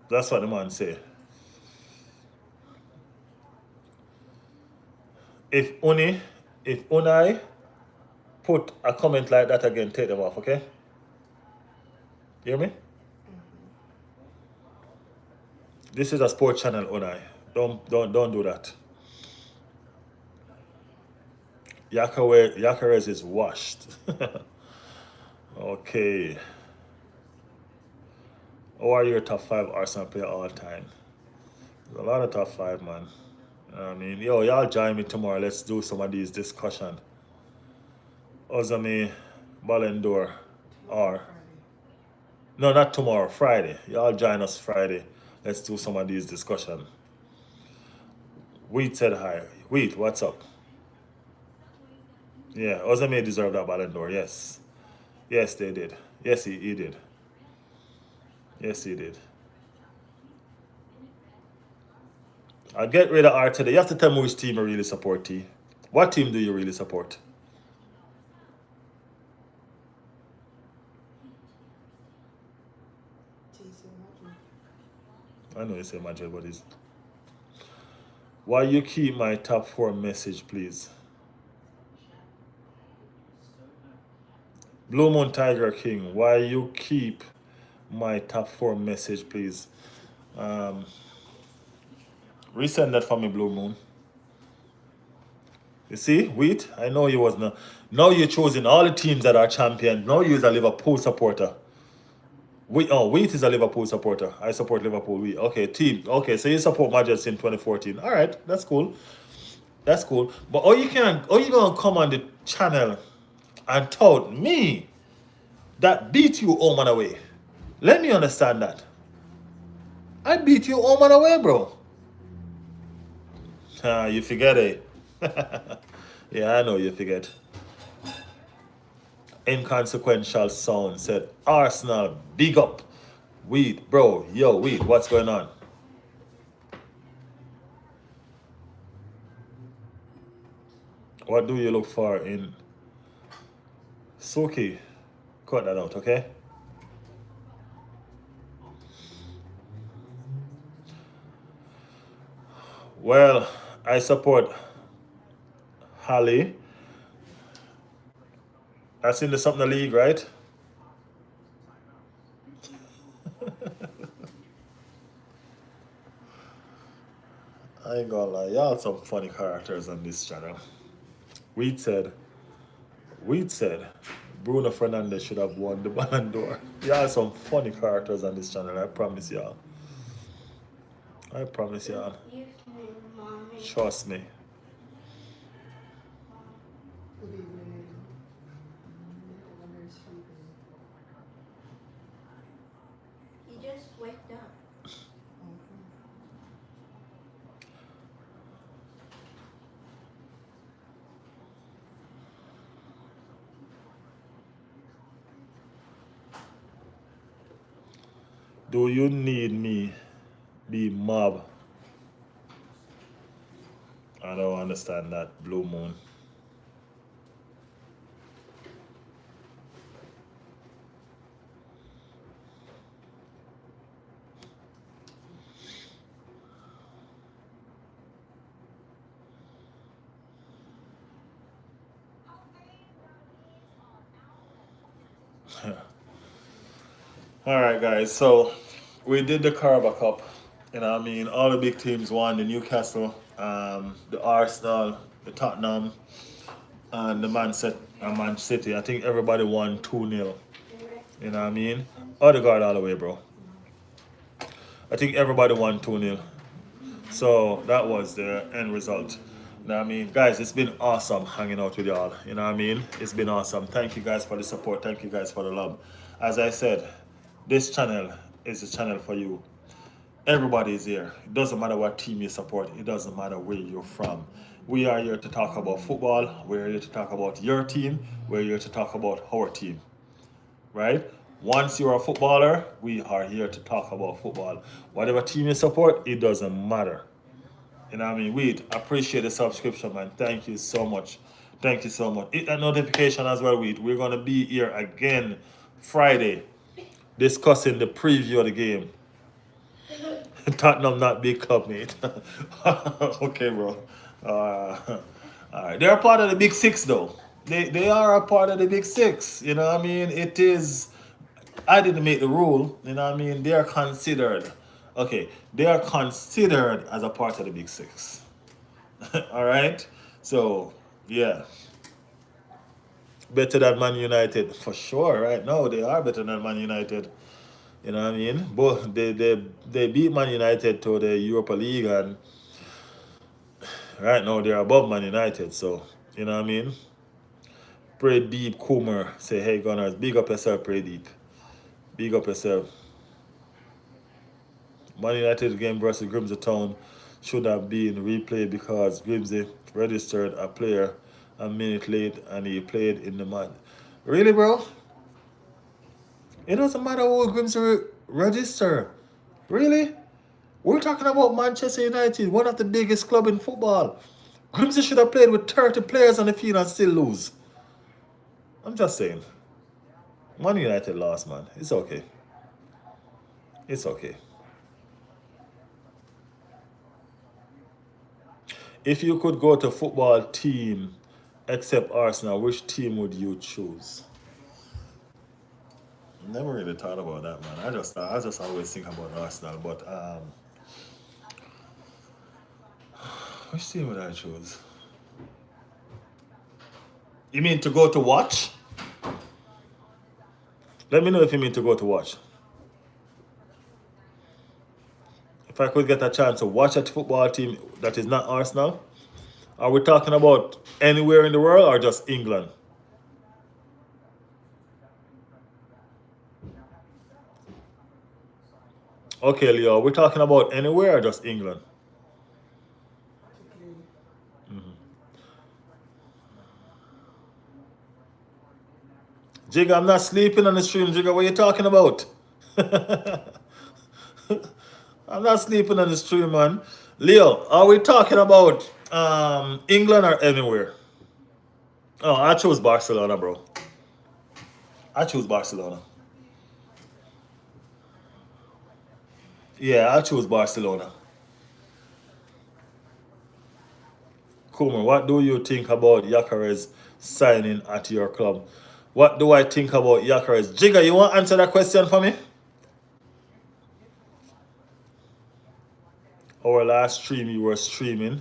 that's what the man say. If Uni, if Unai put a comment like that again, take them off, okay? You hear me? This is a sports channel, Unai. Don't do that. Yakarez is washed. Okay. Who are your top five Arsenal player all time? There's a lot of top five, man. I mean, yo, y'all join me tomorrow. Let's do some of these discussion. Ozami, Ballon d'Or, or no, not tomorrow. Friday. Y'all join us Friday. Let's do some of these discussion. Wheat said hi. Wheat, what's up? Yeah, Ozami deserved that Ballon d'Or. Yes, yes, they did. Yes, he did. Yes, he did. I'll get rid of R today. You have to tell me which team you really support, T. What team do you really support? I know you say Madrid, but it's... Why you keep my top four message, please? Blue Moon Tiger King, why you keep my top four message, please? Resend that for me, Blue Moon. You see, Wheat, I know you was not. Now you're choosing all the teams that are champion. Now you're a Liverpool supporter. Wheat is a Liverpool supporter. I support Liverpool. Wheat. Okay, team. Okay, so you support Madrid in 2014. All right, that's cool. That's cool. But are you gonna come on the channel and tout me that beat you home and away? Let me understand that. I beat you home and away, bro. Ah, you forget it. Yeah, I know you forget. Inconsequential sound said, Arsenal, big up. Weed, bro, yo, Weed, what's going on? What do you look for in Suki? Cut that out, okay? Well, I support Holly. That's in the Sumner League, right? I ain't gonna lie, y'all some funny characters on this channel. Weed said, Weed said, Bruno Fernandes should have won the Ballon d'Or. Y'all some funny characters on this channel, I promise y'all. I promise y'all. Trust me. He just waked up. Do you need me be mob? I don't understand that, Blue Moon. All right, guys. So we did the Carabao Cup. You know, what I mean, all the big teams won. The Newcastle, the Arsenal, the Tottenham, and the Man City. I think everybody won 2-0. You know what I mean? Odegaard all the way, bro. I think everybody won 2-0. So that was the end result. You know what I mean? Guys, it's been awesome hanging out with y'all. You know what I mean? It's been awesome. Thank you guys for the support. Thank you guys for the love. As I said, this channel is a channel for you. Everybody is here. It doesn't matter what team you support. It doesn't matter where you're from. We are here to talk about football. We're here to talk about your team. We're here to talk about our team. Right? Once you're a footballer, we are here to talk about football. Whatever team you support, it doesn't matter. You know what I mean? We appreciate the subscription, man. Thank you so much. Thank you so much. Hit that notification as well, We're going to be here again Friday discussing the preview of the game. Tottenham not big club, mate. Okay, bro. All right. They're a part of the Big Six, though. They are a part of the Big Six. You know what I mean? It is. I didn't make the rule. You know what I mean? They are considered. Okay. They are considered as a part of the Big Six. All right. So, yeah. Better than Man United. For sure, right? No, they are better than Man United. You know what I mean? But they beat Man United to the Europa League, and right now they're above Man United. So you know what I mean? Pray deep, Coomer say, "Hey Gunners, big up yourself, pray deep, big up yourself." Man United game versus Grimsby Town should have been replayed because Grimsby registered a player a minute late and he played in the match. Really, bro? It doesn't matter who Grimsby register. Really? We're talking about Manchester United, one of the biggest club in football. Grimsby should have played with 30 players on the field and still lose. I'm just saying. Man United lost, man. It's okay. It's okay. If you could go to football team except Arsenal, which team would you choose? Never really thought about that, man. I just always think about Arsenal, but which team would I choose? You mean to go to watch? Let me know if you mean to go to watch. If I could get a chance to watch a football team that is not Arsenal, are we talking about anywhere in the world or just England? Okay, Leo, we're talking about anywhere or just England? Jigga, I'm not sleeping on the stream, Jigga. What are you talking about? I'm not sleeping on the stream, man. Leo, are we talking about England or anywhere? Oh, I chose Barcelona, bro. I choose Barcelona. Yeah, I choose Barcelona. Kuma, what do you think about Yakares signing at your club? What do I think about Yakares? Jigga, you want to answer that question for me? Our last stream, you were streaming.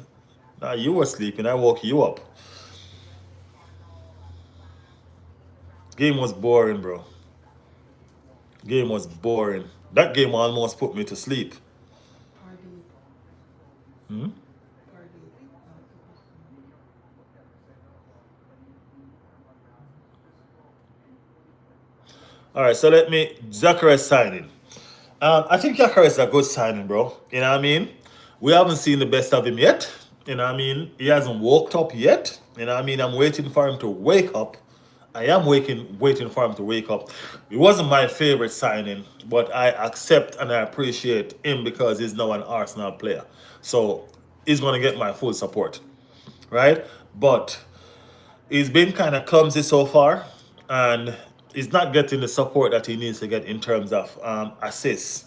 Nah, you were sleeping. I woke you up. Game was boring, bro. Game was boring. That game almost put me to sleep. Hmm? All right, so let me. Zacharias signing. I think Zacharias is a good signing, bro. You know what I mean? We haven't seen the best of him yet. You know what I mean? He hasn't woke up yet. You know what I mean? I'm waiting for him to wake up. I am waiting for him to wake up. It wasn't my favorite signing, but I accept and I appreciate him because he's now an Arsenal player. So he's going to get my full support, right? But he's been kind of clumsy so far, and he's not getting the support that he needs to get in terms of assists.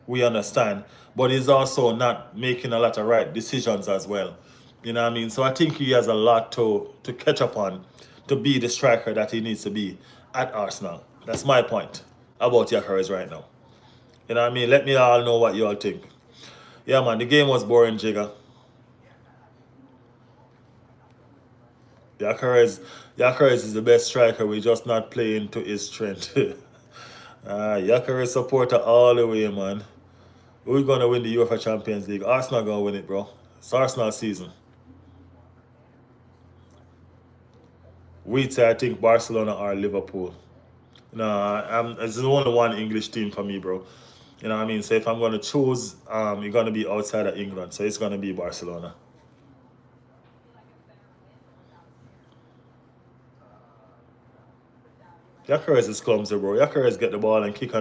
We understand, but he's also not making a lot of right decisions as well. You know what I mean? So I think he has a lot to catch up on to be the striker that he needs to be at Arsenal. That's my point. about Gyökeres right now. You know what I mean? Let me all know what you all think. Yeah, man, the game was boring, Jigga. Gyökeres is the best striker. We just not playing to his strength. Gyökeres supporter all the way, man. We're gonna win the UEFA Champions League. Arsenal gonna win it, bro. It's Arsenal season. We'd say I think Barcelona or Liverpool. No, it's only one English team for me, bro. You know what I mean? So if I'm gonna choose, you're gonna be outside of England. So it's gonna be Barcelona. Gyökeres is clumsy, bro. Gyökeres get the ball and kick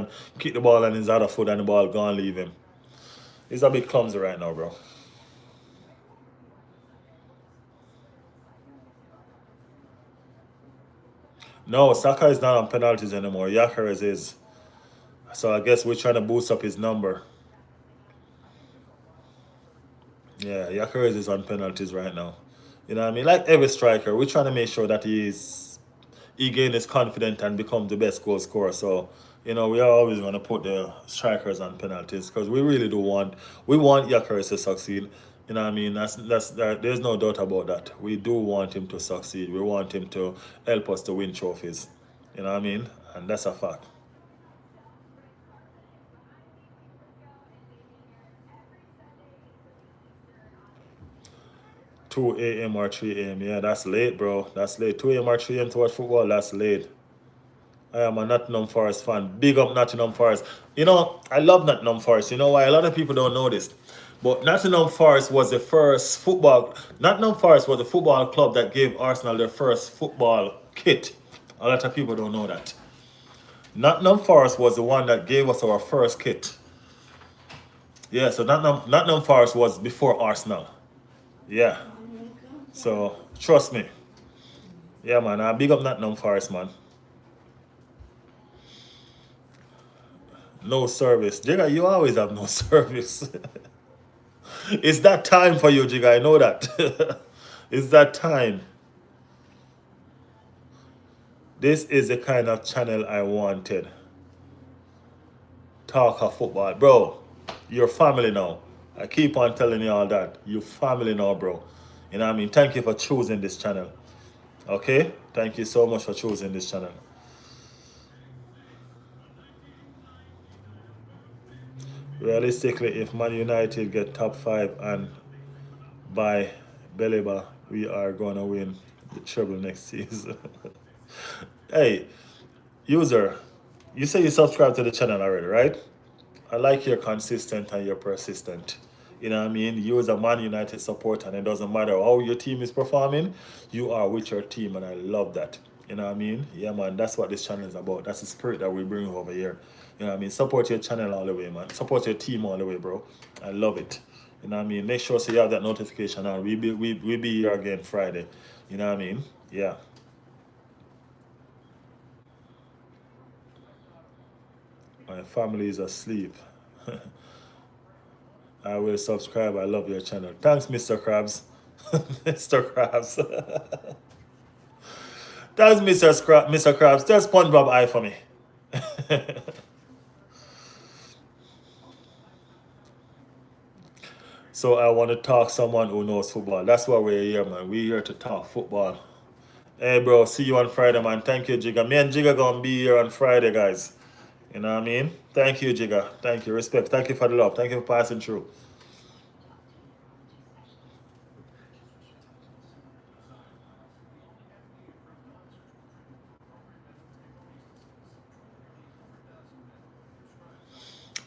the ball on his other foot and the ball gone leave him. He's a bit clumsy right now, bro. No, Saka is not on penalties anymore. Gyökeres is. So I guess we're trying to boost up his number. Yeah, Gyökeres is on penalties right now. You know what I mean? Like every striker, we're trying to make sure that he gain his confidence and become the best goal scorer. So, you know, we are always going to put the strikers on penalties because we really do want Gyökeres to succeed. You know what I mean? There's no doubt about that. We do want him to succeed. We want him to help us to win trophies. You know what I mean? And that's a fact. 2 a.m. or 3 a.m. Yeah, that's late, bro. That's late. 2 a.m. or 3 a.m. to watch football, that's late. I am a Nottingham Forest fan. Big up Nottingham Forest. You know, I love Nottingham Forest. You know why? A lot of people don't know this. But Nottingham Forest was the first football. Nottingham Forest was the football club that gave Arsenal their first football kit. A lot of people don't know that. Nottingham Forest was the one that gave us our first kit. Yeah, so Nottingham Forest was before Arsenal. Yeah. So trust me. Yeah, man. I big up Nottingham Forest, man. No service. Jigga, you always have no service. It's that time for you, Jigga. I know that. It's that time. This is the kind of channel I wanted. Talk of football. Bro, you're family now. I keep on telling you all that. You're family now, bro. You know what I mean? Thank you for choosing this channel. Okay? Thank you so much for choosing this channel. Realistically, if Man United get top 5 and by Beleba, we are gonna win the treble next season. Hey, user, you say you subscribe to the channel already, right? I like you're consistent and you're persistent. You know what I mean? You as a Man United supporter, and it doesn't matter how your team is performing, you are with your team, and I love that. You know what I mean? Yeah, man, that's what this channel is about. That's the spirit that we bring over here. You know what I mean? Support your channel all the way, man. Support your team all the way, bro. I love it. You know what I mean? Make sure so you have that notification on. We be here again Friday. You know what I mean? Yeah. My family is asleep. I will subscribe. I love your channel. Thanks, Mr. Krabs. Mr. Krabs. Thanks, Mr. Krabs. Tell SpongeBob eye for me. So I want to talk someone who knows football. That's why we're here, man. We're here to talk football. Hey, bro. See you on Friday, man. Thank you, Jigga. Me and Jigga gonna be here on Friday, guys. You know what I mean? Thank you, Jigga. Thank you. Respect. Thank you for the love. Thank you for passing through.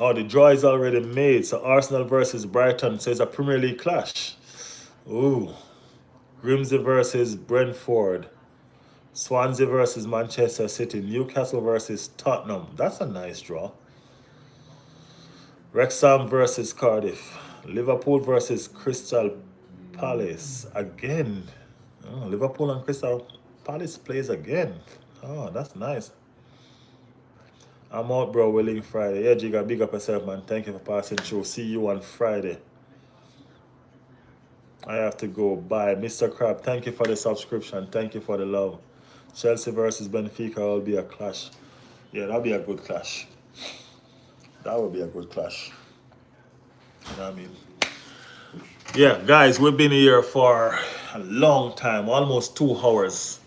Oh, the draw is already made. So Arsenal versus Brighton. So it's a Premier League clash. Ooh. Grimsby versus Brentford. Swansea versus Manchester City. Newcastle versus Tottenham. That's a nice draw. Wrexham versus Cardiff. Liverpool versus Crystal Palace. Again. Oh, Liverpool and Crystal Palace plays again. Oh, that's nice. I'm out, bro. Willing Friday. Yeah, Jigga, big up yourself, man. Thank you for passing through. See you on Friday. I have to go. Bye. Mr. Crab, thank you for the subscription. Thank you for the love. Chelsea versus Benfica will be a clash. Yeah, that'll be a good clash. That would be a good clash. You know what I mean? Yeah, guys, we've been here for a long time, almost 2 hours.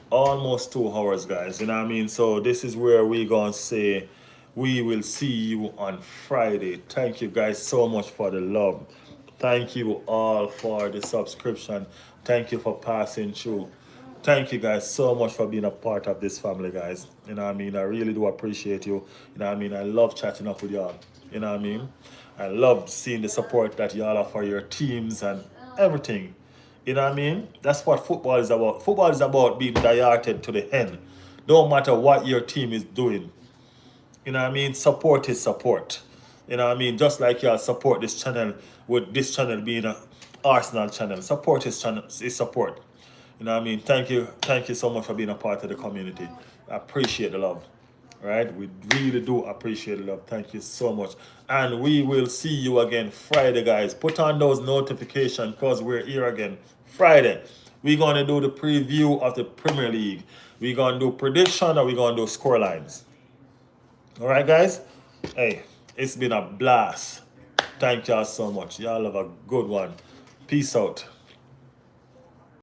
Almost 2 hours, guys. You know what I mean? So this is where we gonna say we will see you on Friday. Thank you guys so much for the love. Thank you all for the subscription. Thank you for passing through. Thank you guys so much for being a part of this family, guys. You know what I mean? I really do appreciate you. You know what I mean? I love chatting up with y'all. You know what I mean? I love seeing the support that y'all have for your teams and everything. You know what I mean? That's what football is about. Football is about being directed to the end. Don't matter what your team is doing. You know what I mean? Support is support. You know what I mean? Just like y'all support this channel with this channel being a Arsenal channel. Support is support. You know what I mean? Thank you so much for being a part of the community. I appreciate the love. Right? We really do appreciate the love. Thank you so much. And we will see you again Friday, guys. Put on those notifications because we're here again Friday. We're gonna do the preview of the Premier League. We're gonna do prediction and we're gonna do score lines. All right, guys? Hey, it's been a blast. Thank y'all so much. Y'all have a good one. Peace out.